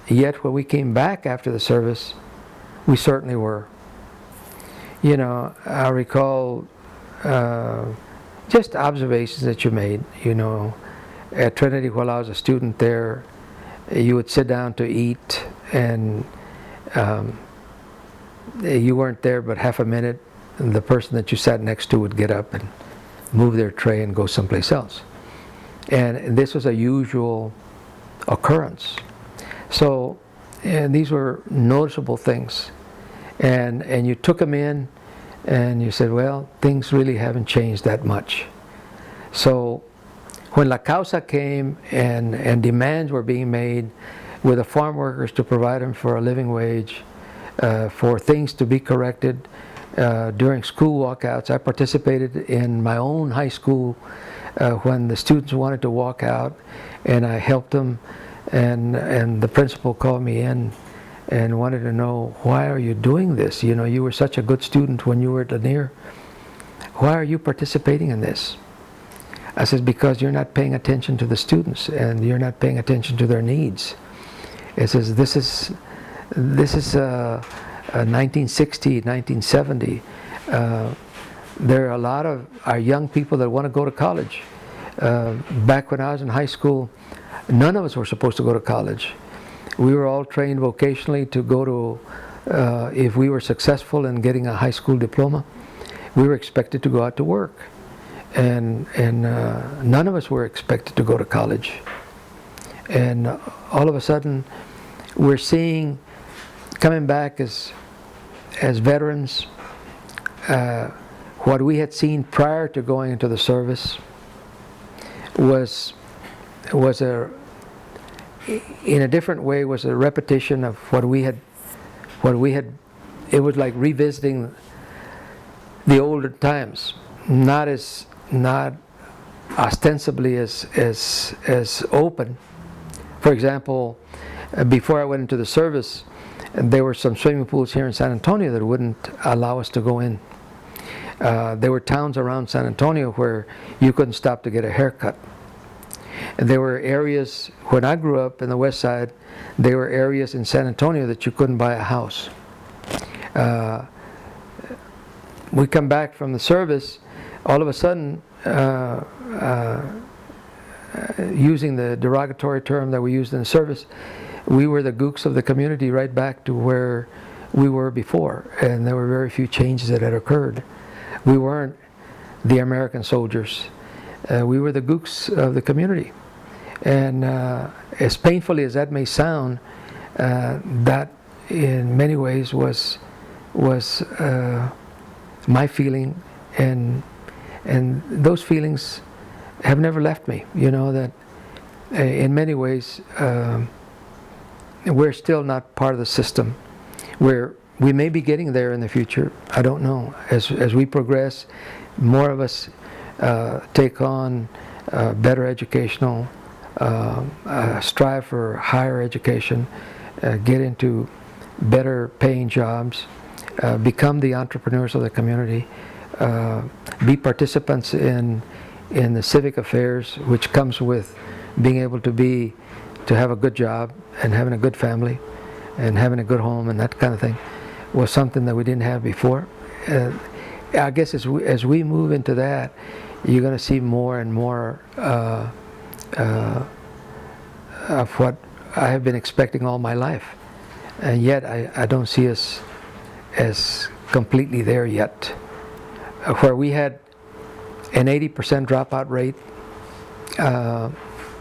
Yet when we came back after the service, we certainly were. You know, I recall just observations that you made. You know, at Trinity while I was a student there, you would sit down to eat, and you weren't there but half a minute, and the person that you sat next to would get up and move their tray and go someplace else. And this was a usual occurrence. So, and these were noticeable things. And you took them in, and you said, well, things really haven't changed that much. So when La Causa came and demands were being made with the farm workers to provide them for a living wage, for things to be corrected during school walkouts. I participated in my own high school when the students wanted to walk out, and I helped them, and the principal called me in and wanted to know, why are you doing this? You know, you were such a good student when you were at Lanier. Why are you participating in this? I said, because you're not paying attention to the students, and you're not paying attention to their needs. It says, this is 1960, 1970. There are a lot of our young people that want to go to college. Back when I was in high school, none of us were supposed to go to college. We were all trained vocationally to go to, if we were successful in getting a high school diploma, we were expected to go out to work. And none of us were expected to go to college. And all of a sudden, we're seeing, coming back as veterans, what we had seen prior to going into the service was in a different way, was a repetition of what we had. It was like revisiting the older times, not ostensibly as open. For example, before I went into the service, there were some swimming pools here in San Antonio that wouldn't allow us to go in. There were towns around San Antonio where you couldn't stop to get a haircut. And there were areas, when I grew up in the West Side, there were areas in San Antonio that you couldn't buy a house. We come back from the service, all of a sudden, using the derogatory term that we used in the service, we were the gooks of the community right back to where we were before, and there were very few changes that had occurred. We weren't the American soldiers. We were the gooks of the community. And as painfully as that may sound, that in many ways was my feeling, and those feelings have never left me. You know, that in many ways we're still not part of the system. We may be getting there in the future. I don't know. As we progress, more of us take on better educational, strive for higher education, get into better paying jobs, become the entrepreneurs of the community, be participants in the civic affairs, which comes with being able to have a good job and having a good family and having a good home and that kind of thing, was something that we didn't have before. I guess as we move into that, you're going to see more and more of what I have been expecting all my life, and yet I don't see us as completely there yet. Where we had an 80% dropout rate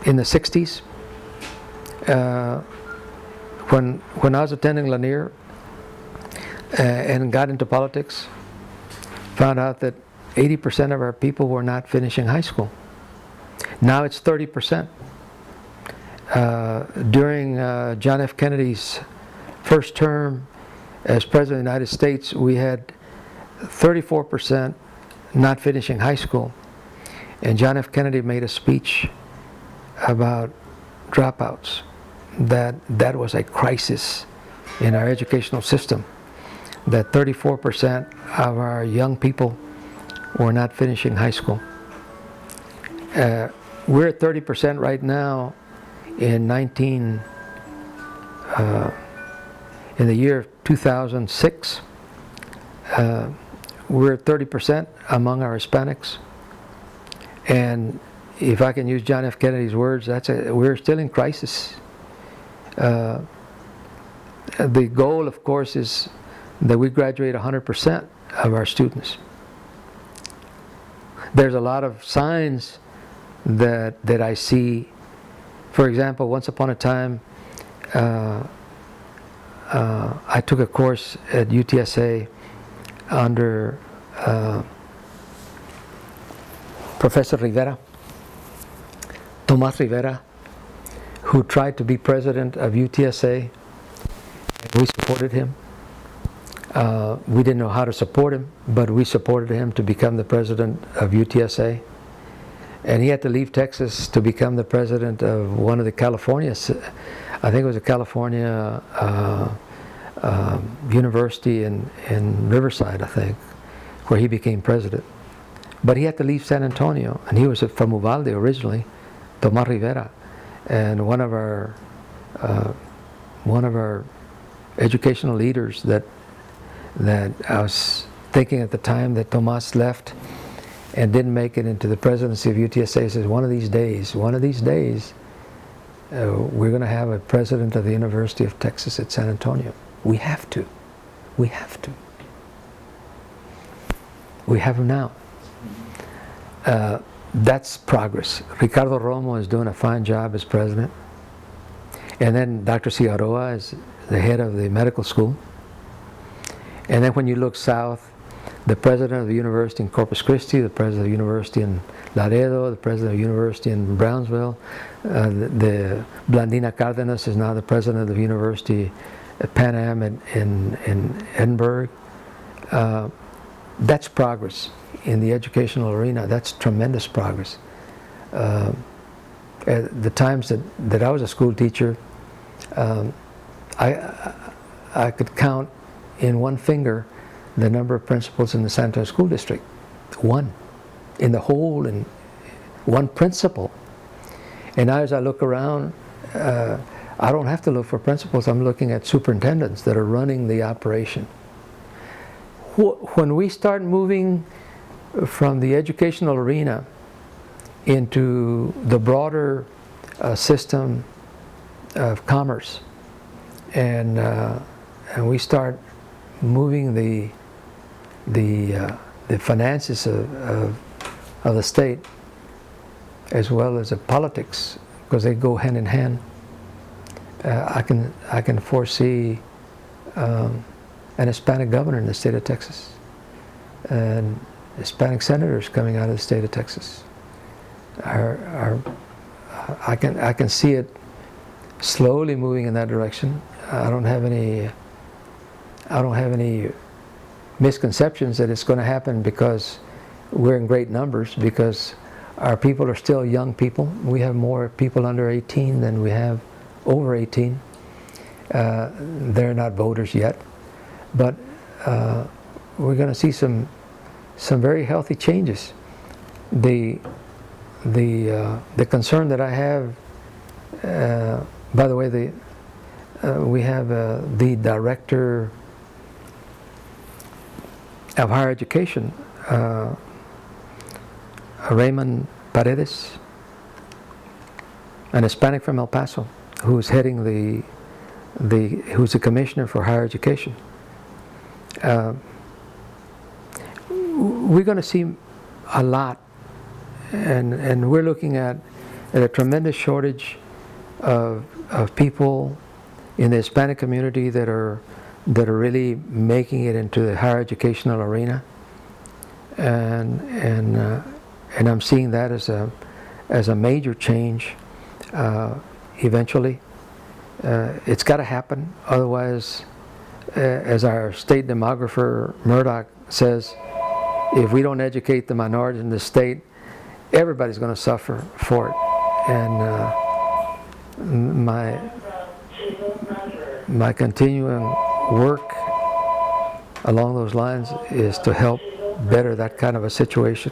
in the 60s, when I was attending Lanier and got into politics, found out that 80% of our people were not finishing high school. Now it's 30%. During John F. Kennedy's first term as President of the United States, we had 34% not finishing high school. And John F. Kennedy made a speech about dropouts, that was a crisis in our educational system, that 34% of our young people were not finishing high school. We're at 30% right now. In the year 2006, we're at 30% among our Hispanics. And if I can use John F. Kennedy's words, we're still in crisis. The goal, of course, is that we graduate 100% of our students. There's a lot of signs that I see. For example, once upon a time, I took a course at UTSA under Professor Rivera, Tomas Rivera, who tried to be president of UTSA, and we supported him. We didn't know how to support him, but we supported him to become the president of UTSA. And he had to leave Texas to become the president of one of the Californias. I think it was a California university in Riverside, I think, where he became president. But he had to leave San Antonio, and he was from Uvalde originally, Tomas Rivera. And one of our educational leaders that I was thinking at the time that Tomas left and didn't make it into the presidency of UTSA, says, one of these days, we're going to have a president of the University of Texas at San Antonio. We have to. We have to. We have him now. That's progress. Ricardo Romo is doing a fine job as president. And then Dr. Ciaroa is the head of the medical school. And then when you look south, the president of the university in Corpus Christi, the president of the university in Laredo, the president of the university in Brownsville, the Blandina Cárdenas is now the president of the university at Pan Am in Edinburgh. That's progress in the educational arena. That's tremendous progress. At the times that I was a school teacher, I could count in one finger the number of principals in the San Antonio School District. One. In the whole, and one principal. And now as I look around, I don't have to look for principals. I'm looking at superintendents that are running the operation. When we start moving from the educational arena into the broader system of commerce, and we start moving the finances of the state as well as the politics, because they go hand in hand. I can foresee an Hispanic governor in the state of Texas, and Hispanic senators coming out of the state of Texas. I can see it slowly moving in that direction. I don't have any misconceptions that it's going to happen because we're in great numbers, because our people are still young people. We have more people under 18 than we have over 18. They're not voters yet, but we're going to see some very healthy changes. The concern that I have, by the way, we have the director of higher education, Raymond Paredes, an Hispanic from El Paso, who's heading who's the commissioner for higher education. We're going to see a lot, and we're looking at a tremendous shortage of people in the Hispanic community that are really making it into the higher educational arena, and I'm seeing that as a major change eventually. It's got to happen, otherwise, as our state demographer Murdoch says, if we don't educate the minorities in the state, everybody's going to suffer for it. And my continuing work along those lines is to help better that kind of a situation.